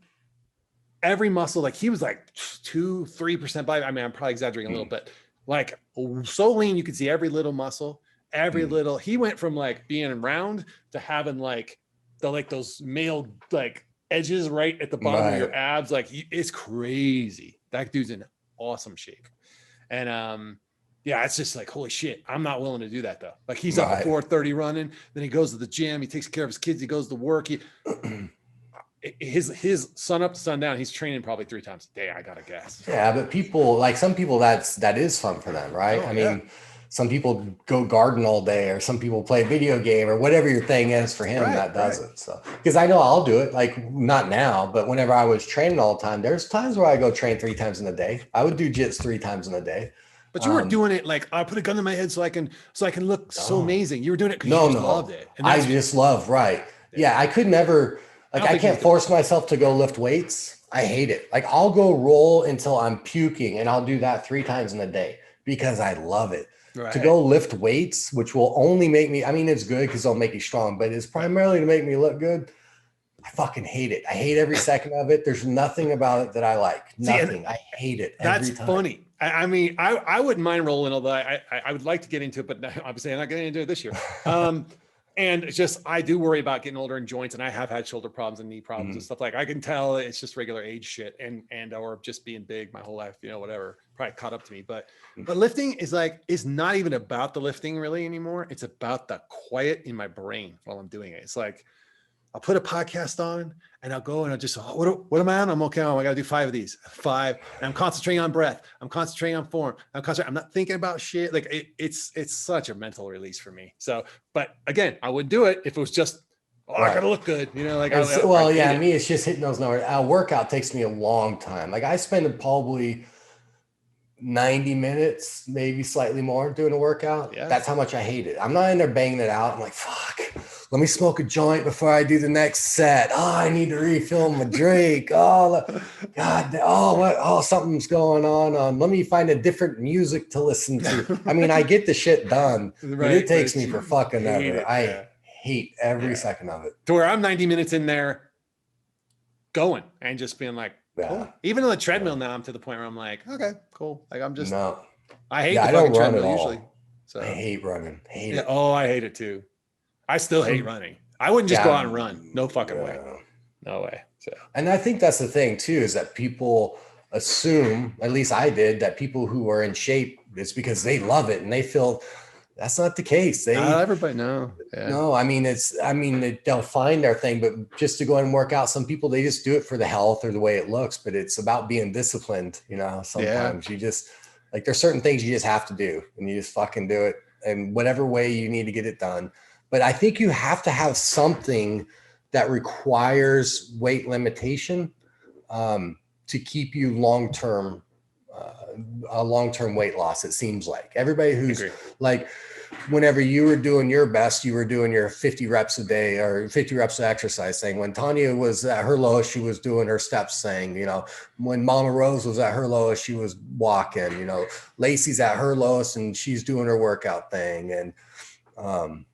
every muscle. Like he was like 2-3% body. I mean, I'm probably exaggerating a little bit. Like so lean, you could see every little muscle, every little. He went from like being round to having like those male like edges right at the bottom of your abs. Like it's crazy. That dude's in awesome shape, and yeah, it's just like, holy shit. I'm not willing to do that though. Like he's up at 4:30 running. Then he goes to the gym. He takes care of his kids. He goes to work. His sun up to sundown, he's training probably 3 times a day. I gotta guess. Yeah, but people like some people that is fun for them, right? I mean, some people go garden all day, or some people play a video game, or whatever your thing is. For him, that does it. So because I know I'll do it, like not now, but whenever I was training all the time, there's times where I go train 3 times in a day. I would do jits 3 times in a day. But you weren't doing it like I put a gun to my head so I can look so amazing. You were doing it because you just loved it. And I just love, Yeah, I could never, like I can't force myself to go lift weights. I hate it. Like I'll go roll until I'm puking, and I'll do that 3 times in a day because I love it. To go lift weights, which will only make me, I mean, it's good because it'll make you strong, but it's primarily to make me look good. I fucking hate it. I hate every second of it. There's nothing about it that I like. Nothing. I hate it. That's funny. I mean, I wouldn't mind rolling, although I would like to get into it, but obviously I'm not getting into it this year. And it's just, I do worry about getting older in joints, and I have had shoulder problems and knee problems and stuff. Like I can tell it's just regular age shit and or just being big my whole life, whatever, probably caught up to me. But lifting is not even about the lifting really anymore. It's about the quiet in my brain while I'm doing it. It's like, I'll put a podcast on and I'll go and I'll just, what am I on? I'm okay. I got to do 5 of these, 5. And I'm concentrating on breath. I'm concentrating on form. I'm not thinking about shit. Like it's such a mental release for me. So, but again, I would do it if it was just, I got to look good. Me, it's just hitting those numbers. A workout takes me a long time. Like I spend probably 90 minutes, maybe slightly more doing a workout. Yeah. That's how much I hate it. I'm not in there banging it out. I'm like, fuck, let me smoke a joint before I do the next set. Oh, I need to refill my drink. Oh, God. Oh, something's going on. Let me find a different music to listen to. I mean, I get the shit done, but it takes me for fucking ever. I hate every second of it. To where I'm 90 minutes in there going and just being like, cool. Even on the treadmill now, I'm to the point where I'm like, okay, cool. Like I'm just, I hate the fucking treadmill usually. So I hate running. Hate it. Oh, I hate it too. I still hate running. I wouldn't just go out and run. No fucking way. No way. So, and I think that's the thing too, is that people assume, at least I did, that people who are in shape, it's because they love it and they feel. That's not the case. Not everybody, no. Yeah. No, I mean, they'll find their thing, but just to go and work out, some people, they just do it for the health or the way it looks, but it's about being disciplined. Sometimes you just like, there's certain things you just have to do and you just fucking do it in whatever way you need to get it done. But I think you have to have something that requires weight limitation to keep you long-term weight loss. It seems like everybody who's like, whenever you were doing your best, you were doing your 50 reps a day or 50 reps of exercise thing. When Tanya was at her lowest, she was doing her steps thing. When Mama Rose was at her lowest, she was walking. Lacey's at her lowest and she's doing her workout thing. And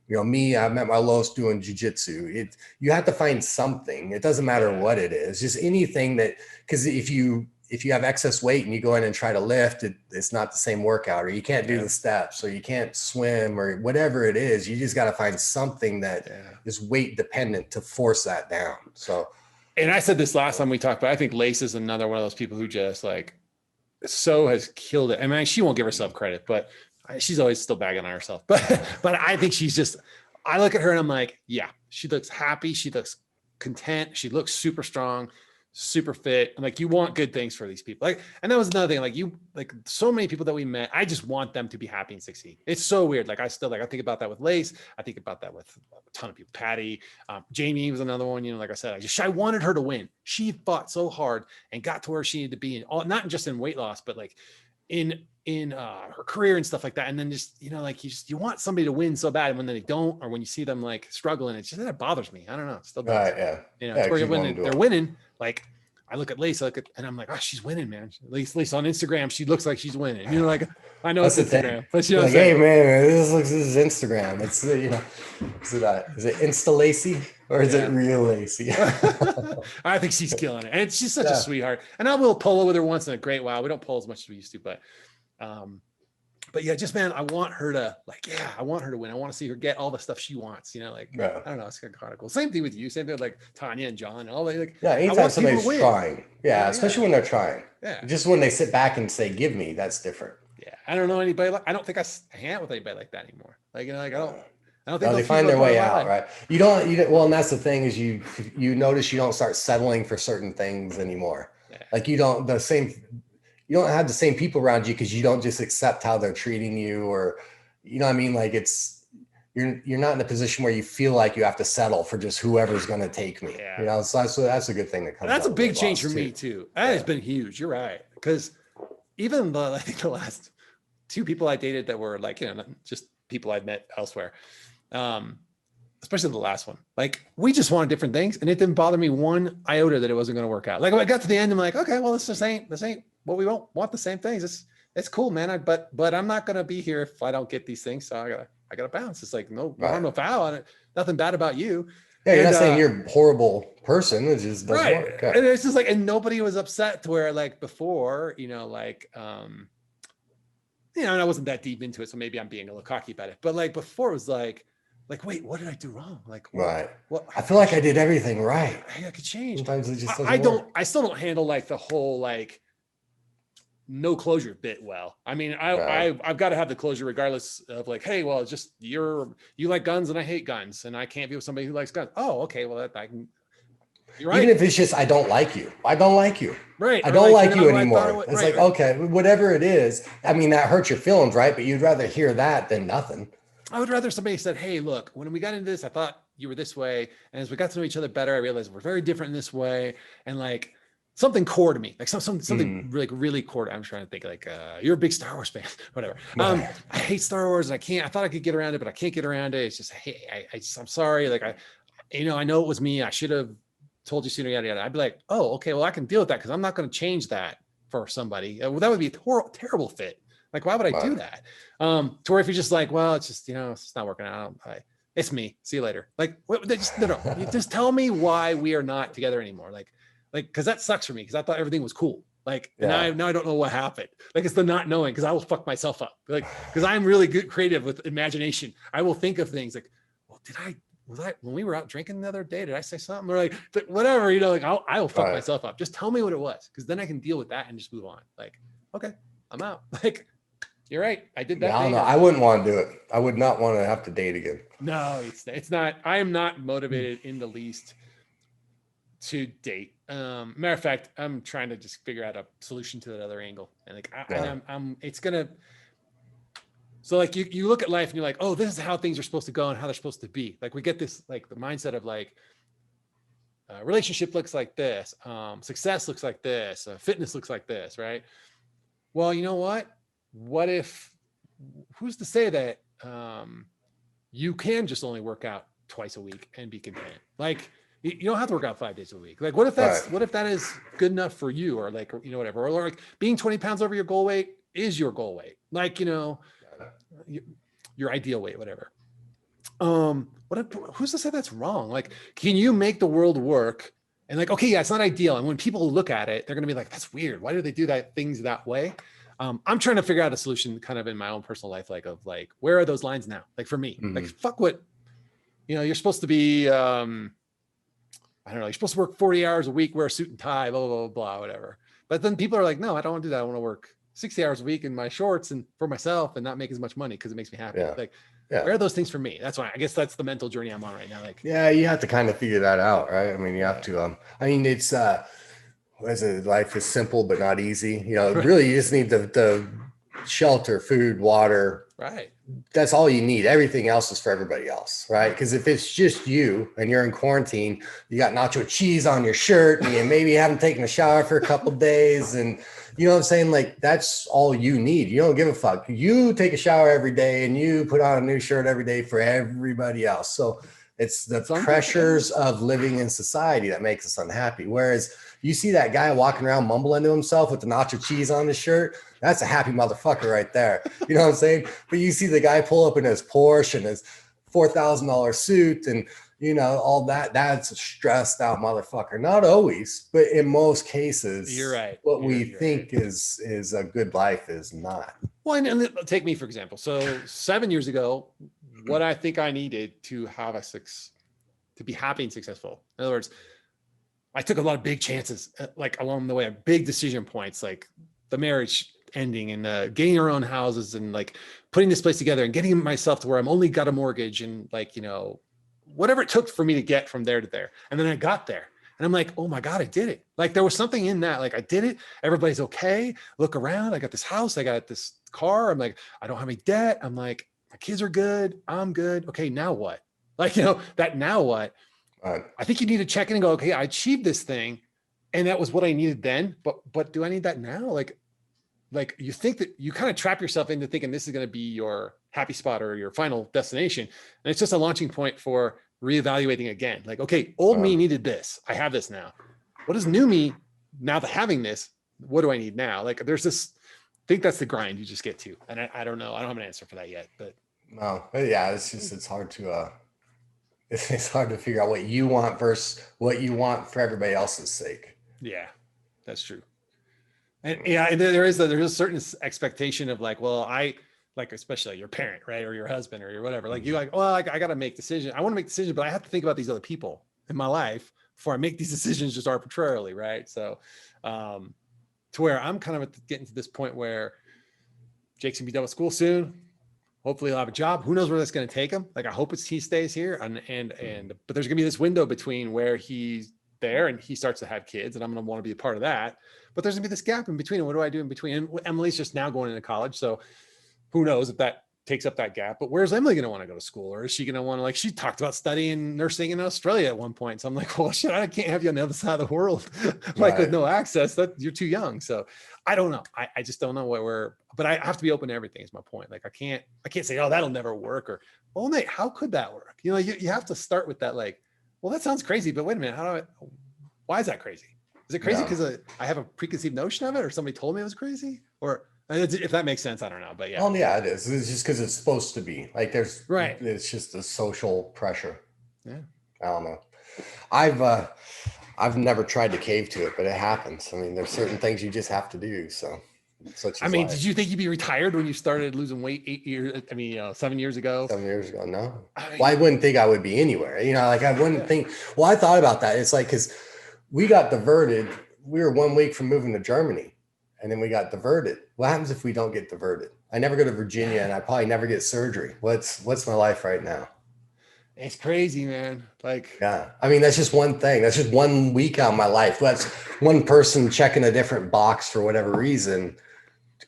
me, I'm at my lowest doing jujitsu. You have to find something. It doesn't matter what it is, just anything that, because if you have excess weight and you go in and try to lift, it's not the same workout, or you can't do the steps, or you can't swim, or whatever it is. You just got to find something that is weight dependent to force that down. So, and I said this last time we talked, but I think Lace is another one of those people who just like has killed it. I mean, she won't give herself credit, but she's always still bagging on herself. But I think she's just. I look at her and I'm like, yeah, she looks happy. She looks content. She looks super strong. super fit. And like, you want good things for these people. Like, and that was another thing. Like so many people that we met, I just want them to be happy and succeed. It's so weird. Like I think about that with Lace. I think about that with a ton of people. Patty, Jamie was another one, you know, like I said, I wanted her to win. She fought so hard and got to where she needed to be, and all, not just in weight loss, but like in her career and stuff like that. And then just, you know, like you want somebody to win so bad, and when they don't, or when you see them like struggling, it's just, that bothers me. I don't know. It still does. Yeah. You know, it's when they're winning, like I look at Lisa, and I'm like, oh, she's winning, man. At least on Instagram, she looks like she's winning. You know, like I know it's Instagram, but you know, like, hey man, this is Instagram. It's, you know, is it Insta Lacey or is it real Lacey? I think she's killing it, and she's such a sweetheart. And I will polo with her once in a great while. We don't polo as much as we used to, but yeah, just, man, I want her to I want her to win. I want to see her get all the stuff she wants, you know, like, I don't know. It's kind of cool. Same thing with you. Same thing with like Tanya and John and all that. Like, anytime somebody's trying. Especially when they're trying. Just when they sit back and say, give me, that's different. I don't know anybody I don't think I hang out with anybody like that anymore. Like, you know, like I don't think they find their way out, right? You don't, well, and that's the thing is you notice you don't start settling for certain things anymore. Like you don't have the same people around you, because you don't just accept how they're treating you, or, you know what I mean? Like you're not in a position where you feel like you have to settle for just whoever's going to take me. You know, so that's a good thing that comes. That's a big change for me too. That has been huge. You're right. Because even I think the last 2 people I dated that were like, you know, just people I'd met elsewhere, especially the last one, like we just wanted different things, and it didn't bother me one iota that it wasn't going to work out. Like when I got to the end, I'm like, okay, well, this ain't what we want the same things. It's cool, man. But I'm not going to be here if I don't get these things. So I gotta bounce. It's like, no harm, no foul on it. Nothing bad about you. Yeah, you're not saying you're a horrible person. It just doesn't work. And it's just like, and nobody was upset to where like before, you know, like, you know, and I wasn't that deep into it, so maybe I'm being a little cocky about it. But like before, it was like, wait, what did I do wrong? Like, what? I feel like I did everything right. I could change. Sometimes it just doesn't work. I still don't handle like the whole like no closure bit well. I mean, I've got to have the closure regardless of like, hey, well, it's just you like guns and I hate guns, and I can't be with somebody who likes guns. Oh, okay, well I can. You're right. Even if it's just I don't like you. Right. I don't like you anymore. It's like, okay, whatever it is. I mean, that hurts your feelings, right? But you'd rather hear that than nothing. I would rather somebody said, hey, look, when we got into this, I thought you were this way, and as we got to know each other better, I realized we're very different in this way, and like something core to me, like something really core. I'm trying to think like, you're a big Star Wars fan, whatever. I hate Star Wars, and I thought I could get around it, but I can't get around it. It's just, hey, I'm sorry. Like I know it was me. I should have told you sooner, yada, yada. I'd be like, oh, okay, well, I can deal with that, because I'm not going to change that for somebody. Well, that would be a terrible fit. Like, why would I do that? To where if you're just like, well, it's just, you know, it's not working out. It's me. See you later. Like, no. You just tell me why we are not together anymore. Like, because that sucks for me, because I thought everything was cool. Like, now I don't know what happened. Like, it's the not knowing, because I will fuck myself up. Like, because I'm really good creative with imagination. I will think of things like, well, when we were out drinking the other day, did I say something? Or like, whatever, you know, like I will fuck myself up. Just tell me what it was, because then I can deal with that and just move on. Like, okay, I'm out. Like, you're right. I did that. I don't know. I wouldn't want to do it. I would not want to have to date again. No, it's not. I am not motivated in the least to date. Matter of fact, I'm trying to just figure out a solution to that other angle. And like, it's gonna. So like you look at life and you're like, oh, this is how things are supposed to go and how they're supposed to be. Like we get this, like the mindset of like, relationship looks like this, success looks like this, fitness looks like this, right? Well, you know what? What if, who's to say that you can just only work out twice a week and be content? Like you don't have to work out 5 days a week. Like what if that is good enough for you, or like, you know, whatever, or like being 20 pounds over your goal weight is your goal weight. Like, you know, your ideal weight, whatever. Who's to say that's wrong? Like, can you make the world work? And like, okay, yeah, it's not ideal. And when people look at it, they're going to be like, that's weird. Why do they do things that way? I'm trying to figure out a solution kind of in my own personal life, like of like, where are those lines now? Like for me, like fuck what, you know, you're supposed to be, I don't know, you're supposed to work 40 hours a week, wear a suit and tie, blah, blah, blah, blah, whatever. But then people are like, no, I don't want to do that. I want to work 60 hours a week in my shorts and for myself and not make as much money because it makes me happy. Like, where are those things for me? That's why I guess that's the mental journey I'm on right now. Like, yeah, you have to kind of figure that out, right? I mean, you have to, I mean, it's, as a life is simple but not easy. You know, really, you just need the shelter, food, water. Right. That's all you need. Everything else is for everybody else, right? Because if it's just you and you're in quarantine, you got nacho cheese on your shirt, and you maybe haven't taken a shower for a couple of days, and you know what I'm saying? Like, that's all you need. You don't give a fuck. You take a shower every day and you put on a new shirt every day for everybody else. So it's the pressures of living in society that makes us unhappy. Whereas you see that guy walking around mumbling to himself with the nacho cheese on his shirt, that's a happy motherfucker right there. You know what I'm saying? But you see the guy pull up in his Porsche and his $4,000 suit and, you know, all that, that's a stressed out motherfucker. Not always, but in most cases, you're right. What we think is a good life is not. Well, and take me, for example. So 7 years ago, what I think I needed to have to be happy and successful. In other words, I took a lot of big chances, like along the way, big decision points, like the marriage ending and getting our own houses and like putting this place together and getting myself to where I'm only got a mortgage and like, you know, whatever it took for me to get from there to there. And then I got there and I'm like, oh my God, I did it. Like there was something in that, like I did it. Everybody's okay. Look around. I got this house. I got this car. I'm like, I don't have any debt. I'm like, my kids are good. I'm good. Okay. Now what? Like, you know, that now what? I think you need to check in and go, okay, I achieved this thing. And that was what I needed then, but do I need that now? Like you think that you kind of trap yourself into thinking this is going to be your happy spot or your final destination. And it's just a launching point for reevaluating again. Like, okay, old me needed this. I have this now. What is new me now that having this? What do I need now? Like there's this, I think that's the grind you just get to. And I don't know. I don't have an answer for that yet, but. No, yeah, it's hard to, it's hard to figure out what you want versus what you want for everybody else's sake. Yeah, that's true. And yeah, and there's a certain expectation of like, well, like, especially your parent, right? Or your husband or your whatever, like you're like, well, I got to make decisions. I want to make decisions, but I have to think about these other people in my life before I make these decisions just arbitrarily. Right. So, to where I'm kind of getting to this point where Jake's gonna be done with school soon. Hopefully he'll have a job. Who knows where that's going to take him? Like, I hope he stays here but there's gonna be this window between where he's there and he starts to have kids and I'm going to want to be a part of that. But there's gonna be this gap in between. And what do I do in between? And Emily's just now going into college. So who knows if that takes up that gap, but where's Emily going to want to go to school? Or is she going to want to, like, she talked about studying nursing in Australia at one point. So I'm like, well, shit, I can't have you on the other side of the world, like with no access, that you're too young. So I don't know. I just don't know but I have to be open to everything is my point. Like I can't say, oh, that'll never work. Or, well, mate, how could that work? You know, you have to start with that. Like, well, that sounds crazy, but wait a minute. Why is that crazy? Is it crazy because I have a preconceived notion of it or somebody told me it was crazy? Or if that makes sense, I don't know, but yeah. Oh yeah, it is. It's just because it's supposed to be like right. It's just a social pressure. Yeah. I don't know. I've never tried to cave to it, but it happens. I mean, there's certain things you just have to do. So, I mean, did you think you'd be retired when you started losing weight 7 years ago? 7 years ago, no. Well, I wouldn't think I would be anywhere. You know, like I wouldn't think. Well, I thought about that. It's like because we got diverted. We were 1 week from moving to Germany. And then we got diverted. What happens if we don't get diverted? I never go to Virginia and I probably never get surgery. What's my life right now? It's crazy, man. Like, yeah. I mean, that's just one thing. That's just 1 week out of my life. That's one person checking a different box for whatever reason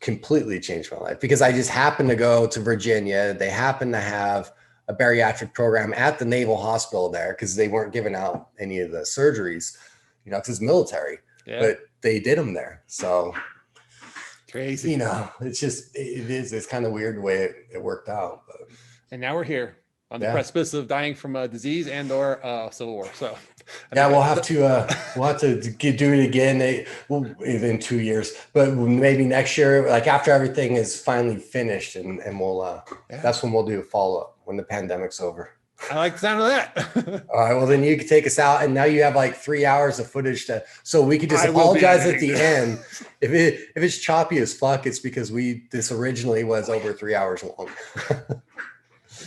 completely changed my life because I just happened to go to Virginia. They happened to have a bariatric program at the Naval Hospital there because they weren't giving out any of the surgeries, you know, because it's military, but they did them there. So crazy, you know, it's kind of weird the way it worked out. But. And now we're here on the precipice of dying from a disease and or civil war. So we'll have to do it again in 2 years, but maybe next year, like after everything is finally finished and we'll that's when we'll do a follow-up when the pandemic's over. I like the sound of that. All right. Well, then you can take us out, and now you have like 3 hours of footage so we could just apologize at the end. If it's choppy as fuck, it's because this originally was over 3 hours long.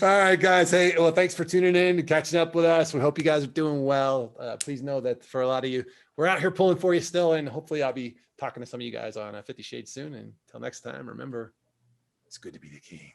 All right, guys. Hey, well, thanks for tuning in and catching up with us. We hope you guys are doing well. Please know that for a lot of you, we're out here pulling for you still, and hopefully I'll be talking to some of you guys on 50 Shades soon. And until next time, remember, it's good to be the king.